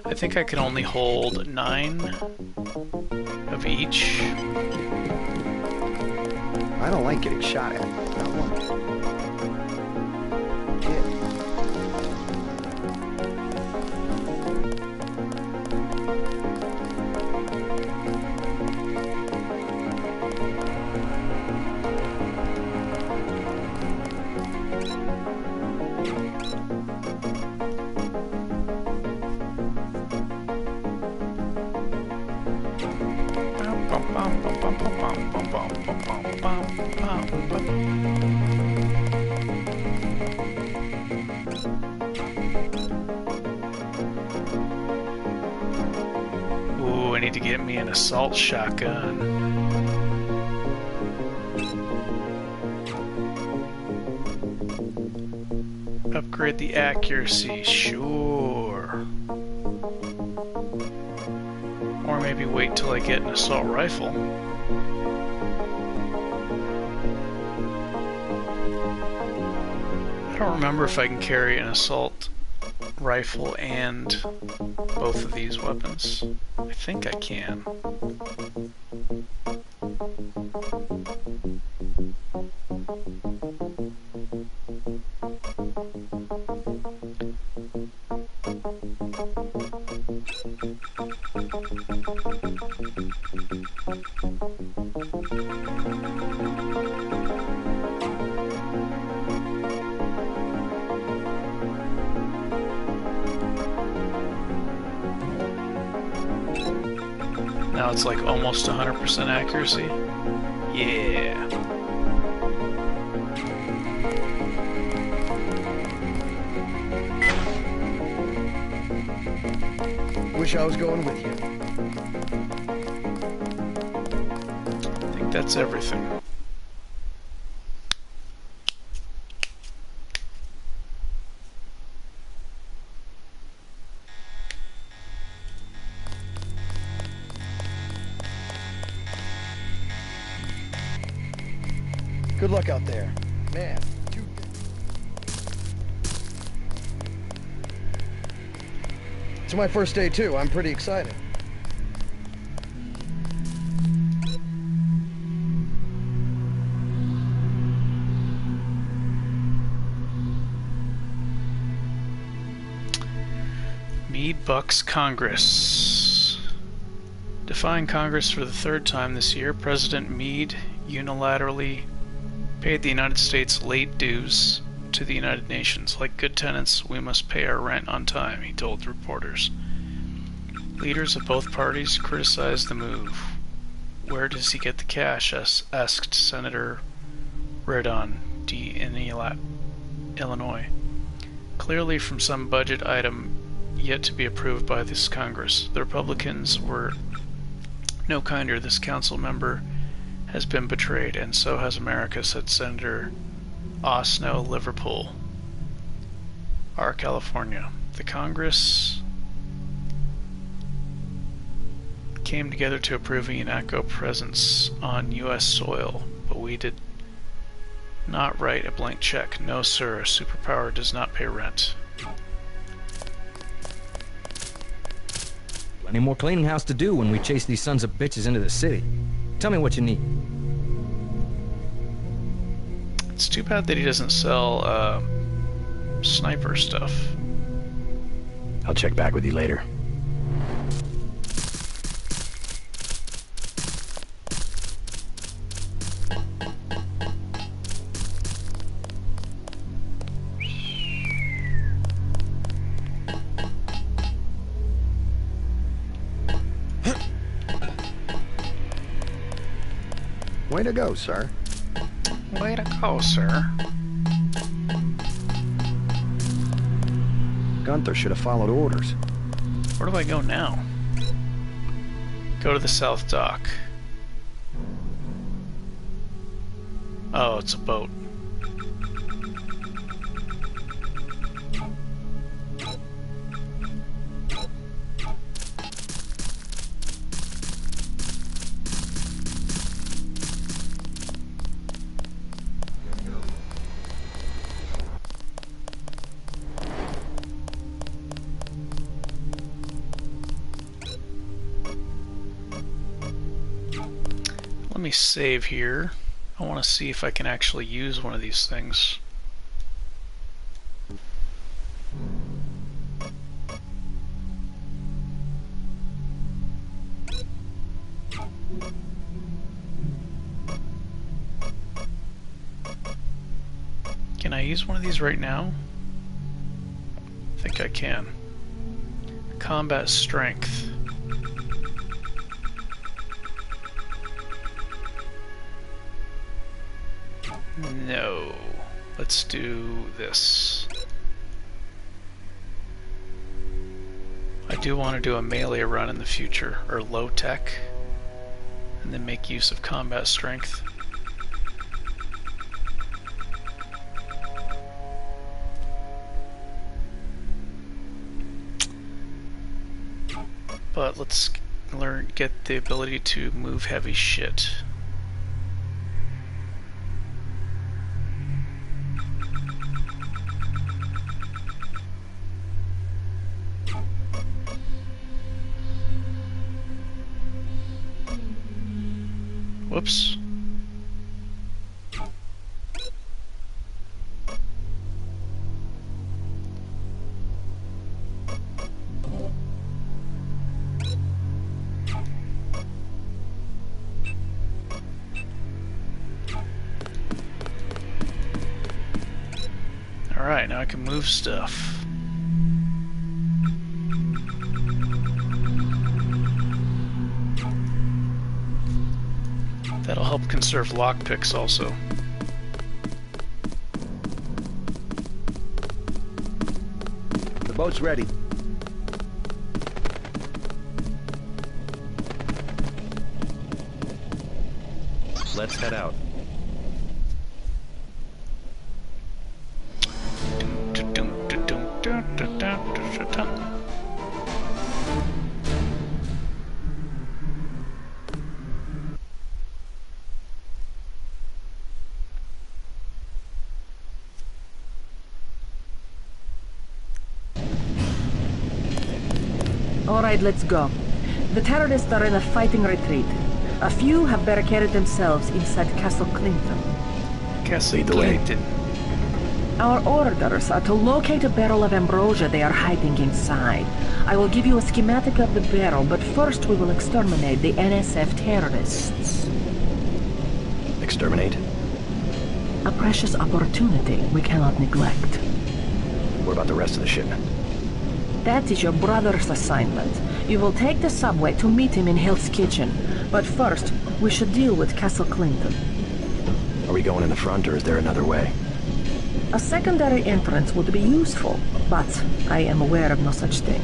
I think I can only hold 9 of each. I don't like getting shot at. Not once. Ooh, I need to get me an assault shotgun. Upgrade the accuracy, sure. Or maybe wait till I get an assault rifle. I don't remember if I can carry an assault rifle and both of these weapons. I think I can. Now it's like almost 100% accuracy. Yeah. Wish I was going with you. I think that's everything. Good luck out there. Man, it's my first day too. I'm pretty excited. Meade bucks Congress. Defying Congress for the third time this year, President Meade unilaterally paid the United States late dues to the United Nations. Like good tenants, we must pay our rent on time, he told reporters. Leaders of both parties criticized the move. Where does he get the cash? Asked Senator Redon in Illinois. Clearly from some budget item yet to be approved by this Congress. The Republicans were no kinder. This council member has been betrayed, and so has America, said Senator Osno Liverpool, R. California. The Congress came together to approve a UNATCO presence on U.S. soil, but we did not write a blank check. No, sir, a superpower does not pay rent. Plenty more cleaning house to do when we chase these sons of bitches into the city. Tell me what you need. It's too bad that he doesn't sell sniper stuff. I'll check back with you later. Way to go, sir. Way to go, sir. Gunther should have followed orders. Where do I go now? Go to the South Dock. Oh, it's a boat. Let me save here. I want to see if I can actually use one of these things. Can I use one of these right now? I think I can. Combat strength. No. Let's do this. I do want to do a melee run in the future, or low tech, and then make use of combat strength. But let's get the ability to move heavy shit. Whoops. Alright, now I can move stuff. That'll help conserve lockpicks also. The boat's ready. Let's head out. All right, let's go. The terrorists are in a fighting retreat. A few have barricaded themselves inside Castle Clinton. Castle Clinton. Our orders are to locate a barrel of ambrosia they are hiding inside. I will give you a schematic of the barrel, but first we will exterminate the NSF terrorists. Exterminate? A precious opportunity we cannot neglect. What about the rest of the shipment? That is your brother's assignment. You will take the subway to meet him in Hill's Kitchen. But first, we should deal with Castle Clinton. Are we going in the front, or is there another way? A secondary entrance would be useful, but I am aware of no such thing.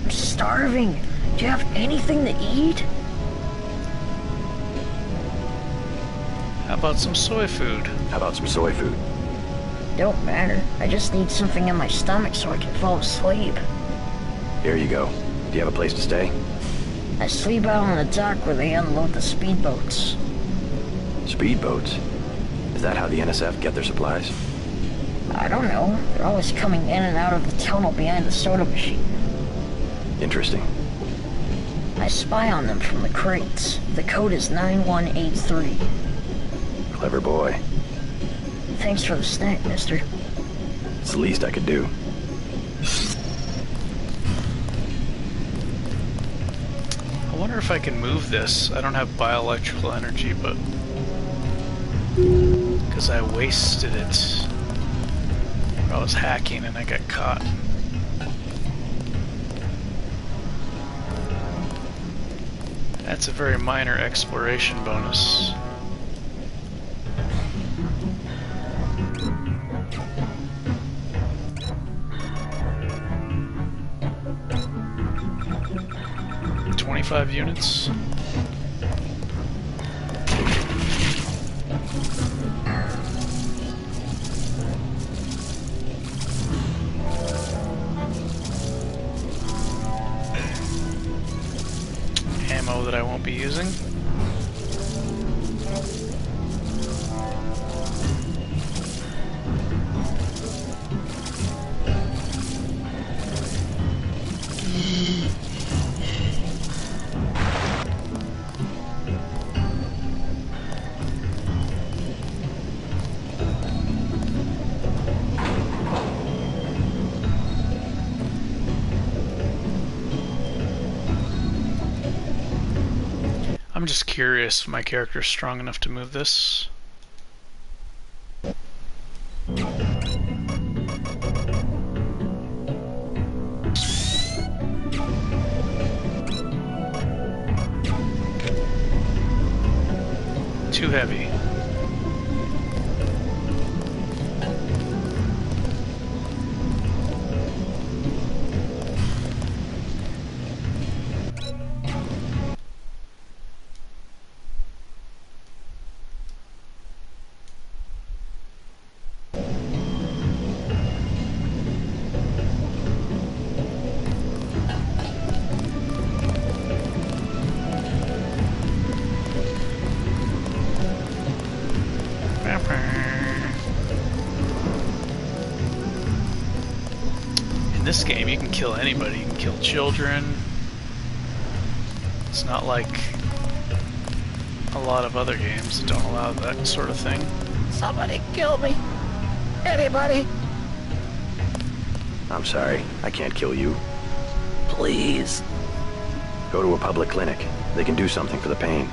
Starving. Do you have anything to eat? How about some soy food? How about some soy food? Don't matter. I just need something in my stomach so I can fall asleep. Here you go. Do you have a place to stay? I sleep out on the dock where they unload the speedboats. Speedboats? Is that how the NSF get their supplies? I don't know. They're always coming in and out of the tunnel behind the soda machine. Interesting. I spy on them from the crates. The code is 9183. Clever boy. Thanks for the snack, mister. It's the least I could do. I wonder if I can move this. I don't have bioelectrical energy, but... because I wasted it. I was hacking and I got caught. That's a very minor exploration bonus. $25 units. Ammo that I won't be using. I'm just curious if my character's strong enough to move this. Too heavy. In this game, you can kill anybody. You can kill children. It's not like a lot of other games that don't allow that sort of thing. Somebody kill me. Anybody? I'm sorry, I can't kill you. Please. Go to a public clinic. They can do something for the pain.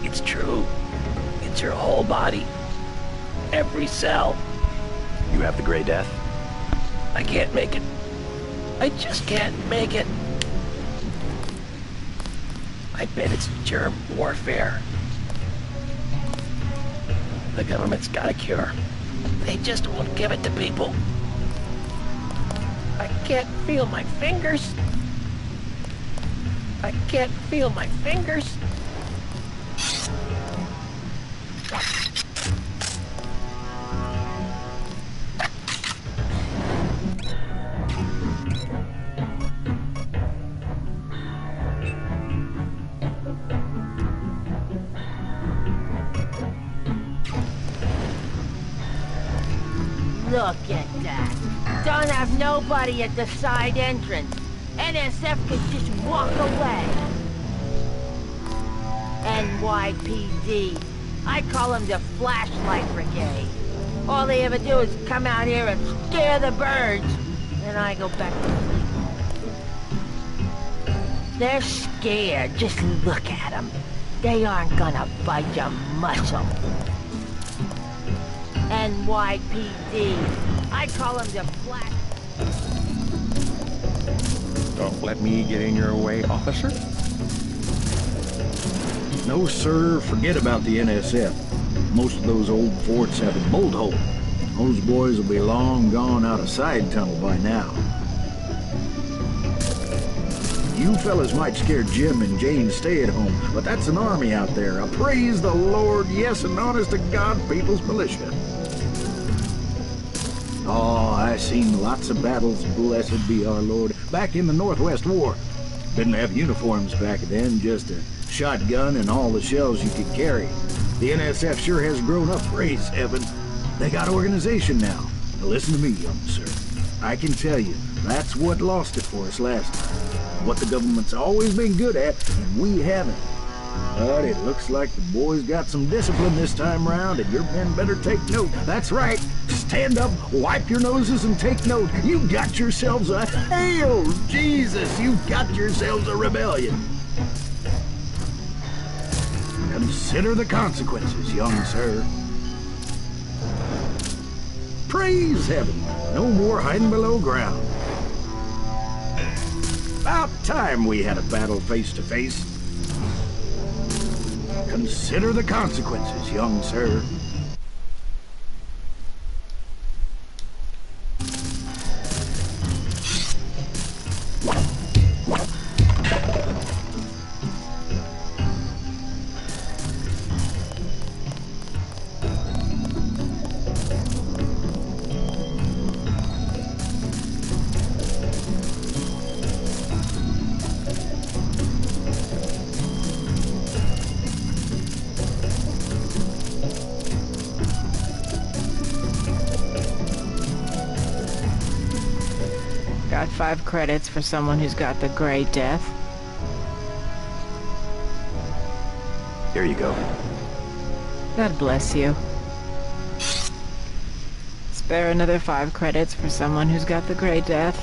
It's true. It's your whole body. Every cell. You have the Gray Death? I can't make it. I just can't make it. I bet it's germ warfare. The government's got a cure. They just won't give it to people. I can't feel my fingers. I can't feel my fingers. Look at that. Don't have nobody at the side entrance. NSF could just walk away. NYPD. I call them the Flashlight Brigade. All they ever do is come out here and scare the birds. Then I go back to sleep. They're scared. Just look at them. They aren't gonna budge a muscle. NYPD. I call them the Flash... Don't let me get in your way, officer. No, sir. Forget about the NSF. Most of those old forts have a bolt hole. Those boys will be long gone out a side tunnel by now. You fellas might scare Jim and Jane stay at home, but that's an army out there. A praise the Lord, yes, and honest to God, people's militia. Oh, I seen lots of battles, blessed be our Lord, back in the Northwest War. Didn't have uniforms back then, just a shotgun and all the shells you could carry. The NSF sure has grown up, praise heaven. They got organization now. Now listen to me, young sir. I can tell you, that's what lost it for us last time. What the government's always been good at, and we haven't. But it looks like the boys got some discipline this time round, and your men better take note. That's right. Stand up, wipe your noses, and take note. You got yourselves a... Hail Jesus! You got yourselves a rebellion. Consider the consequences, young sir. Praise heaven. No more hiding below ground. About time we had a battle face to face. Consider the consequences, young sir. Got 5 credits for someone who's got the Gray Death. Here you go. God bless you. Spare another 5 credits for someone who's got the Gray Death.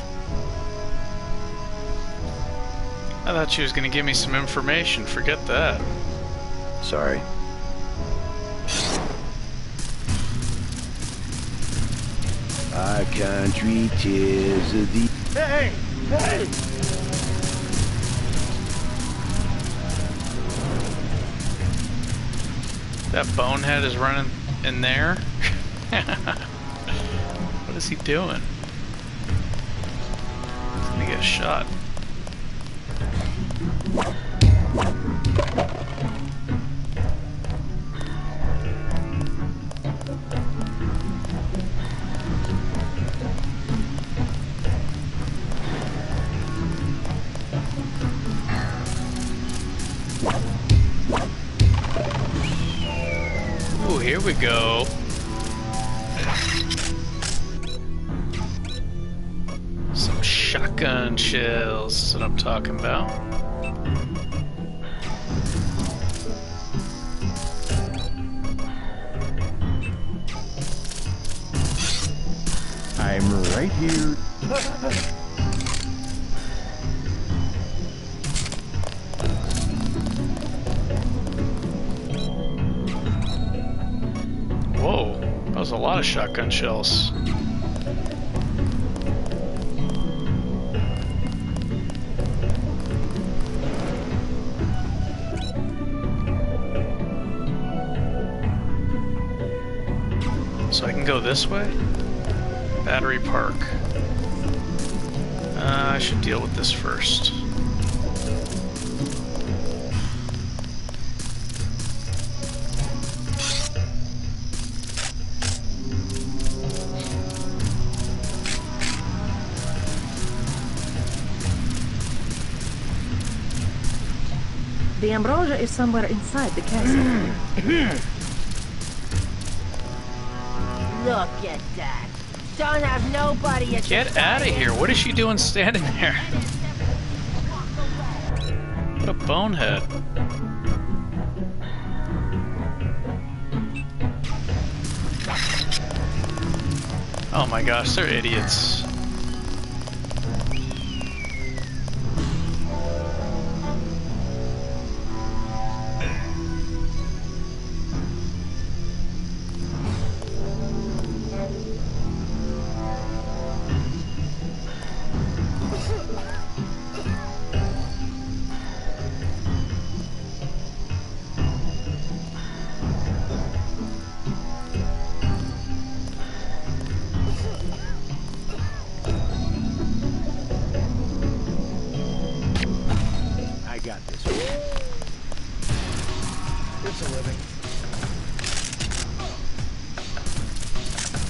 I thought she was gonna give me some information. Forget that. Sorry. Our country tears of the... Hey! Hey! That bonehead is running in there? What is he doing? He's gonna get shot. Ooh, here we go. Some shotgun shells, that's what I'm talking about. I'm right here. Whoa, that was a lot of shotgun shells. So I can go this way? Battery Park. I should deal with this first. The ambrosia is somewhere inside the castle. Look at that. Don't have nobody at Get out of here. What is she doing standing there? What a bonehead. Oh my gosh, they're idiots.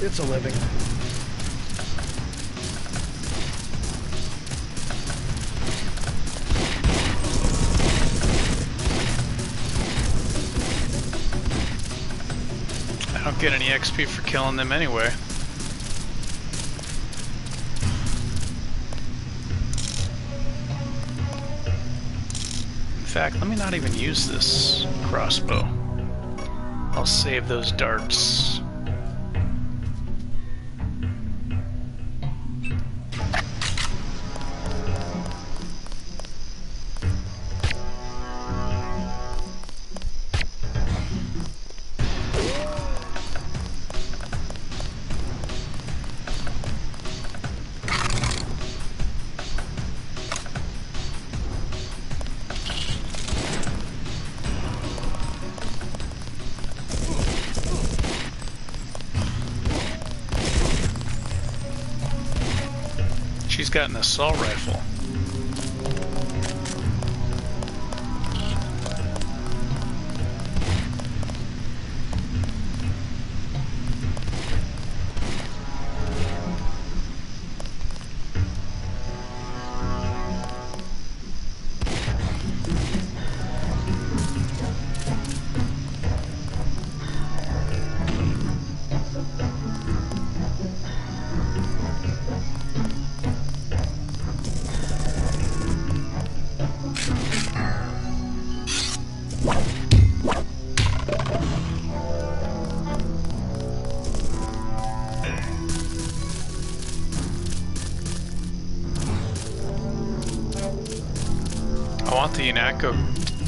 It's a living. I don't get any XP for killing them anyway. In fact, let me not even use this crossbow. I'll save those darts. She's got an assault rifle. I want the UNATCO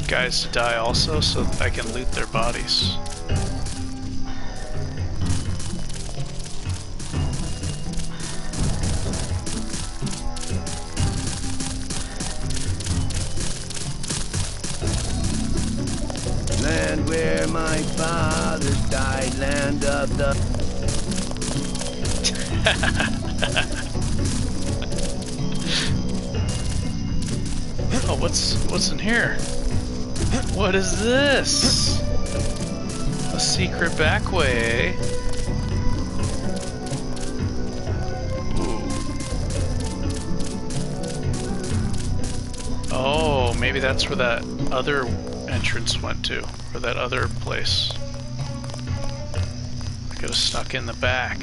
guys to die also, so I can loot their bodies. Land where my fathers died, land of the... Oh, what's in here? What is this? A secret back way, eh? Ooh. Oh, maybe that's where that other entrance went to, or that other place. I could have snuck in the back.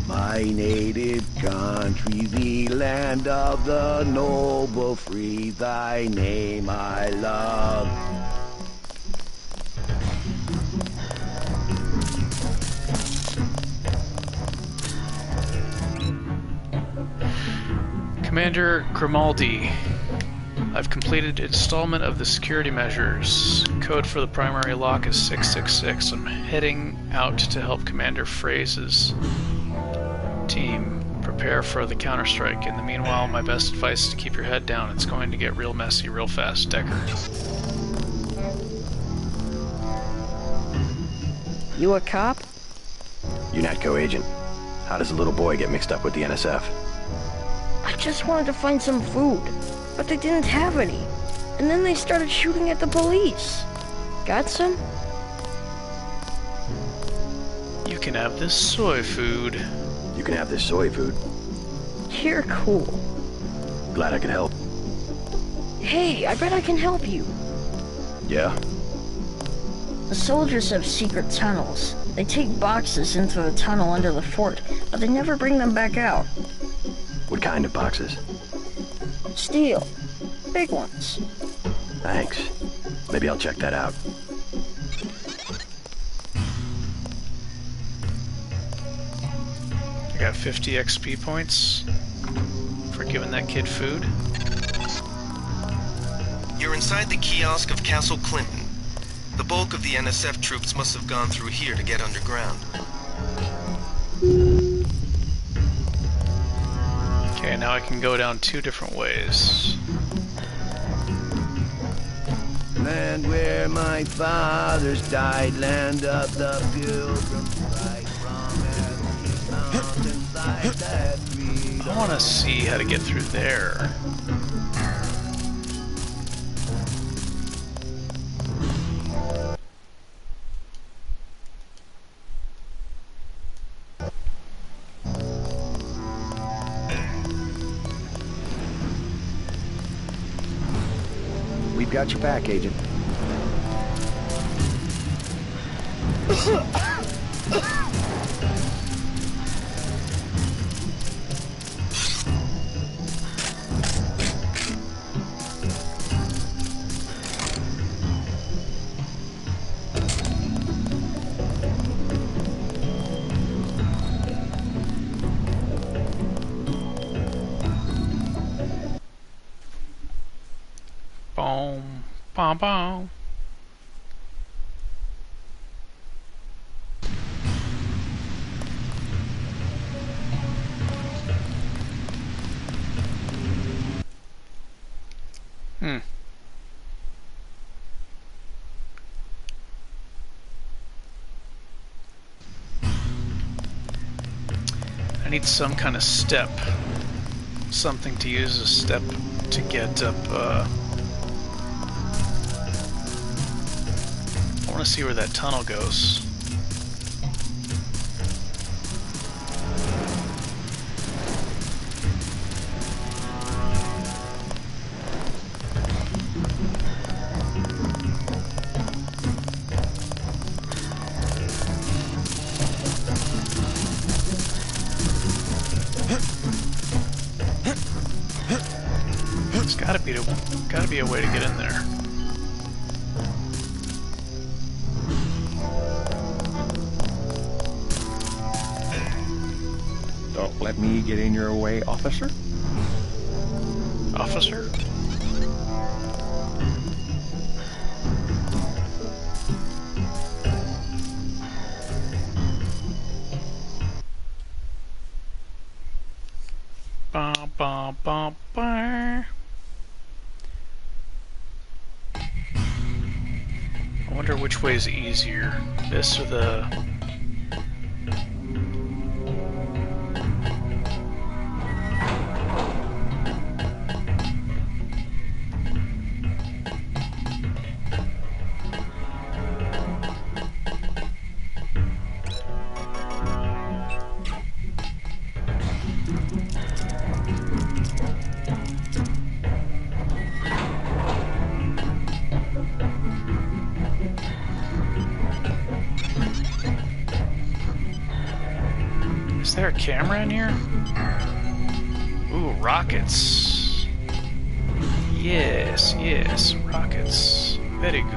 My native country, the land of the noble free, thy name I love. Commander Grimaldi, I've completed installment of the security measures. Code for the primary lock is 666. I'm heading out to help Commander Phrase's team prepare for the counterstrike. In the meanwhile, my best advice is to keep your head down. It's going to get real messy real fast. Decker. You a cop? UNATCO agent. How does a little boy get mixed up with the NSF? I just wanted to find some food, but they didn't have any. And then they started shooting at the police. Got some? You can have this soy food. You can have this soy food. You're cool. Glad I could help. Hey, I bet I can help you. Yeah? The soldiers have secret tunnels. They take boxes into the tunnel under the fort, but they never bring them back out. What kind of boxes? Steel. Big ones. Thanks. Maybe I'll check that out. I got 50 XP points for giving that kid food. You're inside the kiosk of Castle Clinton. The bulk of the NSF troops must have gone through here to get underground. Okay, now I can go down 2 different ways. Land where my fathers died, land of the pilgrims, right from every mountainside that freedom. I want to see how to get through there. We've got your back, Agent. Boom, boom, boom. I need some kind of step. Something to use as a step to get up, I want to see where that tunnel goes. There's gotta be a way to get in there. Don't let me get in your way, officer? Officer? Ba, ba, ba, ba. I wonder which way is easier, this or the... Is there a camera in here? Ooh, rockets. Yes, yes, rockets. Very good.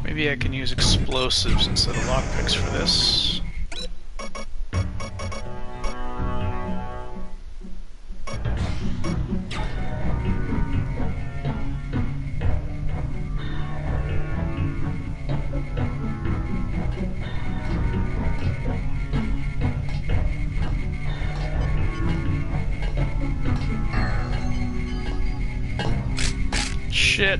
Maybe I can use explosives instead of lockpicks for this. Shit.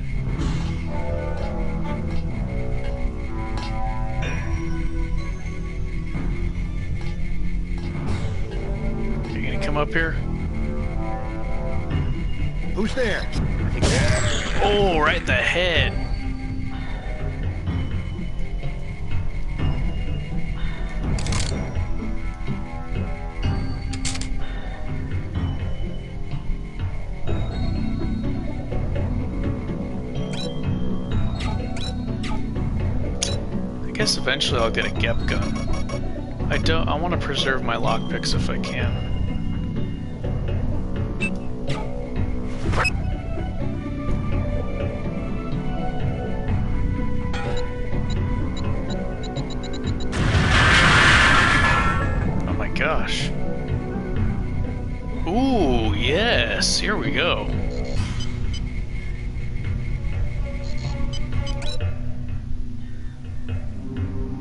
Come up here. Who's there? Oh, right in the head. I guess eventually I'll get a GEP gun. I want to preserve my lockpicks if I can. Gosh. Ooh, yes, here we go.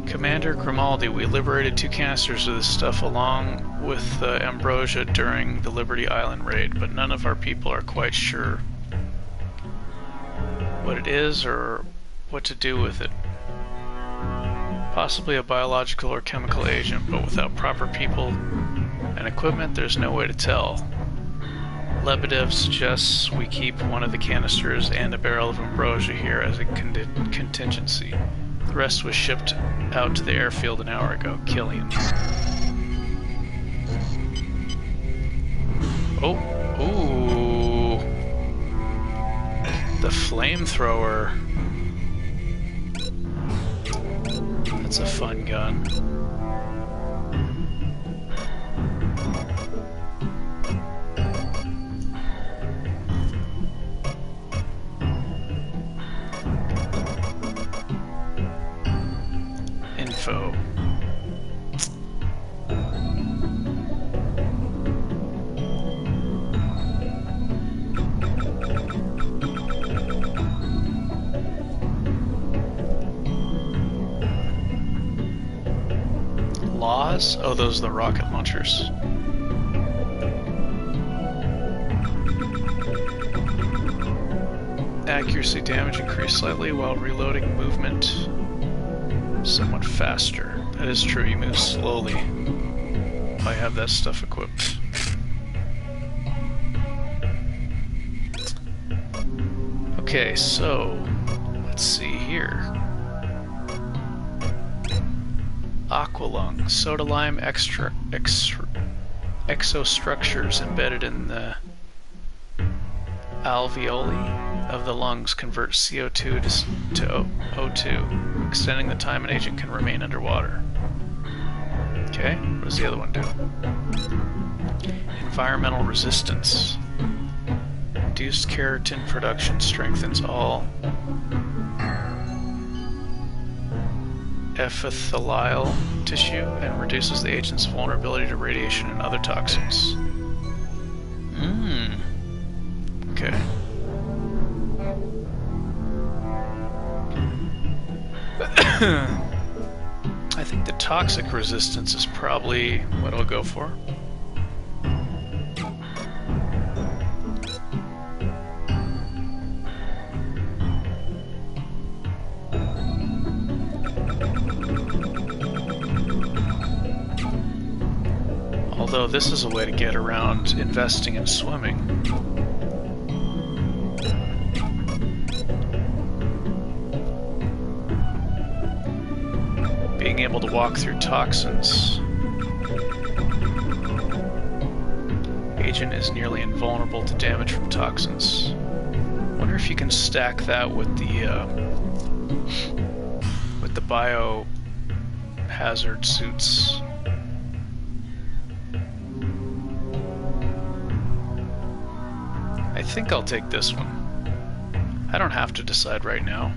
Commander Grimaldi, we liberated 2 canisters of this stuff along with Ambrosia during the Liberty Island raid, but none of our people are quite sure what it is or what to do with it. Possibly a biological or chemical agent, but without proper people and equipment, there's no way to tell. Lebedev suggests we keep one of the canisters and a barrel of ambrosia here as a contingency. The rest was shipped out to the airfield an hour ago. Killian. Oh, ooh. The flamethrower. That's a fun gun. Info. those? Oh, those are the rocket launchers. Accuracy damage increased slightly while reloading movement somewhat faster. That is true, you move slowly. I have that stuff equipped. Okay, so let's see here. Aqualung, soda lime exostructures embedded in the alveoli of the lungs convert CO2 to O2, extending the time an agent can remain underwater. Okay, what does the other one do? Environmental resistance. Reduced keratin production strengthens all epithelial tissue and reduces the agent's vulnerability to radiation and other toxins. Okay. I think the toxic resistance is probably what I'll go for. Although this is a way to get around investing in swimming. Being able to walk through toxins. Agent is nearly invulnerable to damage from toxins. Wonder if you can stack that with the biohazard suits. I think I'll take this one. I don't have to decide right now.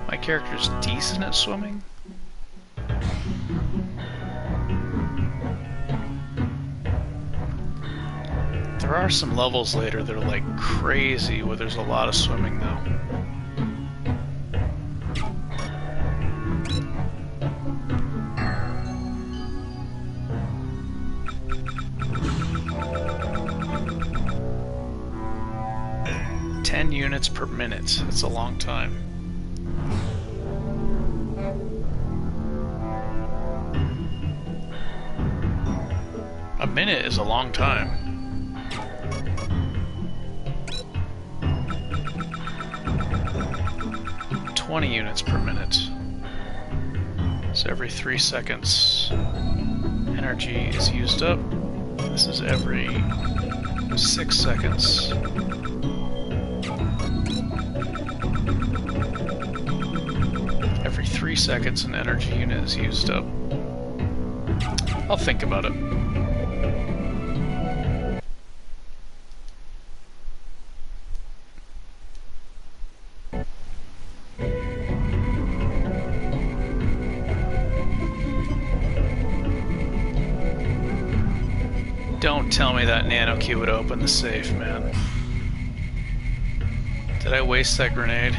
My character's decent at swimming. There are some levels later that are like crazy where there's a lot of swimming though. 10 units per minute. That's a long time. A minute is a long time. $20 units per minute. So every 3 seconds energy is used up. This is every 6 seconds. Every 3 seconds an energy unit is used up. I'll think about it. Don't tell me that nanocube would open the safe, man. Did I waste that grenade?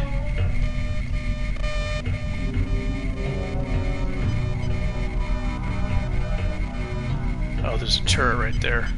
Oh, there's a turret right there.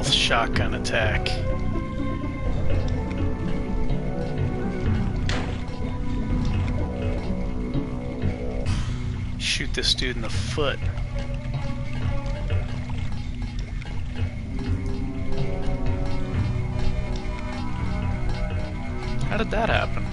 stealth shotgun attack. Shoot this dude in the foot. How did that happen?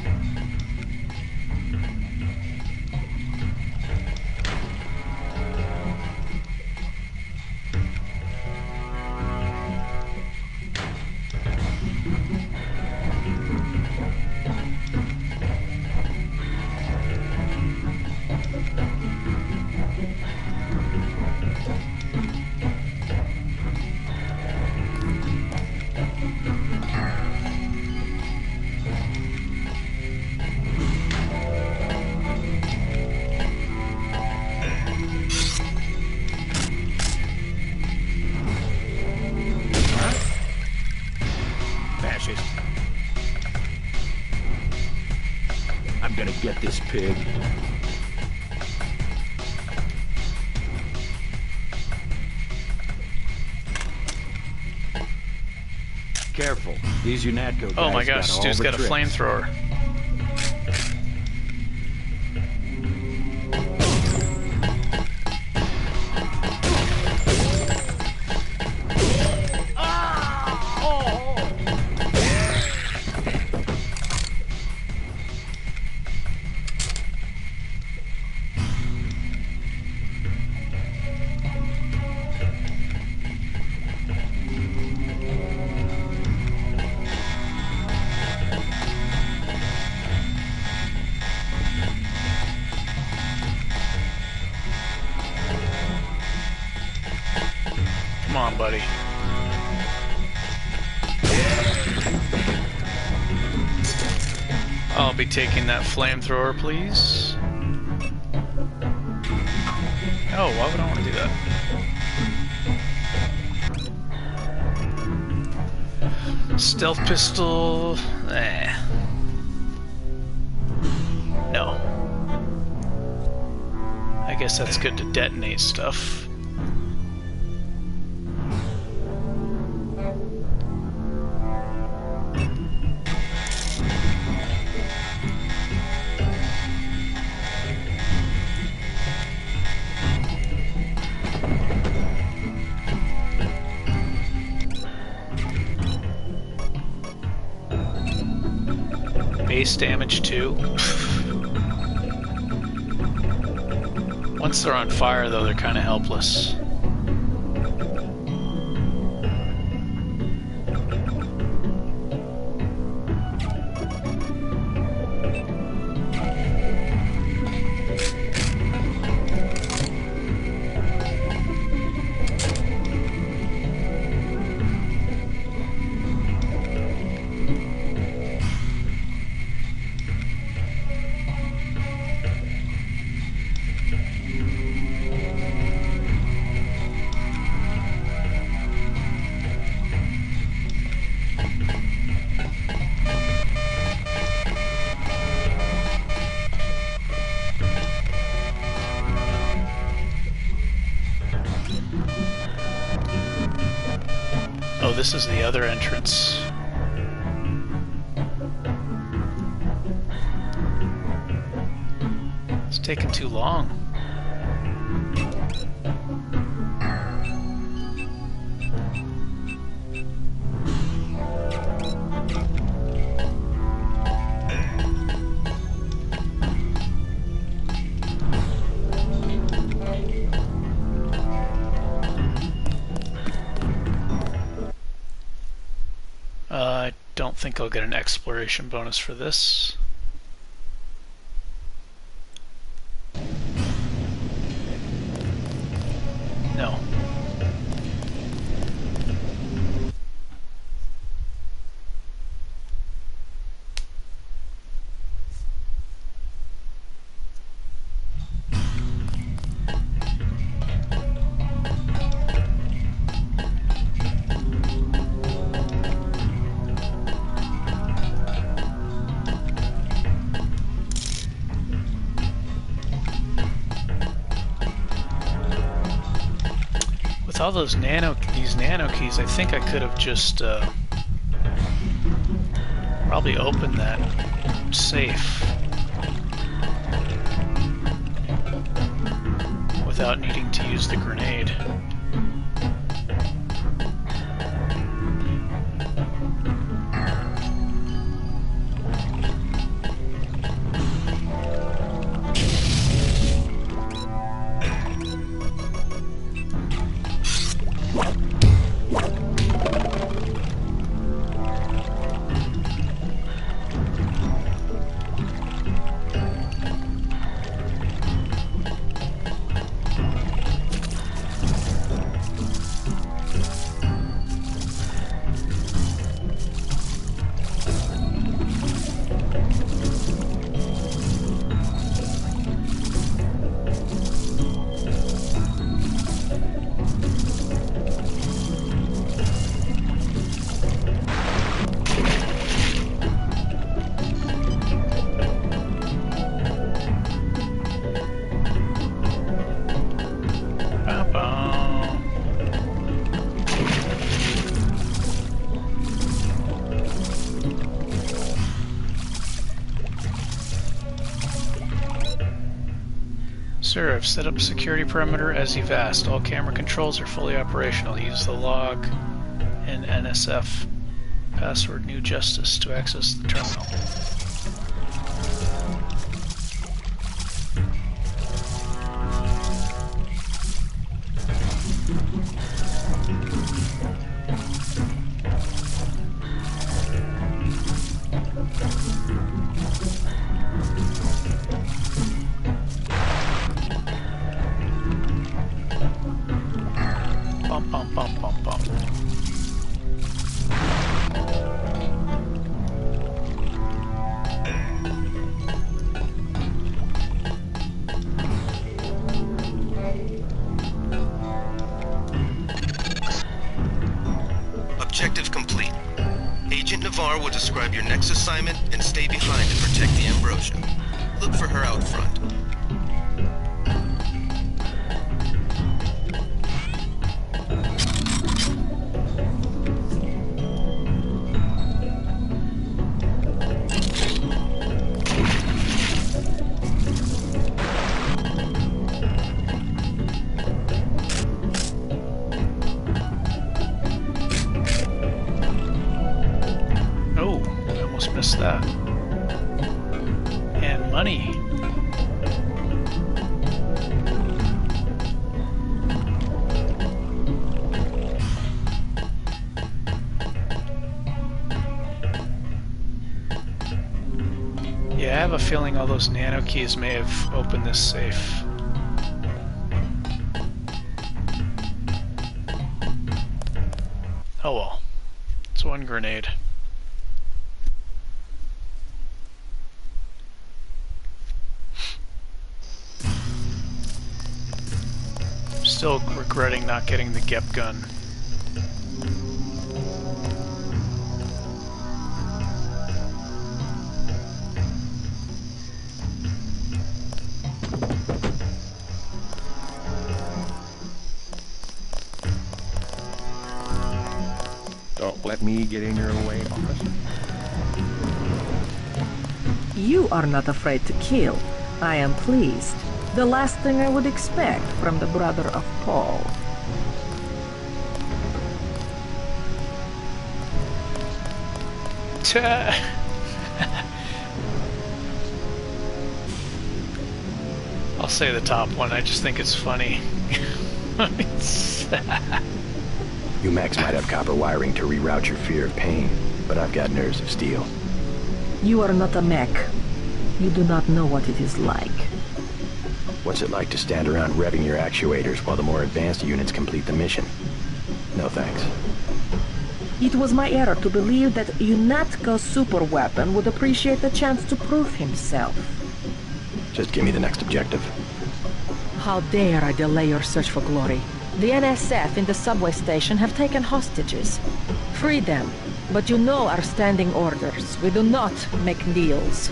I'm gonna get this pig. Careful. These UNATCO guys. Oh my gosh, got all dude's the got a tricks. flamethrower. Come on, buddy. I'll be taking that flamethrower, please. Oh, why would I want to do that? Stealth pistol. No. I guess that's good to detonate stuff. Base damage too. Once they're on fire though, they're kind of helpless. Oh, this is the other entrance. It's taking too long. I don't think I'll get an exploration bonus for this. No. all these nano keys, I think I could have just probably opened that safe without needing to use the grenade. Sir, I've set up a security perimeter as you've asked. All camera controls are fully operational. Use the log in NSF. Password New Justice to access the terminal. Objective complete. Agent Navarre will describe your next assignment and stay behind to protect the Ambrosia. Look for her out front. That. And money. Yeah, I have a feeling all those nano keys may have opened this safe. Oh well. It's one grenade. Still regretting not getting the Gep gun. Don't let me get in your way, officer. You are not afraid to kill. I am pleased. The last thing I would expect from the brother of Paul. I'll say the top one, I just think it's funny. You Max might have copper wiring to reroute your fear of pain, but I've got nerves of steel. You are not a mech. You do not know what it is like. What's it like to stand around revving your actuators while the more advanced units complete the mission? No thanks. It was my error to believe that UNATCO's super weapon would appreciate the chance to prove himself. Just give me the next objective. How dare I delay your search for glory? The NSF in the subway station have taken hostages. Free them, but you know our standing orders. We do not make deals.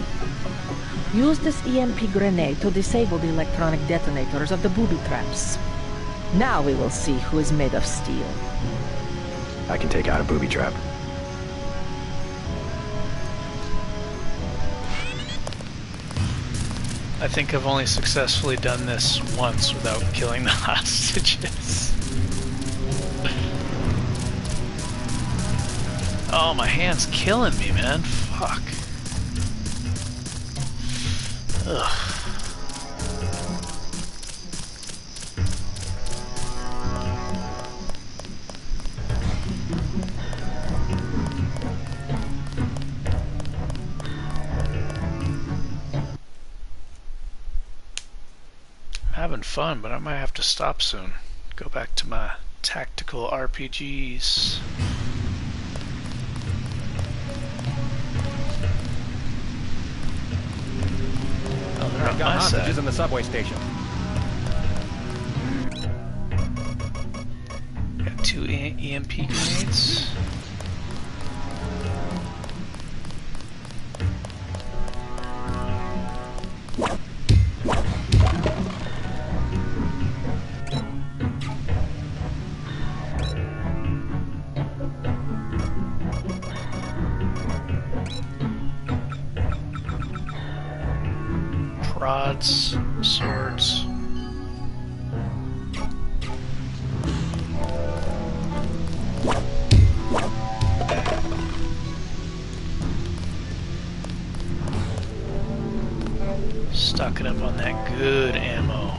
Use this EMP grenade to disable the electronic detonators of the booby traps. Now we will see who is made of steel. I can take out a booby trap. I think I've only successfully done this once without killing the hostages. Oh, my hand's killing me, man. Fuck. Ugh. Having fun, but I might have to stop soon. Go back to my tactical RPGs. Oh, they're on Got my hostages side. in the subway station. Got 2 EMP grenades. Rods, swords. Stocking up on that good ammo.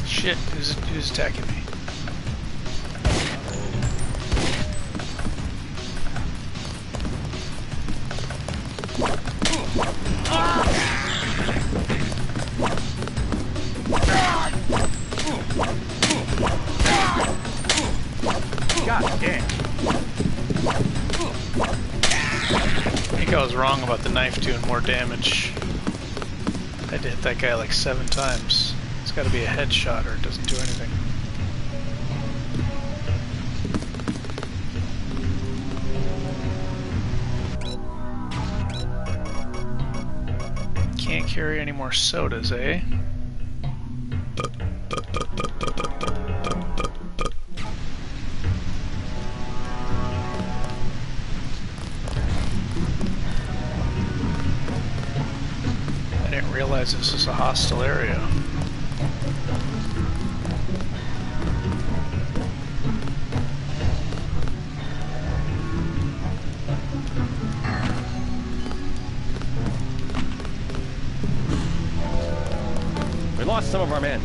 Shit, who's attacking me? God damn. I think I was wrong about the knife doing more damage. I had to hit that guy like 7 times. It's gotta be a headshot or it doesn't do anything. Can't carry any more sodas, eh? I didn't realize this was a hostile area. We lost some of our men.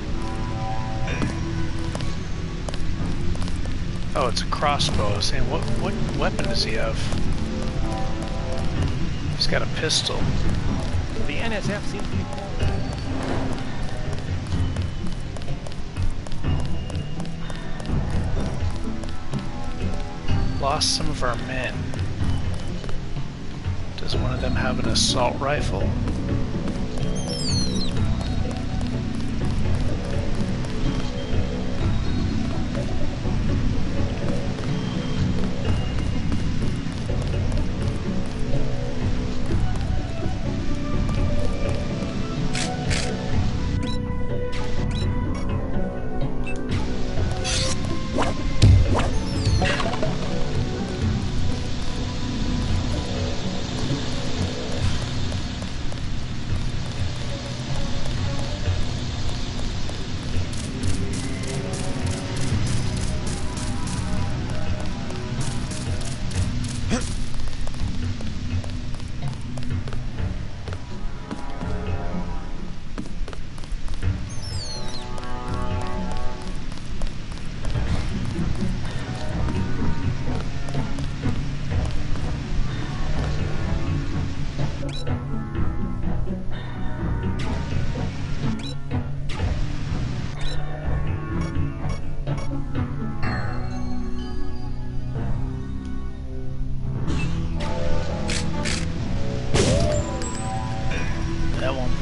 Oh, it's a crossbow. I was saying, what weapon does he have? He's got a pistol. The NSF seems to be... Lost some of our men. Does one of them have an assault rifle?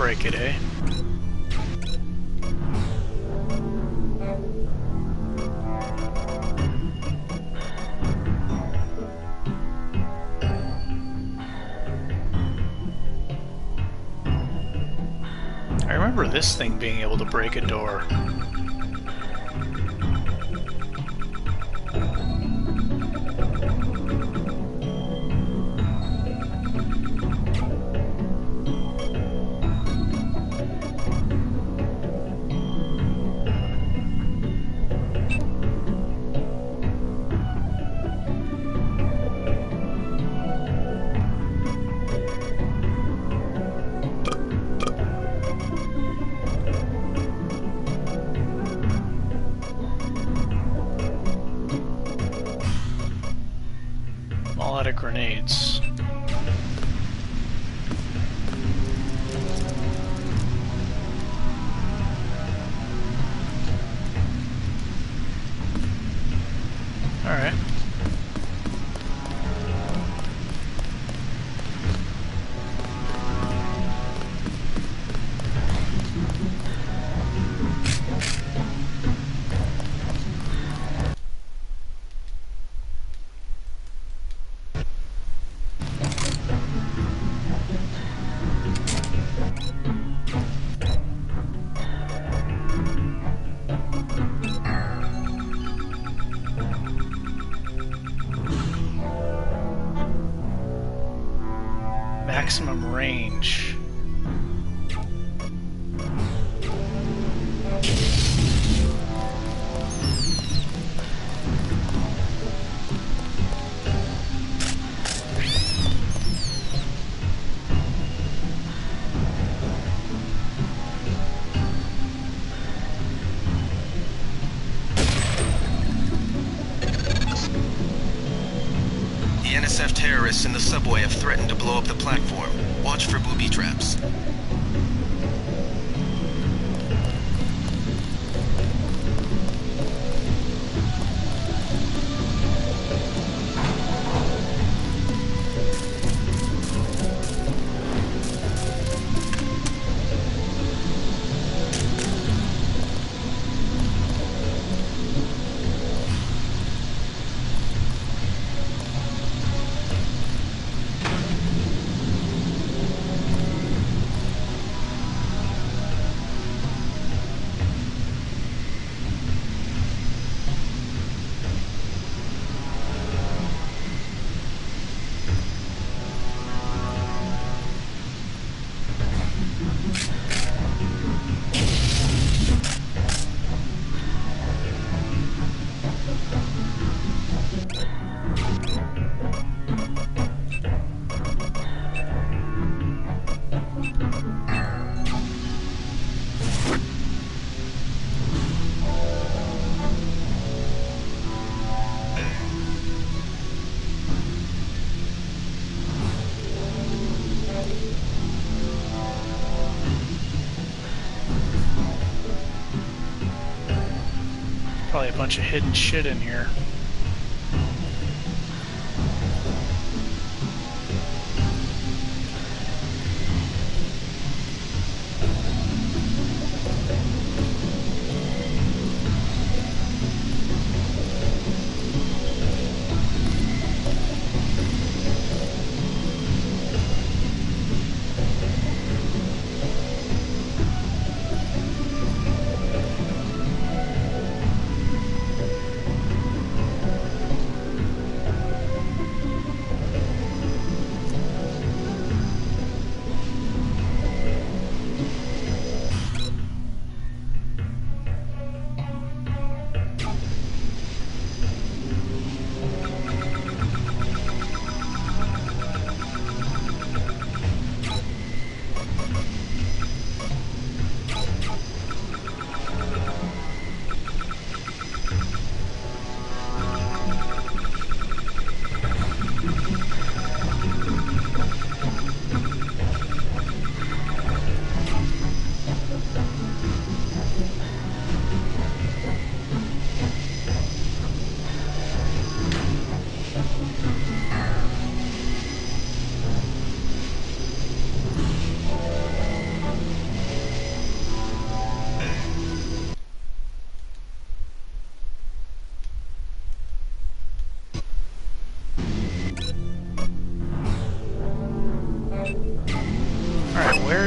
break it, eh? I remember this thing being able to break a door. All out of grenades. Alright. Maximum range. The NSF terrorists in the subway have threatened to blow up the platform. Watch for booby traps. Probably a bunch of hidden shit in here.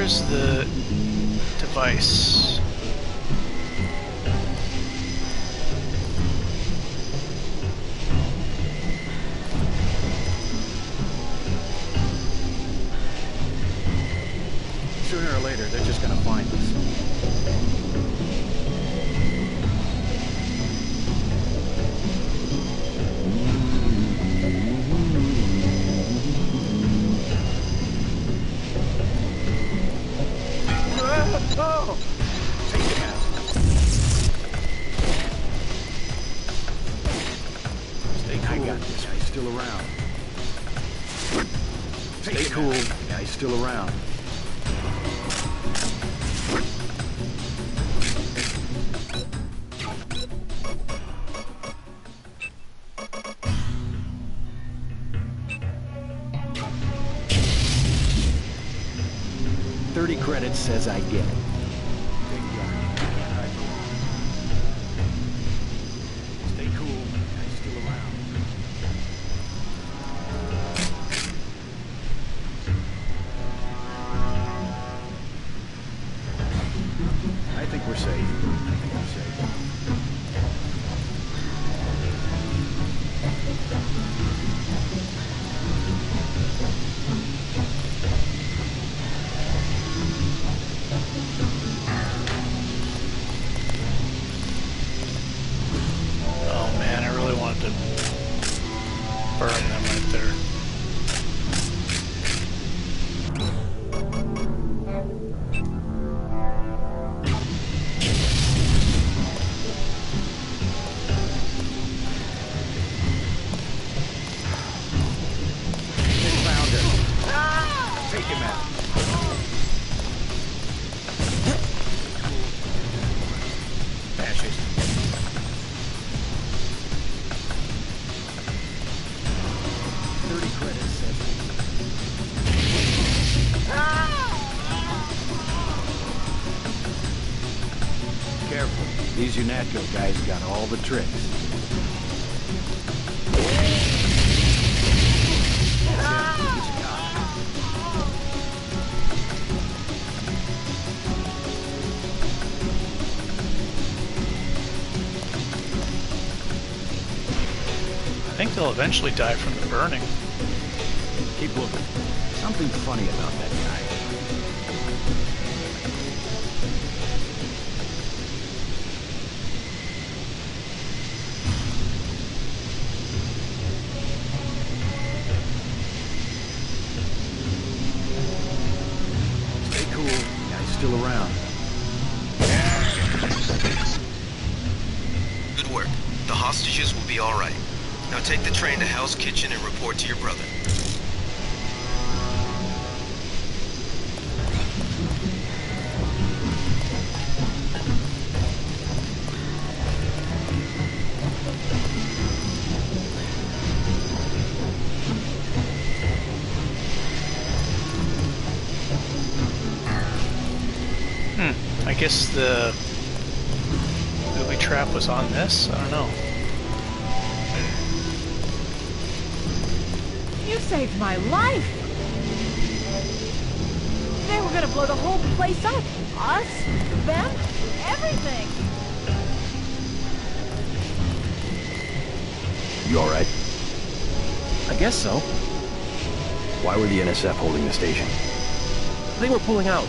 where's the device? Sooner or later, they're just gonna find us. Oh! Take it out. Stay cool. I got this. Guy's still around. Stay cool. Guy's still around. Credit says I get it. Stay cool. Guy's still around. I think we're safe. These UNATCO guys got all the tricks. I think they'll eventually die from the burning. Keep looking. Something funny about that guy. Still around. Good work. The hostages will be all right. Now take the train to Hell's Kitchen and report to your brother. I guess the booby trap was on this? I don't know. You saved my life! They were gonna blow the whole place up. Us, them, everything. You alright? I guess so. Why were the NSF holding the station? They were pulling out.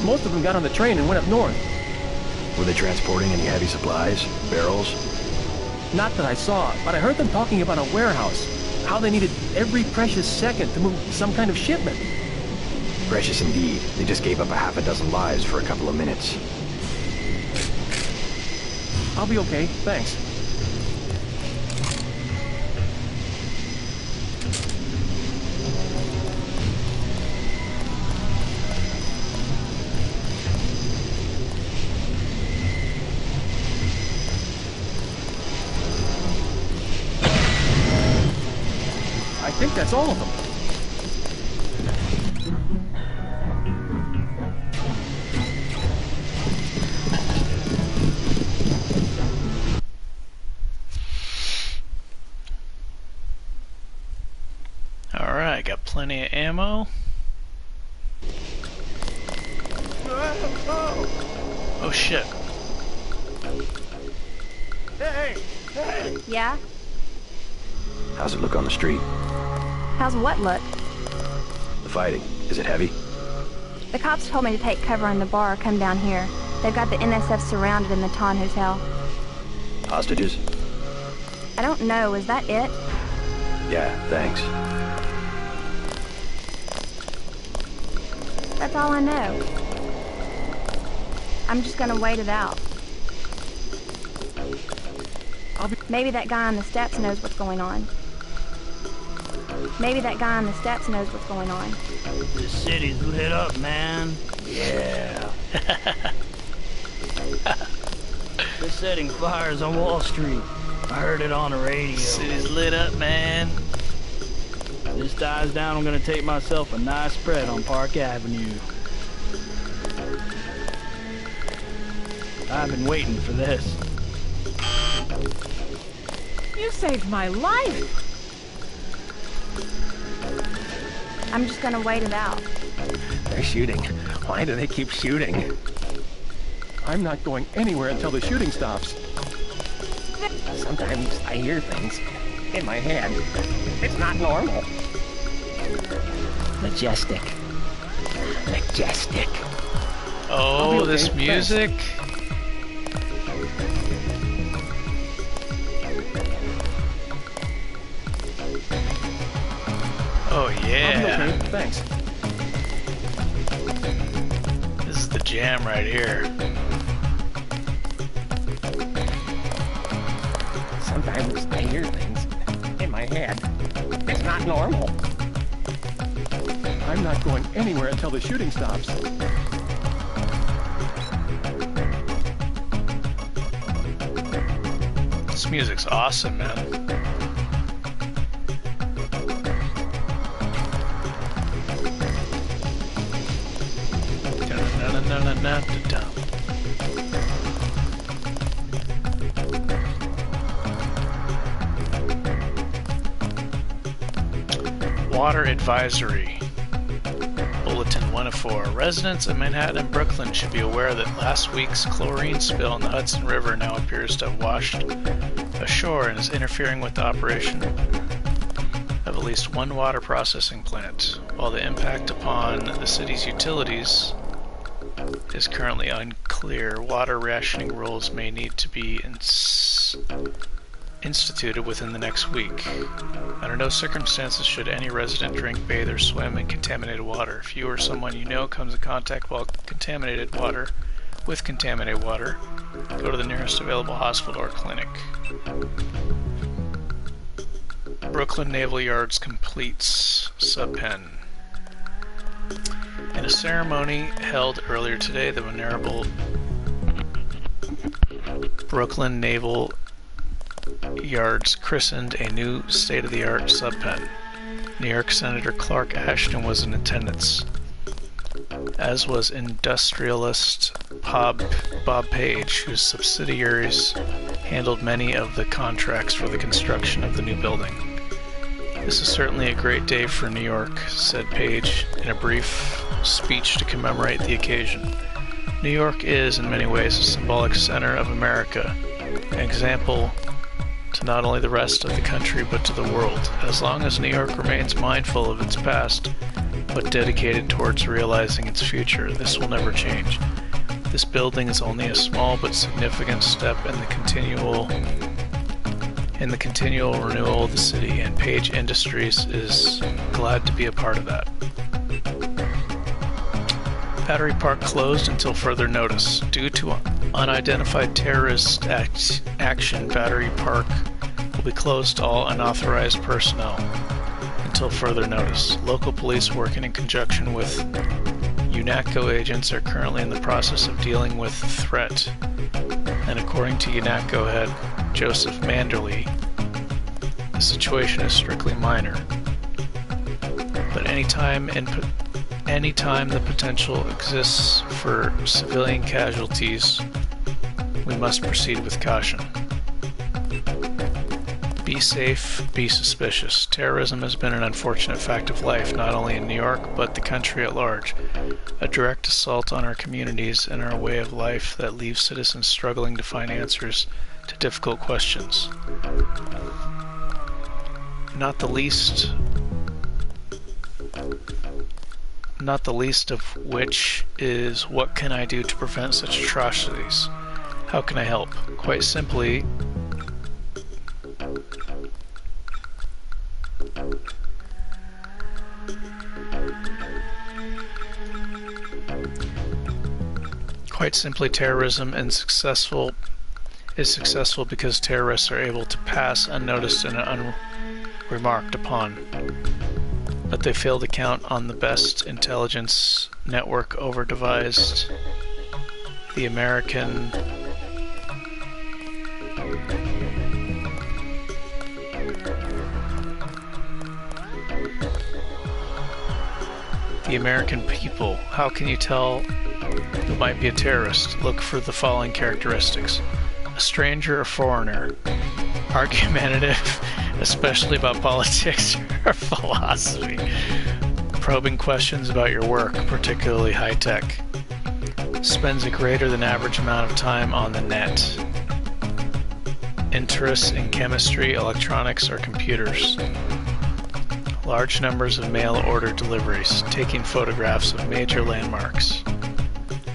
Most of them got on the train and went up north. Were they transporting any heavy supplies? Barrels? Not that I saw, but I heard them talking about a warehouse. How they needed every precious second to move some kind of shipment. Precious indeed. They just gave up a half a dozen lives for a couple of minutes. I'll be okay, thanks. I think that's all of them. Alright, got plenty of ammo. Oh shit. Hey! Yeah? How's it look on the street? How's what look? The fighting. Is it heavy? The cops told me to take cover in the bar or come down here. They've got the NSF surrounded in the Ton Hotel. Hostages? I don't know. Is that it? Yeah, thanks. That's all I know. I'm just gonna wait it out. Maybe that guy on the steps knows what's going on. Maybe that guy on the steps knows what's going on. The city's lit up, man. Yeah. They're setting fires on Wall Street. I heard it on the radio. City's lit up, man. This dies down, I'm gonna take myself a nice spread on Park Avenue. I've been waiting for this. You saved my life! I'm just gonna wait it out. They're shooting. Why do they keep shooting? I'm not going anywhere until the shooting stops. Sometimes I hear things in my head. It's not normal. Majestic. Majestic. Oh, this music. Oh yeah. Okay, thanks. This is the jam right here. Sometimes I hear things in my head. It's not normal. I'm not going anywhere until the shooting stops. This music's awesome, man. Water advisory. Bulletin 104. Residents of Manhattan and Brooklyn should be aware that last week's chlorine spill in the Hudson River now appears to have washed ashore and is interfering with the operation of at least one water processing plant. While the impact upon the city's utilities is currently unclear, water rationing rules may need to be instituted within the next week. Under no circumstances should any resident drink, bathe, or swim in contaminated water. If you or someone you know comes in contact with contaminated water, go to the nearest available hospital or clinic. Brooklyn Naval Yards completes subpen. In a ceremony held earlier today, the venerable Brooklyn Naval Yards christened a new state-of-the-art subpen. New York Senator Clark Ashton was in attendance, as was industrialist Bob Page, whose subsidiaries handled many of the contracts for the construction of the new building. This is certainly a great day for New York, said Page in a brief speech to commemorate the occasion. New York is, in many ways, a symbolic center of America, an example to not only the rest of the country but to the world. As long as New York remains mindful of its past but dedicated towards realizing its future, this will never change. This building is only a small but significant step in the continual renewal of the city, and Page Industries is glad to be a part of that. Battery Park closed until further notice. Due to unidentified terrorist action, Battery Park will be closed to all unauthorized personnel until further notice. Local police working in conjunction with UNATCO agents are currently in the process of dealing with the threat, and according to UNATCO head Joseph Manderly, the situation is strictly minor. But anytime the potential exists for civilian casualties, we must proceed with caution. Be safe, be suspicious. Terrorism has been an unfortunate fact of life, not only in New York, but the country at large. A direct assault on our communities and our way of life that leaves citizens struggling to find answers to difficult questions. Not the least of which is, what can I do to prevent such atrocities? How can I help? Quite simply, terrorism is successful because terrorists are able to pass unnoticed and unremarked upon. But they fail to count on the best intelligence network ever devised, the American people. How can you tell who might be a terrorist? Look for the following characteristics: a stranger or foreigner, argumentative, especially about politics or philosophy, probing questions about your work, particularly high-tech, spends a greater than average amount of time on the net, interests in chemistry, electronics, or computers, large numbers of mail order deliveries, taking photographs of major landmarks.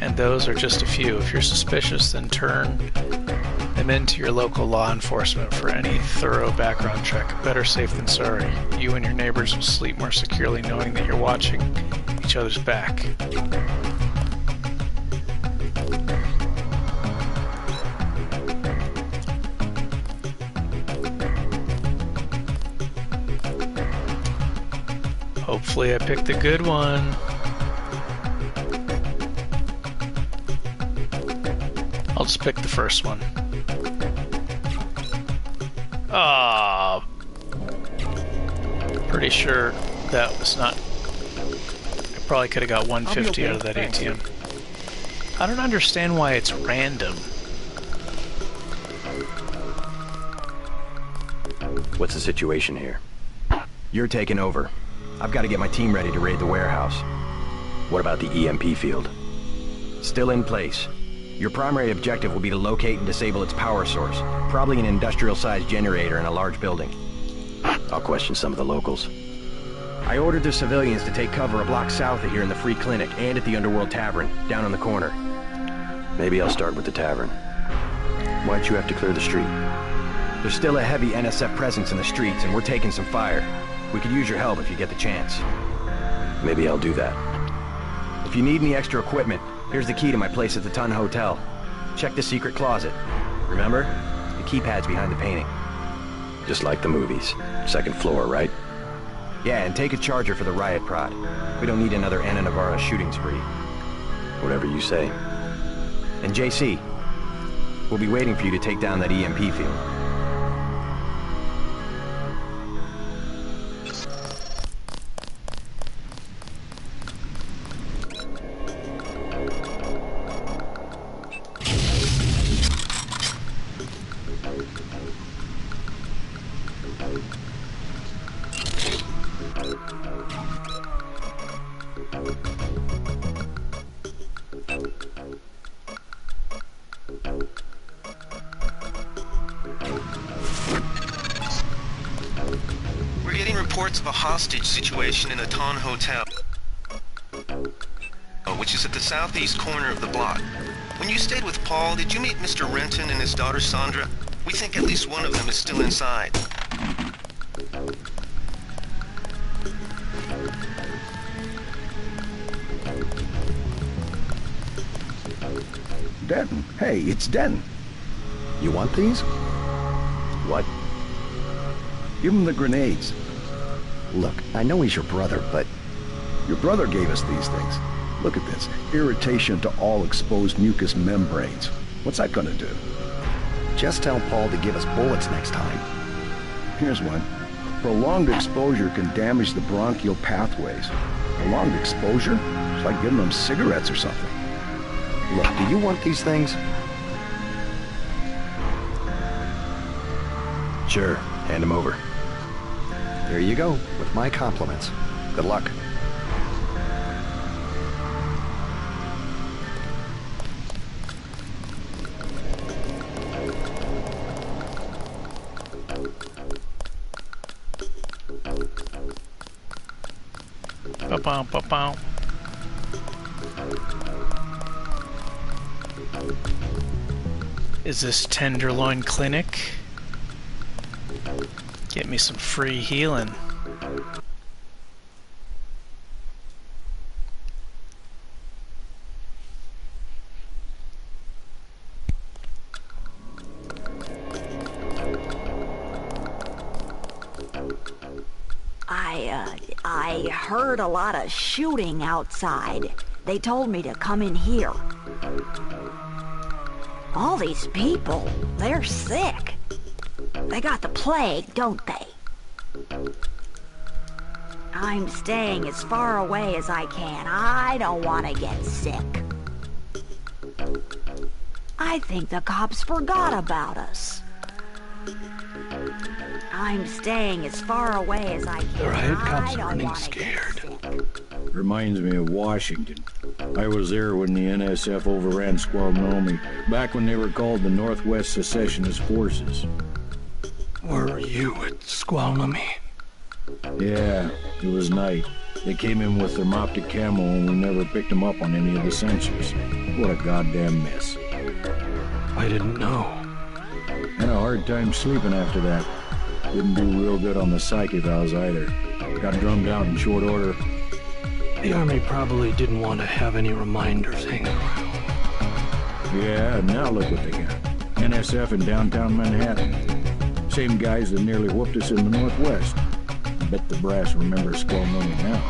And those are just a few. If you're suspicious, then turn them into your local law enforcement for any thorough background check. Better safe than sorry. You and your neighbors will sleep more securely knowing that you're watching each other's back. Hopefully I picked a good one. I'll just pick the first one. Pretty sure that was not... I probably could have got 150 out of that ATM. I don't understand why it's random. What's the situation here? You're taking over. I've got to get my team ready to raid the warehouse. What about the EMP field? Still in place. Your primary objective will be to locate and disable its power source, probably an industrial-sized generator in a large building. I'll question some of the locals. I ordered the civilians to take cover a block south of here in the Free Clinic and at the Underworld Tavern, down on the corner. Maybe I'll start with the tavern. Why'd you have to clear the street? There's still a heavy NSF presence in the streets, and we're taking some fire. We could use your help if you get the chance. Maybe I'll do that. If you need any extra equipment, here's the key to my place at the Ton Hotel. Check the secret closet. Remember? The keypad's behind the painting. Just like the movies. Second floor, right? Yeah, and take a charger for the riot prod. We don't need another Anna Navarra shooting spree. Whatever you say. And JC, we'll be waiting for you to take down that EMP field. We're getting reports of a hostage situation in the Ton Hotel, which is at the southeast corner of the block. When you stayed with Paul, did you meet Mr. Renton and his daughter Sandra? We think at least one of them is still inside. Denton. Hey, it's Denton. You want these? What? Give him the grenades. Look, I know he's your brother, but... Your brother gave us these things. Look at this. Irritation to all exposed mucous membranes. What's that gonna do? Just tell Paul to give us bullets next time. Here's one. Prolonged exposure can damage the bronchial pathways. Prolonged exposure? It's like giving them cigarettes or something. Look, do you want these things? Sure. Hand him over. There you go, with my compliments. Good luck. Ba-bow, ba-bow. Is this Tenderloin Clinic? Get me some free healing. I heard a lot of shooting outside. They told me to come in here. All these people, they're sick. They got the plague, don't they? I'm staying as far away as I can. I don't want to get sick. I think the cops forgot about us. I'm staying as far away as I can. The riot cops are running scared. Reminds me of Washington. I was there when the NSF overran Squalnomi, back when they were called the Northwest Secessionist Forces. Were you at Squalnomi? Yeah, it was night. They came in with thermoptic camo and we never picked them up on any of the sensors. What a goddamn mess. I didn't know. Had a hard time sleeping after that. Didn't do real good on the psyche valves either. Got drummed out in short order. The Army probably didn't want to have any reminders hanging around. Yeah, now look what they got. NSF in downtown Manhattan. Same guys that nearly whooped us in the Northwest. I bet the brass remembers Squalnomi now.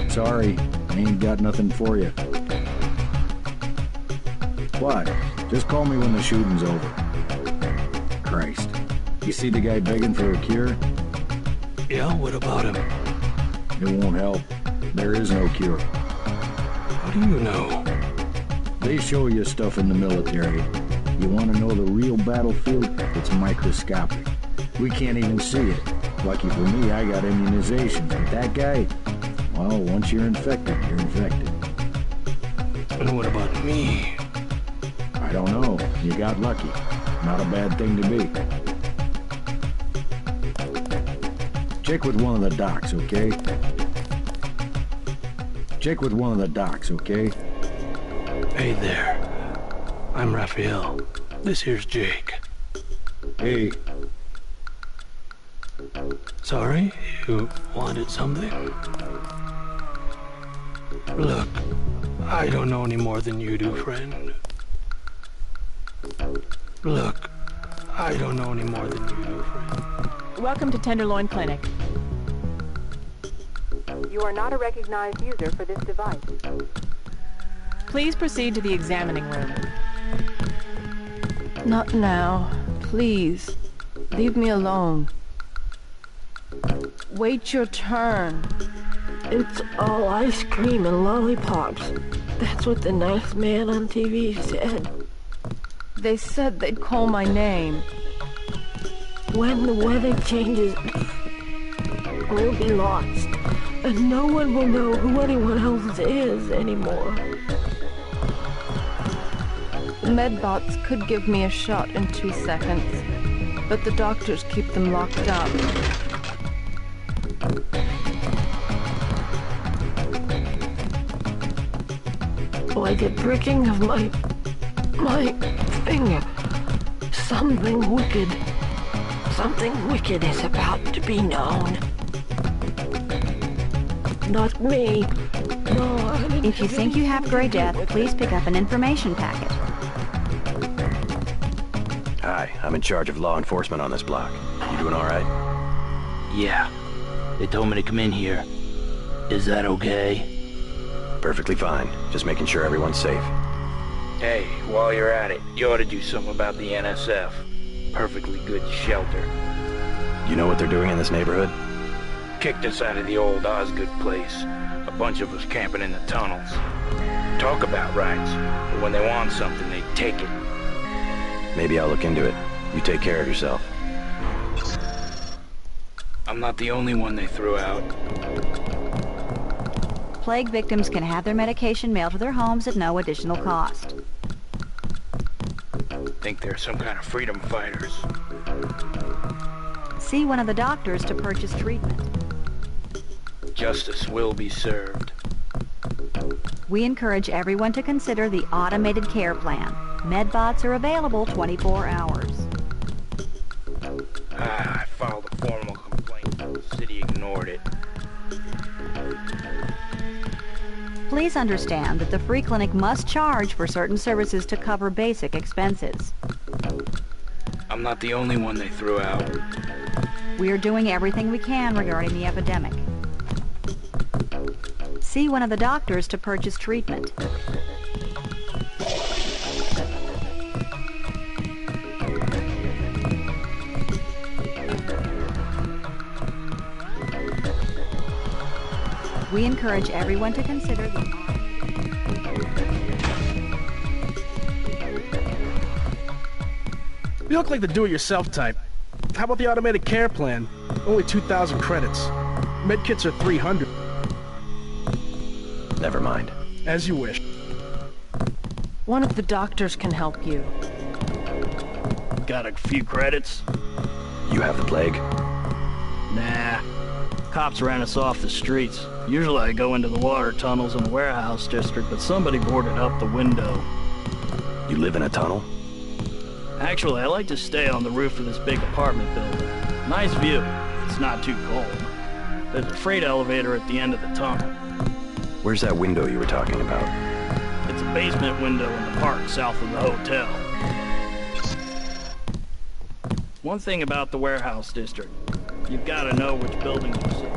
Sorry, I ain't got nothing for you. What? Just call me when the shooting's over. Christ. You see the guy begging for a cure? Yeah, what about him? It won't help. There is no cure. How do you know? They show you stuff in the military. You want to know the real battlefield? It's microscopic. We can't even see it. Lucky for me, I got immunizations. But that guy, well, once you're infected, you're infected. And what about me? I don't know. You got lucky. Not a bad thing to be. Check with one of the docs, okay? Check with one of the docs, okay? Hey there. I'm Raphael. This here's Jake. Hey. Sorry, you wanted something? Look, I don't know any more than you do, friend. Look, I don't know any more than you do, friend. Welcome to Tenderloin Clinic. You are not a recognized user for this device. Please proceed to the examining room. Not now. Please. Leave me alone. Wait your turn. It's all ice cream and lollipops. That's what the nice man on TV said. They said they'd call my name. When the weather changes, we'll be lost. And no one will know who anyone else is anymore. Medbots could give me a shot in 2 seconds, but the doctors keep them locked up. Like a pricking of my finger. Something wicked is about to be known. Not me. No, I didn't. If you think you have Grey Death, please pick up an information packet. Hi, I'm in charge of law enforcement on this block. You doing all right? Yeah. They told me to come in here. Is that okay? Perfectly fine. Just making sure everyone's safe. Hey, while you're at it, you ought to do something about the NSF. Perfectly good shelter. You know what they're doing in this neighborhood? Kicked us out of the old Osgood place. A bunch of us camping in the tunnels. Talk about rights, but when they want something, they take it. Maybe I'll look into it. You take care of yourself. I'm not the only one they threw out. Plague victims can have their medication mailed to their homes at no additional cost. Think they're some kind of freedom fighters. See one of the doctors to purchase treatment. Justice will be served. We encourage everyone to consider the automated care plan. Medbots are available 24 hours. I filed a formal complaint, but the city ignored it. Please understand that the free clinic must charge for certain services to cover basic expenses. I'm not the only one they threw out. We are doing everything we can regarding the epidemic. See one of the doctors to purchase treatment. We encourage everyone to consider the... You look like the do-it-yourself type. How about the automated care plan? Only 2,000 credits. Medkits are 300. Never mind. As you wish. One of the doctors can help you. Got a few credits? You have the plague? Nah. Cops ran us off the streets. Usually I go into the water tunnels in the warehouse district, but somebody boarded up the window. You live in a tunnel? Actually, I like to stay on the roof of this big apartment building. Nice view. It's not too cold. There's a freight elevator at the end of the tunnel. Where's that window you were talking about? It's a basement window in the park south of the hotel. One thing about the warehouse district. You've got to know which buildings you see.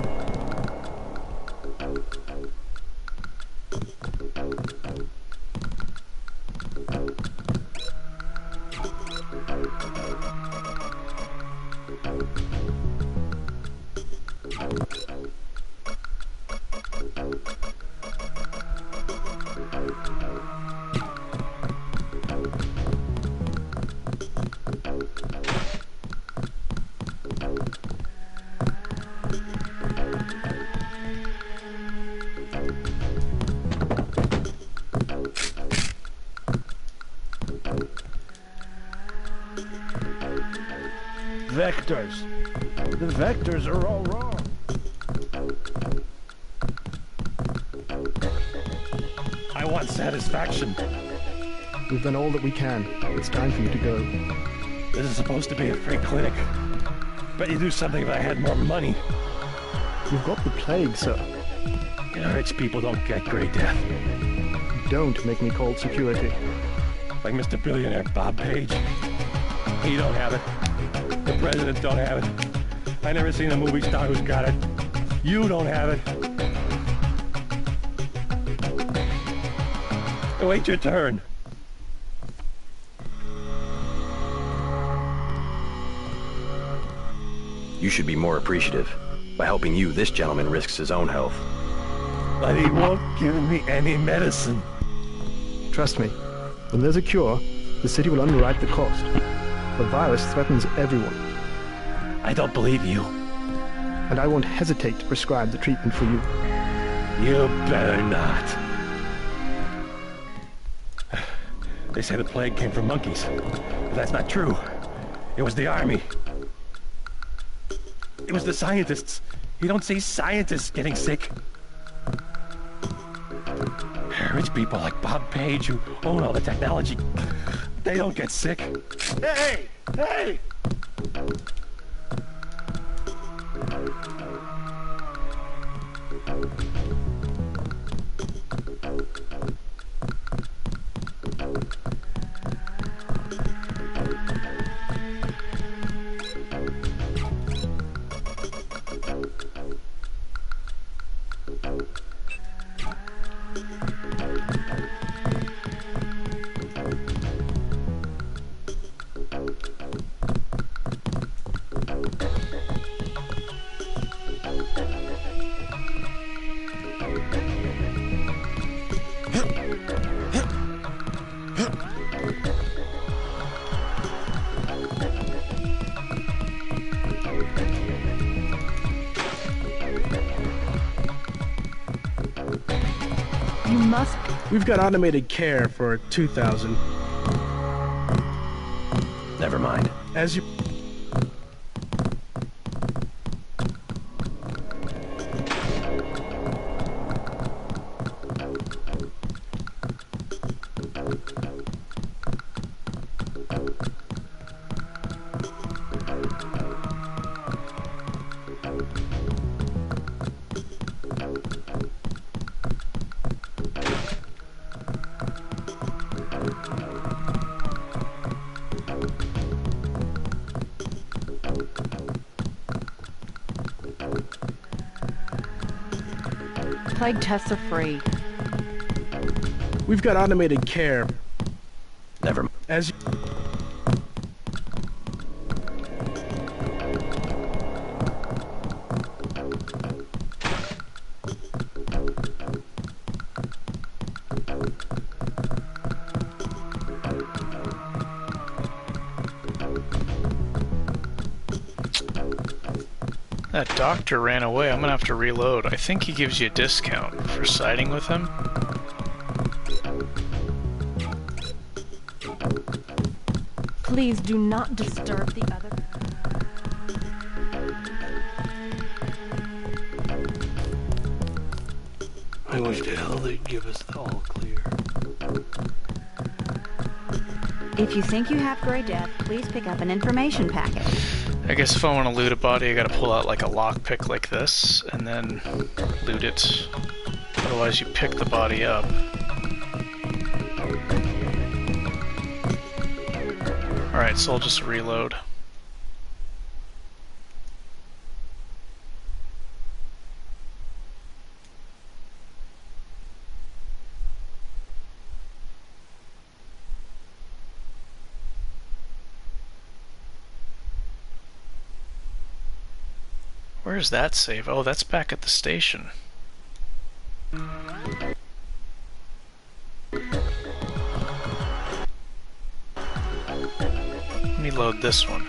Vectors. The vectors are all wrong. I want satisfaction. We've done all that we can. It's time for you to go. This is supposed to be a free clinic. Bet you'd do something if I had more money. You've got the plague, sir. You know, rich people don't get great death. Don't make me call security. Like Mr. Billionaire Bob Page. He don't have it. The president don't have it. I never seen a movie star who's got it. You don't have it. Wait your turn. You should be more appreciative. By helping you, this gentleman risks his own health. But he won't give me any medicine. Trust me, when there's a cure, the city will underwrite the cost. The virus threatens everyone. I don't believe you. And I won't hesitate to prescribe the treatment for you. You better not. They say the plague came from monkeys. But that's not true. It was the army. It was the scientists. You don't see scientists getting sick. Rich people like Bob Page who own all the technology, they don't get sick. Hey! Hey! must... We've got automated care for 2,000. Never mind. As you... Plague tests are free. We've got automated care. Never mind. As... That doctor ran away. I'm gonna have to reload. I think he gives you a discount for siding with him. Please do not disturb the other... I wish to hell they'd give us the all clear. If you think you have Grey Death, please pick up an information packet. I guess if I want to loot a body, I gotta pull out like a lockpick like this, and then loot it. Otherwise you pick the body up. Alright, so I'll just reload. Where's that save? Oh, that's back at the station. Let me load this one.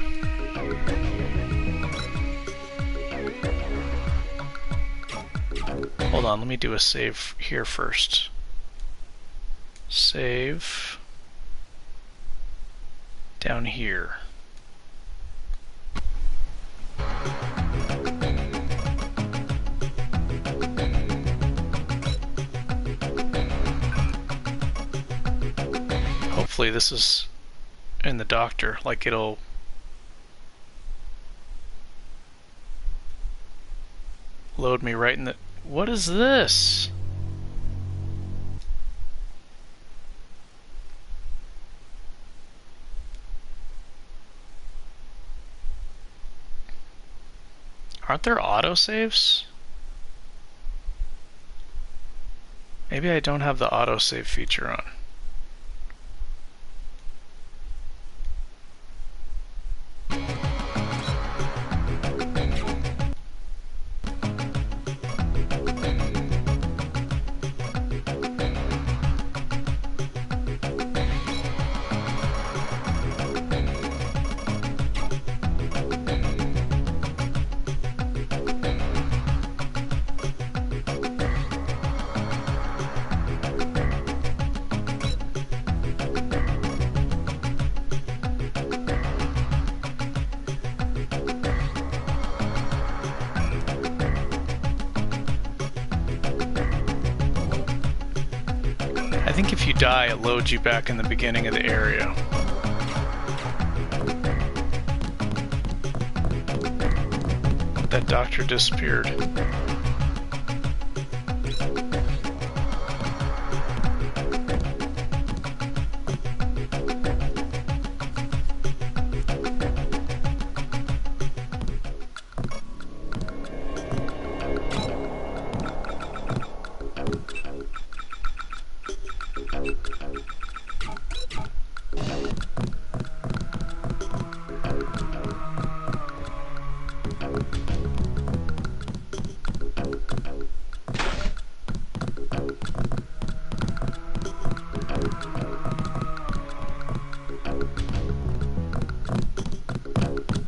Hold on, let me do a save here first. Save down here. Hopefully this is in the doctor, like it'll load me right in the... What is this? Aren't there autosaves? Maybe I don't have the autosave feature on. I think if you die, it loads you back in the beginning of the area. That doctor disappeared.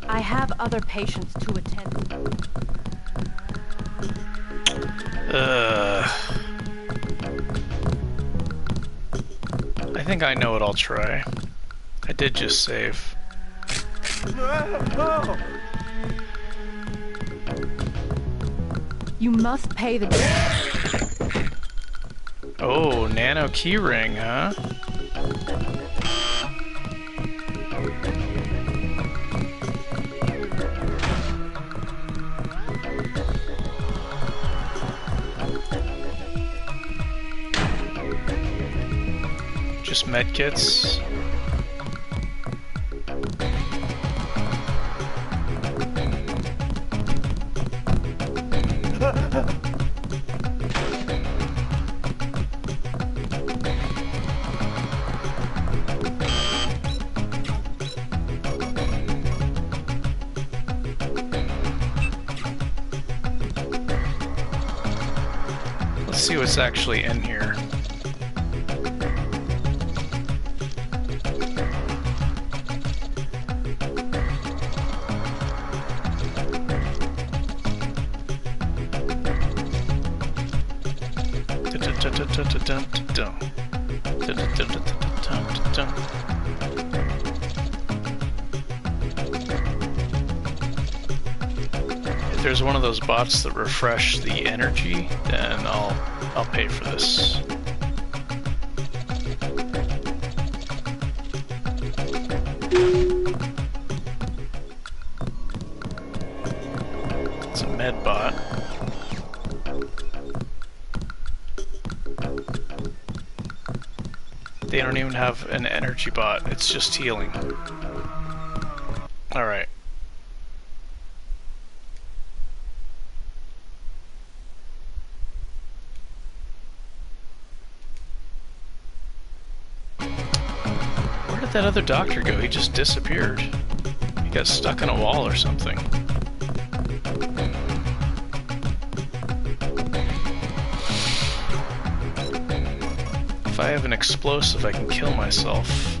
I have other patients to attend. think I know what I'll try. I did just save. You must pay the bill. Oh, nano keyring, huh? Just medkits. Let's see what's actually in here. If there's one of those bots that refresh the energy, then I'll pay for this. It's a med bot. They don't even have an energy bot, it's just healing. Alright. Where did that other doctor go? He just disappeared. He got stuck in a wall or something. If I have an explosive, I can kill myself.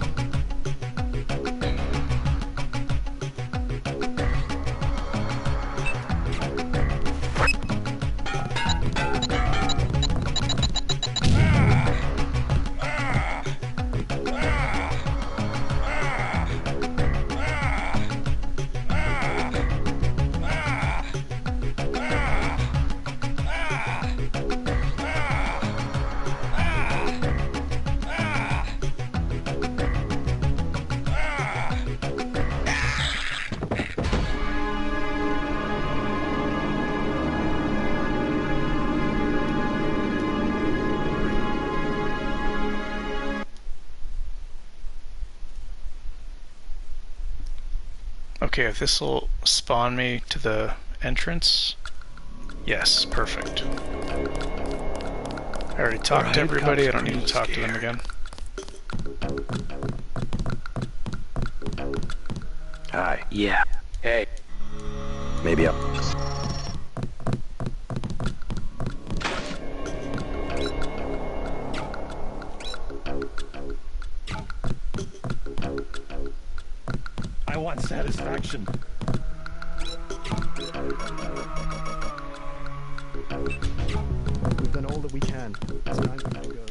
Okay, if this will spawn me to the entrance. Yes, perfect. I already talked to everybody, I don't need to talk to them again. Hi. Yeah. Hey. Maybe up. I want satisfaction. We've done all that we can. It's time for you to go.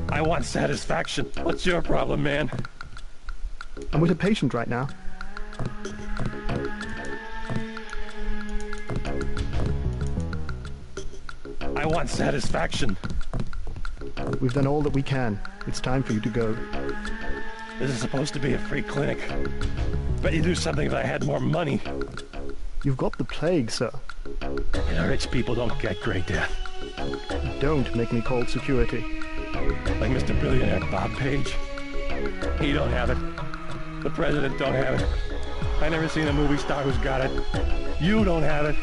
I want satisfaction. What's your problem, man? I'm with a patient right now. I want satisfaction. We've done all that we can. It's time for you to go. This is supposed to be a free clinic. Bet you'd do something if I had more money. You've got the plague, sir. You know, rich people don't get great death. Don't make me call security. Like Mr. Billionaire Bob Page. He don't have it. The president don't have it. I never seen a movie star who's got it. You don't have it.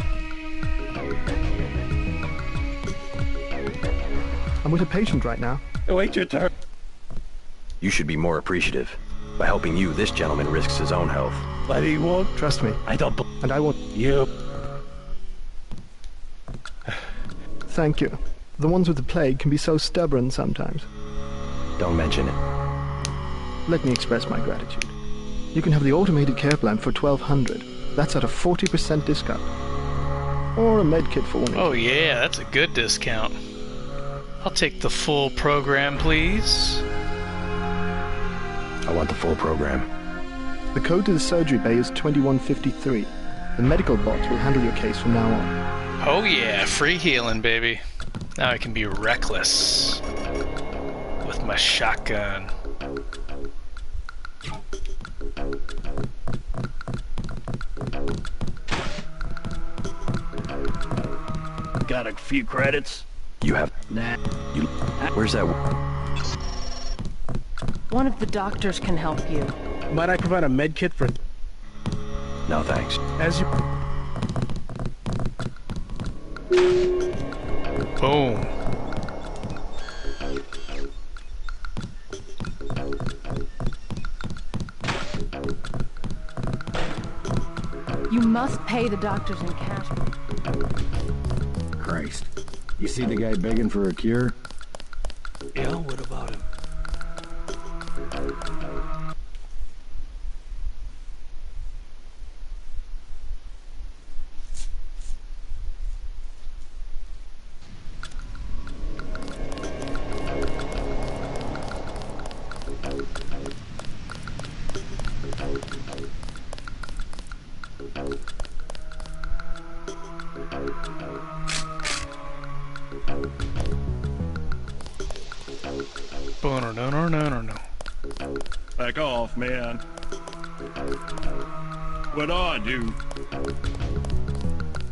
I'm with a patient right now. Wait your turn. You should be more appreciative. By helping you, this gentleman risks his own health. But he won't. Trust me. I don't And I won't. You. Thank you. The ones with the plague can be so stubborn sometimes. Don't mention it. Let me express my gratitude. You can have the automated care plan for $1,200. That's at a 40% discount. Or a med kit for one. Oh yeah, that's a good discount. I'll take the full program, please. I want the full program. The code to the surgery bay is 2153. The medical bot will handle your case from now on. Oh yeah, free healing, baby. Now I can be reckless with my shotgun. Got a few credits? You have... Nah. Where's that... One of the doctors can help you. Might I provide a med kit for... No, thanks. As you... Boom. You must pay the doctors in cash. Christ. You see the guy begging for a cure? Yeah, what about him? No. Back off, man. What I do?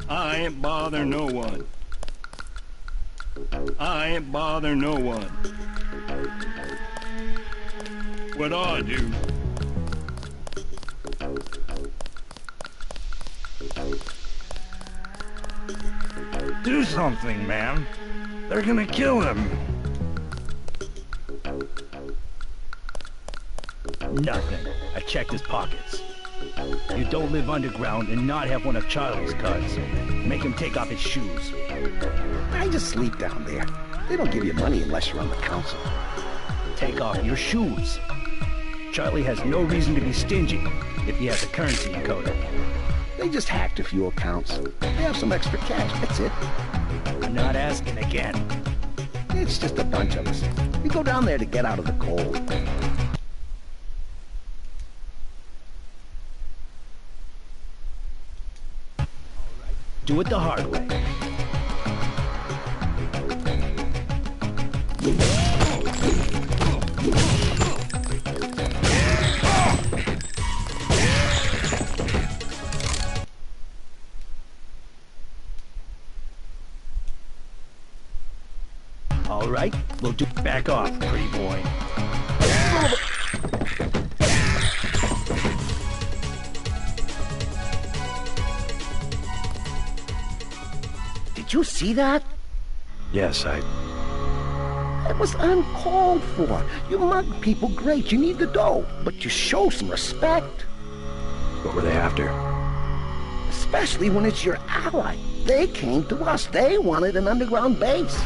I ain't bother no one. I ain't bother no one. What I do? Do something, man. They're gonna kill him. Nothing. I checked his pockets. You don't live underground and not have one of Charlie's cards. Make him take off his shoes. I just sleep down there. They don't give you money unless you're on the council. Take off your shoes. Charlie has no reason to be stingy if he has a currency encoder. They just hacked a few accounts. They have some extra cash, that's it. I'm not asking again. It's just a bunch of us. We go down there to get out of the cold. Do it the hard way. All right, we'll do back off, pretty boy. Did you see that? Yes, It was uncalled for. You mug people, great, you need the dough, but you show some respect. What were they after? Especially when it's your ally. They came to us. They wanted an underground base.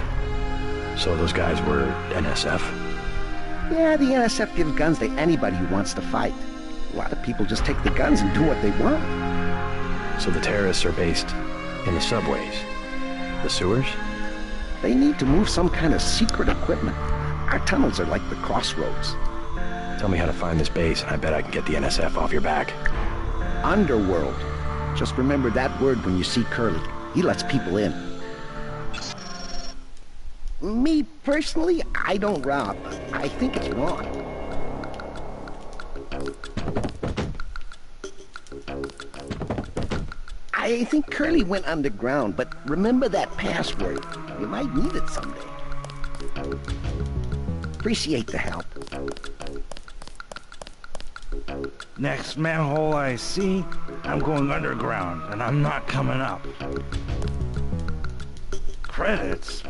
So those guys were NSF? Yeah, the NSF gives guns to anybody who wants to fight. A lot of people just take the guns and do what they want. So the terrorists are based in the subways? The sewers? They need to move some kind of secret equipment. Our tunnels are like the crossroads. Tell me how to find this base, and I bet I can get the NSF off your back. Underworld. Just remember that word when you see Curly. He lets people in. Me, personally, I don't rob. I think it's wrong. I think Curly went underground, but remember that password. You might need it someday. Appreciate the help. Next manhole I see, I'm going underground, and I'm not coming up. Credits?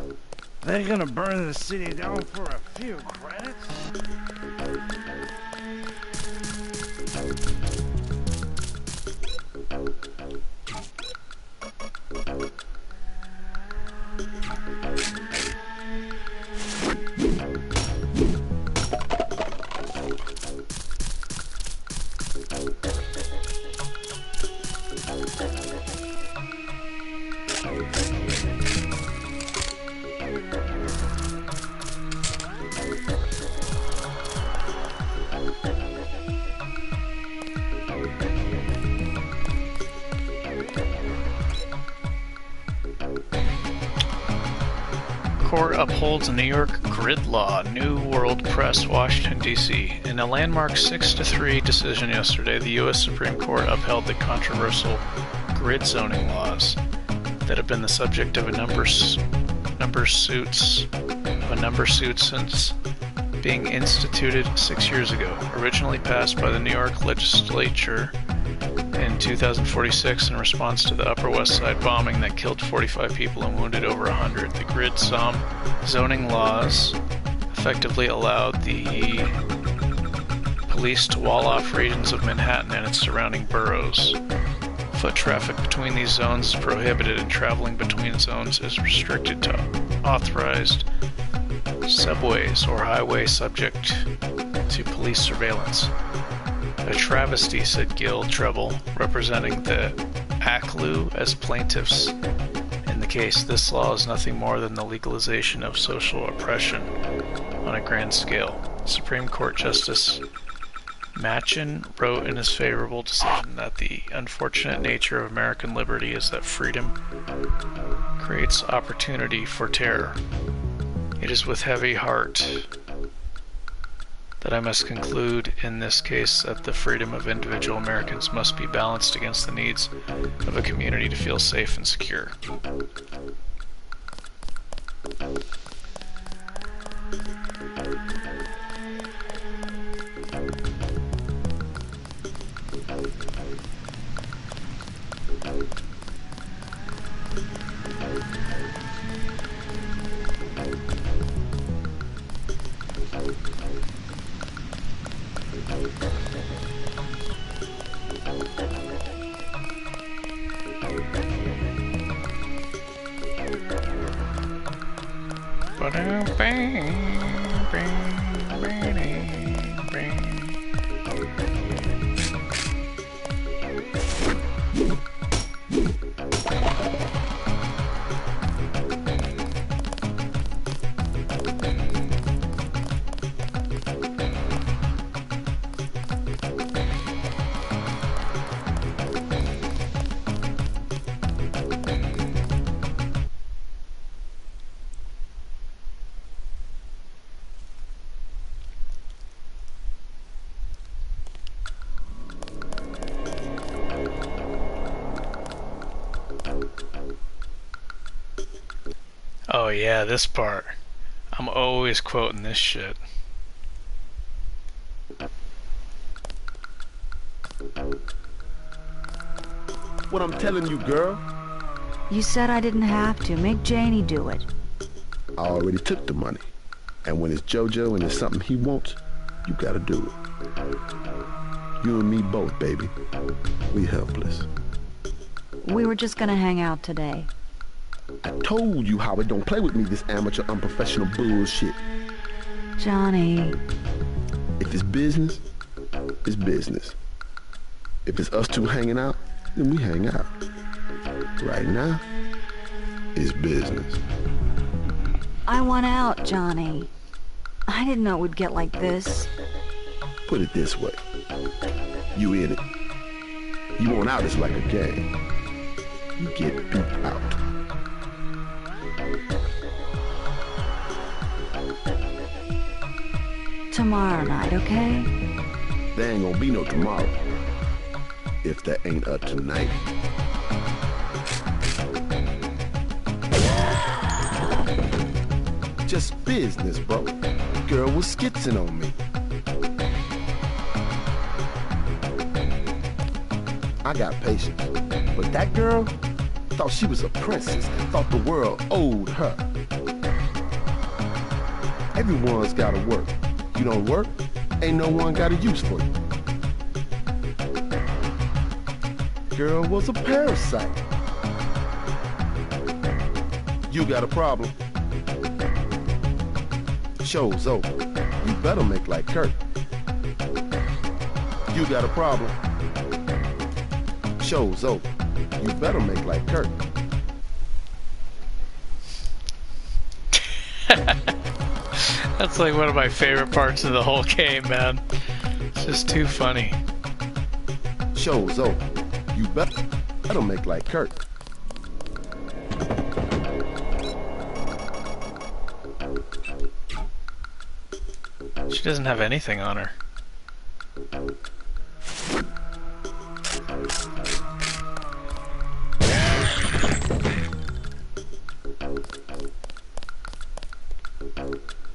They're gonna burn the city down for a few credits? Court upholds a New York grid law. New World Press, Washington, D.C. In a landmark 6-3 decision yesterday, the U.S. Supreme Court upheld the controversial grid zoning laws that have been the subject of a number of suits since being instituted 6 years ago. Originally passed by the New York legislature in 2046 in response to the Upper West Side bombing that killed 45 people and wounded over 100. The grid zoning laws effectively allowed the police to wall off regions of Manhattan and its surrounding boroughs. Foot traffic between these zones is prohibited and traveling between zones is restricted to authorized subways or highways subject to police surveillance. A travesty, said Gil Treble, representing the ACLU as plaintiffs. In the case, this law is nothing more than the legalization of social oppression on a grand scale. Supreme Court Justice Machen wrote in his favorable decision that the unfortunate nature of American liberty is that freedom creates opportunity for terror. It is with heavy heart that I must conclude in this case that the freedom of individual Americans must be balanced against the needs of a community to feel safe and secure. Oh yeah, this part. I'm always quoting this shit. What I'm telling you, girl. You said I didn't have to. Make Janie do it. I already took the money. And when it's JoJo and it's something he wants, you gotta do it. You and me both, baby. We helpless. We were just gonna hang out today. I told you, Howard, don't play with me this amateur, unprofessional bullshit. Johnny. If it's business, it's business. If it's us two hanging out, then we hang out. Right now, it's business. I want out, Johnny. I didn't know it would get like this. Put it this way. You in it. You want out, it's like a game. You get beat out. Tomorrow night, okay? There ain't gonna be no tomorrow. If there ain't a tonight. Just business, bro. Girl was skitzing on me. I got patience. But that girl thought she was a princess, thought the world owed her. Everyone's gotta work. You don't work, ain't no one got a use for you. Girl was a parasite. You got a problem. Show's over. You better make like Kurt. You got a problem. Show's over. You better make like Kurt. That's like one of my favorite parts of the whole game, man. It's just too funny. Show's over. You better make like Kurt. She doesn't have anything on her.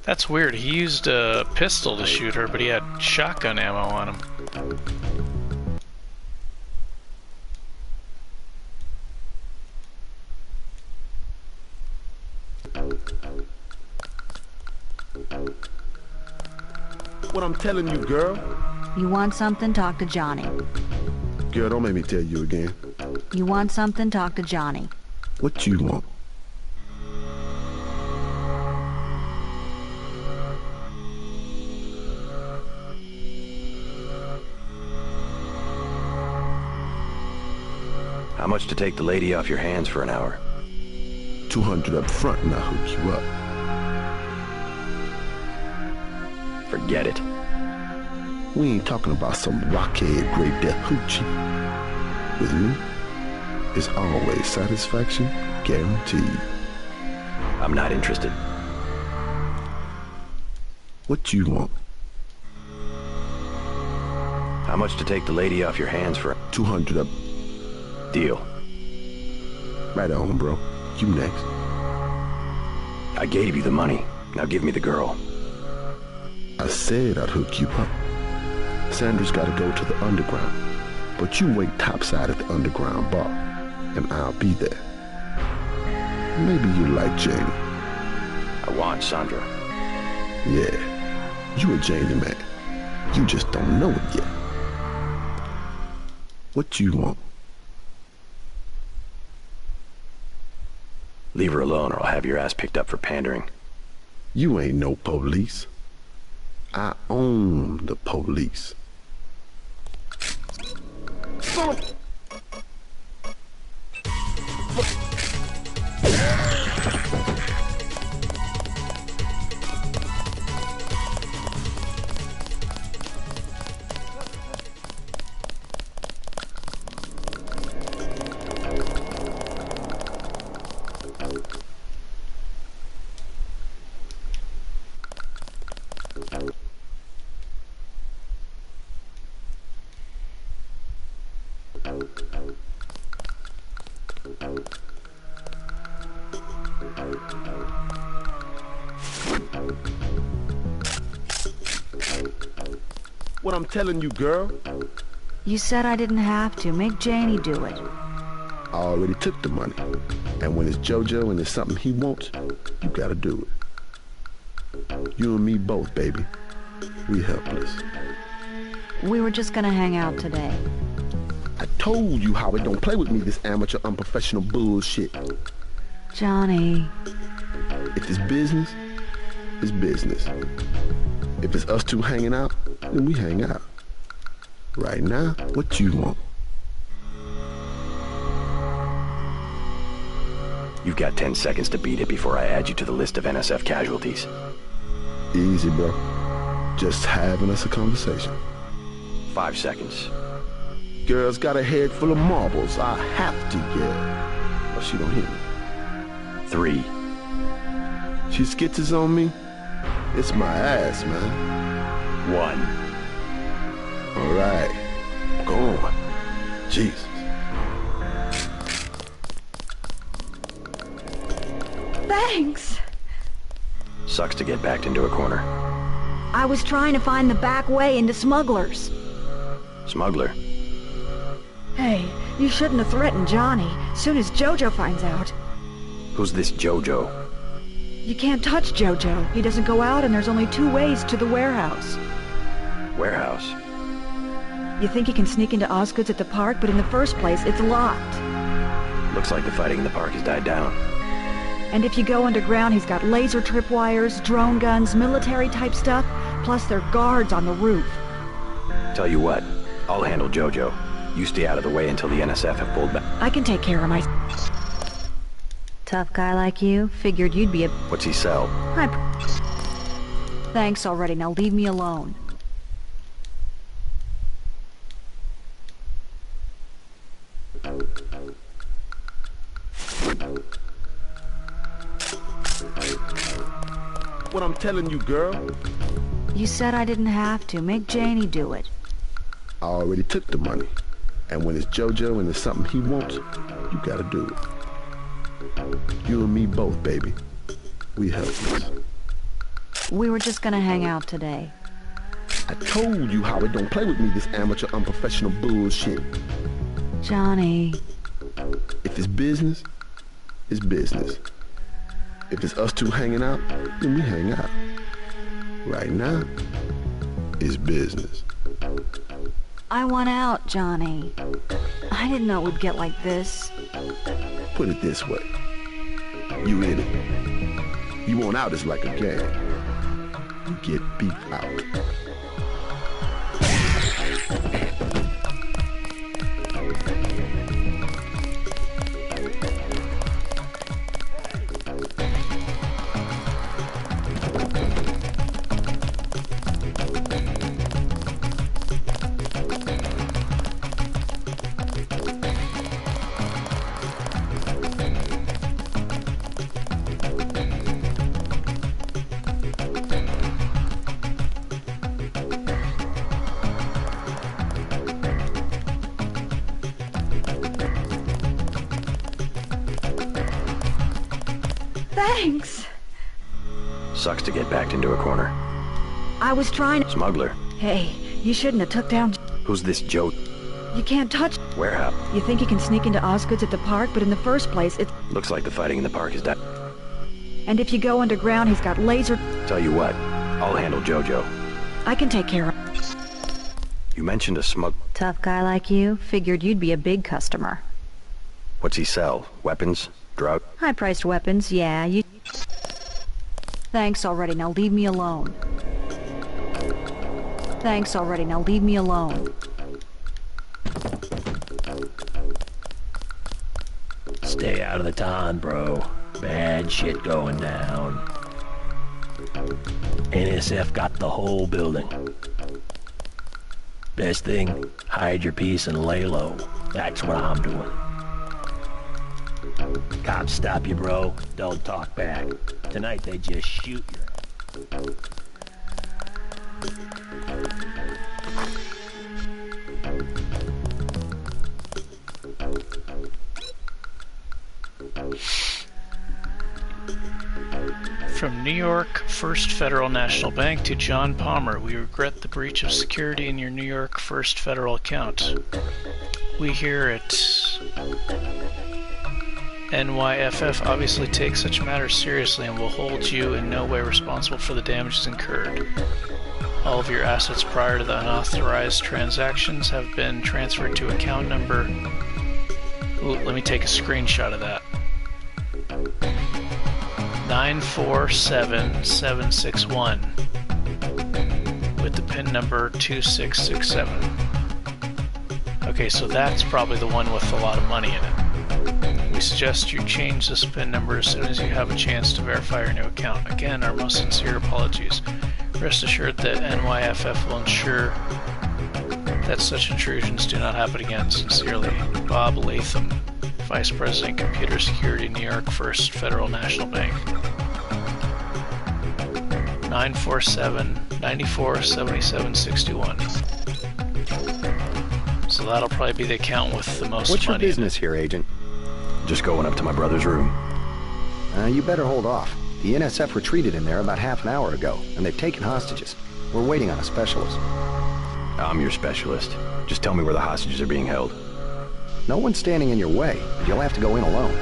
That's weird. He used a pistol to shoot her, but he had shotgun ammo on him. What I'm telling you, girl. You want something? Talk to Johnny. Girl, don't make me tell you again. You want something? Talk to Johnny. What you want? How much to take the lady off your hands for an hour? 200 up front and I'll hook you up. Forget it. We ain't talking about some rockhead Great Death hoochie. With me, it's always satisfaction guaranteed. I'm not interested. What you want? How much to take the lady off your hands for 200 up. Deal. Right on, bro. You next. I gave you the money. Now give me the girl. I said I'd hook you up. Sandra's gotta go to the underground. But you wait topside at the underground bar, and I'll be there. Maybe you like Janie. I want Sandra. Yeah, you a Janie man. You just don't know it yet. What you want? Leave her alone or I'll have your ass picked up for pandering. You ain't no police. I own the police. Son of... What I'm telling you, girl. You said I didn't have to. Make Janie do it. I already took the money. And when it's JoJo and it's something he wants, you gotta do it. You and me both, baby. We helpless. We were just gonna hang out today. I told you, Howard, don't play with me this amateur, unprofessional bullshit. Johnny. If it's business, it's business. If it's us two hanging out, then we hang out. Right now, what you want? You've got 10 seconds to beat it before I add you to the list of NSF casualties. Easy, bro. Just having us a conversation. 5 seconds. Girl's got a head full of marbles. I have to yell. But she don't hear me. 3. She skitters on me. It's my ass, man. 1. All right. Go on. Jesus. Thanks. Sucks to get backed into a corner. I was trying to find the back way into Smugglers. Smuggler? Hey, you shouldn't have threatened Johnny. Soon as JoJo finds out. Who's this JoJo? You can't touch JoJo. He doesn't go out and there's only 2 ways to the warehouse. Warehouse? You think he can sneak into Osgood's at the park, but in the first place, it's locked. Looks like the fighting in the park has died down. And if you go underground, he's got laser tripwires, drone guns, military-type stuff, plus there are guards on the roof. Tell you what, I'll handle JoJo. You stay out of the way until the NSF have pulled back. I can take care of my... Tough guy like you? Figured you'd be a... What's he sell? Thanks already, now leave me alone. What I'm telling you, girl. You said I didn't have to. Make Janie do it. I already took the money. And when it's JoJo and it's something he wants, you gotta do it. You and me both, baby. We helpless. We were just gonna hang out today. I told you, Howard, don't play with me this amateur unprofessional bullshit. Johnny. If it's business, it's business. If it's us two hanging out, then we hang out. Right now, it's business. I want out, Johnny. I didn't know it would get like this. Put it this way. You in it. You want out is like a game. You get beat out. Thanks. Sucks to get backed into a corner. I was trying to... Smuggler. Hey, you shouldn't have took down... Who's this Joe? You can't touch... Where? You think you can sneak into Osgood's at the park, but in the first place, it's... Looks like the fighting in the park is done. And if you go underground, he's got laser... Tell you what, I'll handle JoJo. I can take care of... You mentioned a smug... Tough guy like you, figured you'd be a big customer. What's he sell? Weapons? Drug? High-priced weapons, yeah, you... Thanks already, now leave me alone. Thanks already, now leave me alone. Stay out of the ton, bro. Bad shit going down. NSF got the whole building. Best thing, hide your piece and lay low. That's what I'm doing. Cops stop you, bro. Don't talk back. Tonight they just shoot you. From New York First Federal National Bank to John Palmer, we regret the breach of security in your New York First Federal account. We here at NYFF obviously take such matters seriously and will hold you in no way responsible for the damages incurred. All of your assets prior to the unauthorized transactions have been transferred to account number... Ooh, let me take a screenshot of that. 947761 with the PIN number 2667. Okay, so that's probably the one with a lot of money in it. We suggest you change this PIN number as soon as you have a chance to verify your new account. Again, our most sincere apologies. Rest assured that NYFF will ensure that such intrusions do not happen again. Sincerely, Bob Latham, Vice President, Computer Security, New York First Federal National Bank. 947-947761. So that'll probably be the account with the most money. What's your business here, Agent? Just going up to my brother's room. You better hold off. The NSF retreated in there about half an hour ago, and they've taken hostages. We're waiting on a specialist. I'm your specialist. Just tell me where the hostages are being held. No one's standing in your way, but you'll have to go in alone.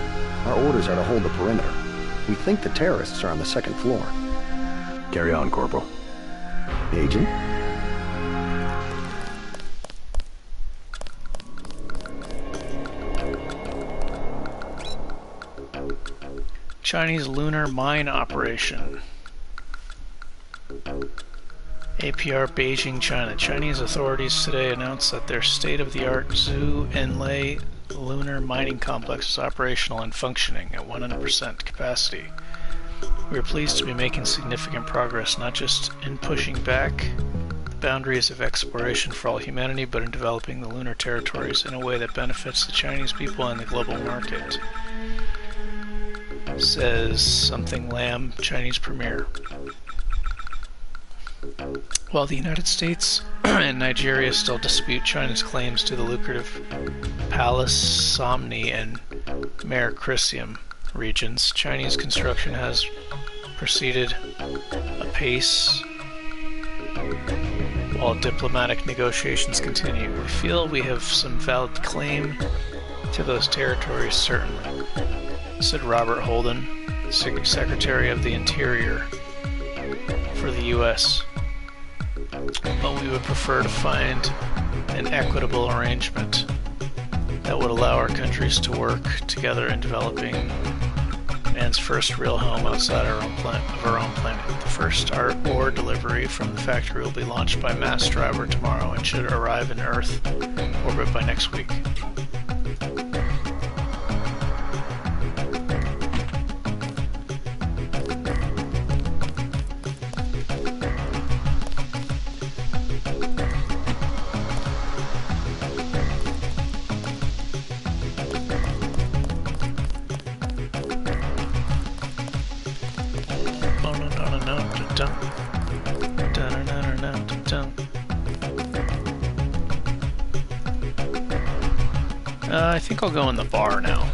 Our orders are to hold the perimeter. We think the terrorists are on the second floor. Carry on, Corporal. Agent? Chinese lunar mine operation. APR Beijing, China. Chinese authorities today announced that their state-of-the-art Zhu Enlai lunar mining complex is operational and functioning at 100% capacity. We are pleased to be making significant progress, not just in pushing back the boundaries of exploration for all humanity, but in developing the lunar territories in a way that benefits the Chinese people and the global market. Says something Lam, Chinese premier. While the United States and Nigeria still dispute China's claims to the lucrative Palus Somni and Mare Crisium regions, Chinese construction has proceeded apace while diplomatic negotiations continue. We feel we have some valid claim to those territories, certainly, said Robert Holden, Secretary of the Interior for the U.S. But we would prefer to find an equitable arrangement that would allow our countries to work together in developing man's first real home outside our own planet. The first ore delivery from the factory will be launched by mass driver tomorrow and should arrive in Earth orbit by next week. I think I'll go in the bar now.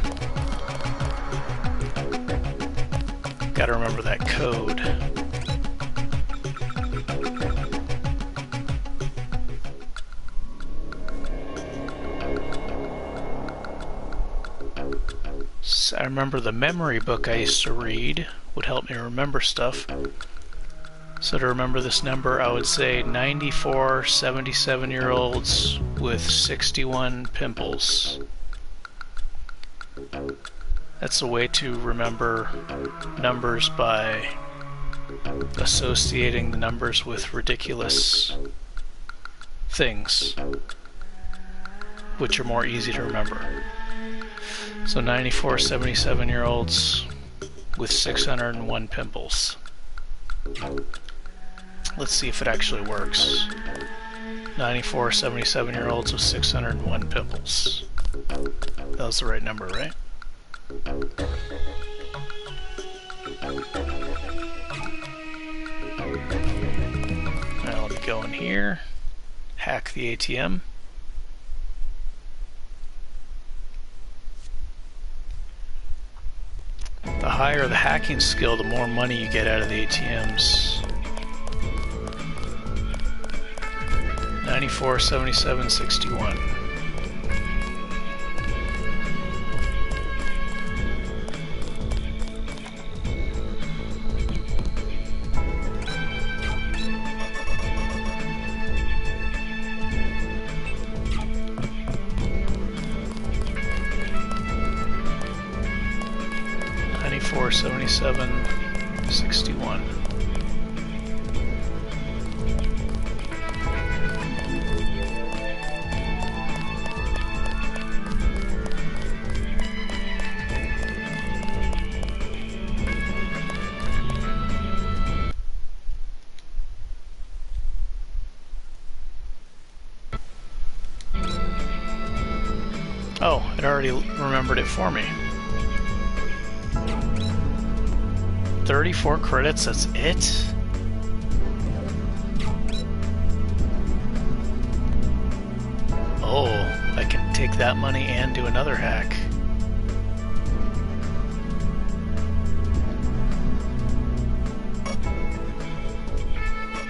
Gotta remember that code. So I remember the memory book I used to read would help me remember stuff. So to remember this number, I would say 94 77-year-olds with 61 pimples. That's a way to remember numbers by associating the numbers with ridiculous things, which are more easy to remember. So 94 77-year-olds with 601 pimples. Let's see if it actually works. 94 77-year-olds with 601 pimples. That was the right number, right? Now let me go in here, hack the ATM. The higher the hacking skill, the more money you get out of the ATMs. 94, 77, 61. .94, 77, 61. Oh, it already remembered it for me. 34 credits, that's it? Oh, I can take that money and do another hack.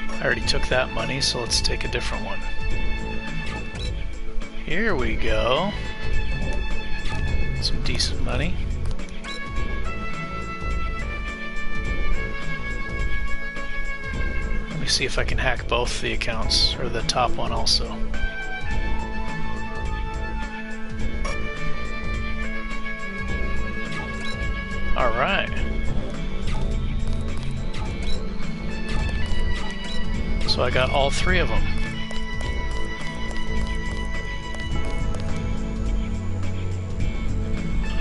I already took that money, so let's take a different one. Here we go. Some decent money. Let me see if I can hack both the accounts, or the top one also. Alright. So I got all three of them.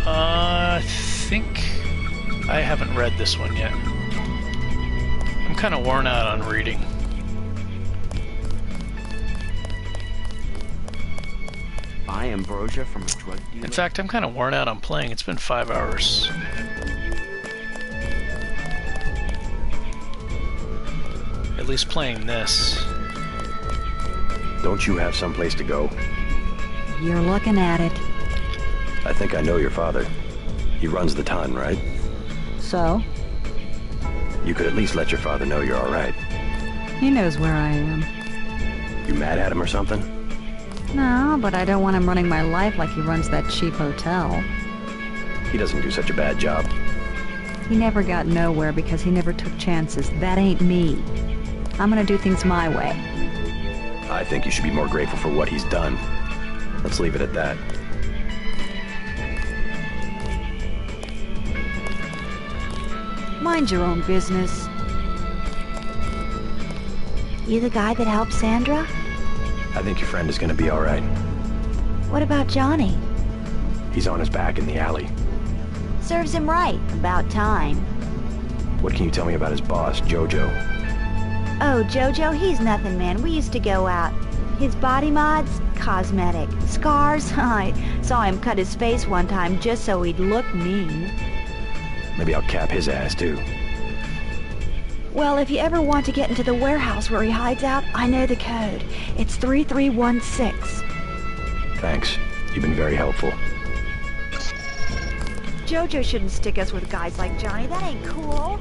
I think I haven't read this one yet. I'm kind of worn out on reading. Buy ambrosia from a drug dealer? In fact, I'm kind of worn out on playing. It's been 5 hours. It at least playing this. Don't you have someplace to go? You're looking at it. I think I know your father. He runs the ton, right? So? You could at least let your father know you're all right. He knows where I am. You mad at him or something? No, but I don't want him running my life like he runs that cheap hotel. He doesn't do such a bad job. He never got nowhere because he never took chances. That ain't me. I'm gonna do things my way. I think you should be more grateful for what he's done. Let's leave it at that. Mind your own business. You the guy that helped Sandra? I think your friend is gonna be all right. What about Johnny? He's on his back in the alley. Serves him right. About time. What can you tell me about his boss, Jojo? Oh, Jojo, he's nothing, man. We used to go out. His body mods? Cosmetic. Scars? I saw him cut his face one time just so he'd look mean. Maybe I'll cap his ass, too. Well, if you ever want to get into the warehouse where he hides out, I know the code. It's 3316. Thanks. You've been very helpful. Jojo shouldn't stick us with guys like Johnny. That ain't cool.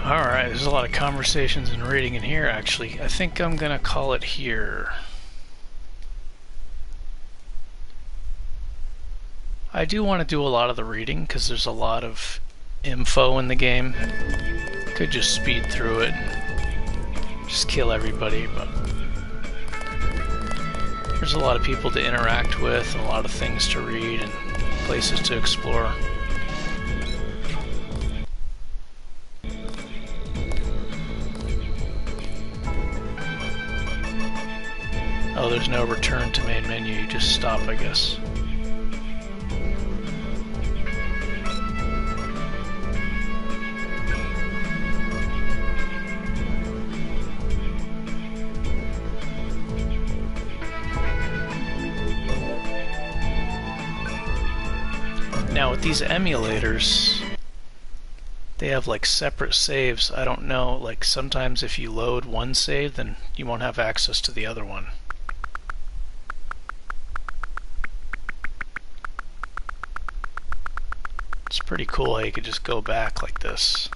Alright, there's a lot of conversations and reading in here, actually. I think I'm gonna call it here. I do want to do a lot of the reading, because there's a lot of info in the game. Could just speed through it, just kill everybody, but there's a lot of people to interact with, and a lot of things to read, and places to explore. Oh, there's no return to main menu, you just stop, I guess. Now with these emulators, they have like separate saves. I don't know, like sometimes if you load one save, then you won't have access to the other one. It's pretty cool how you could just go back like this.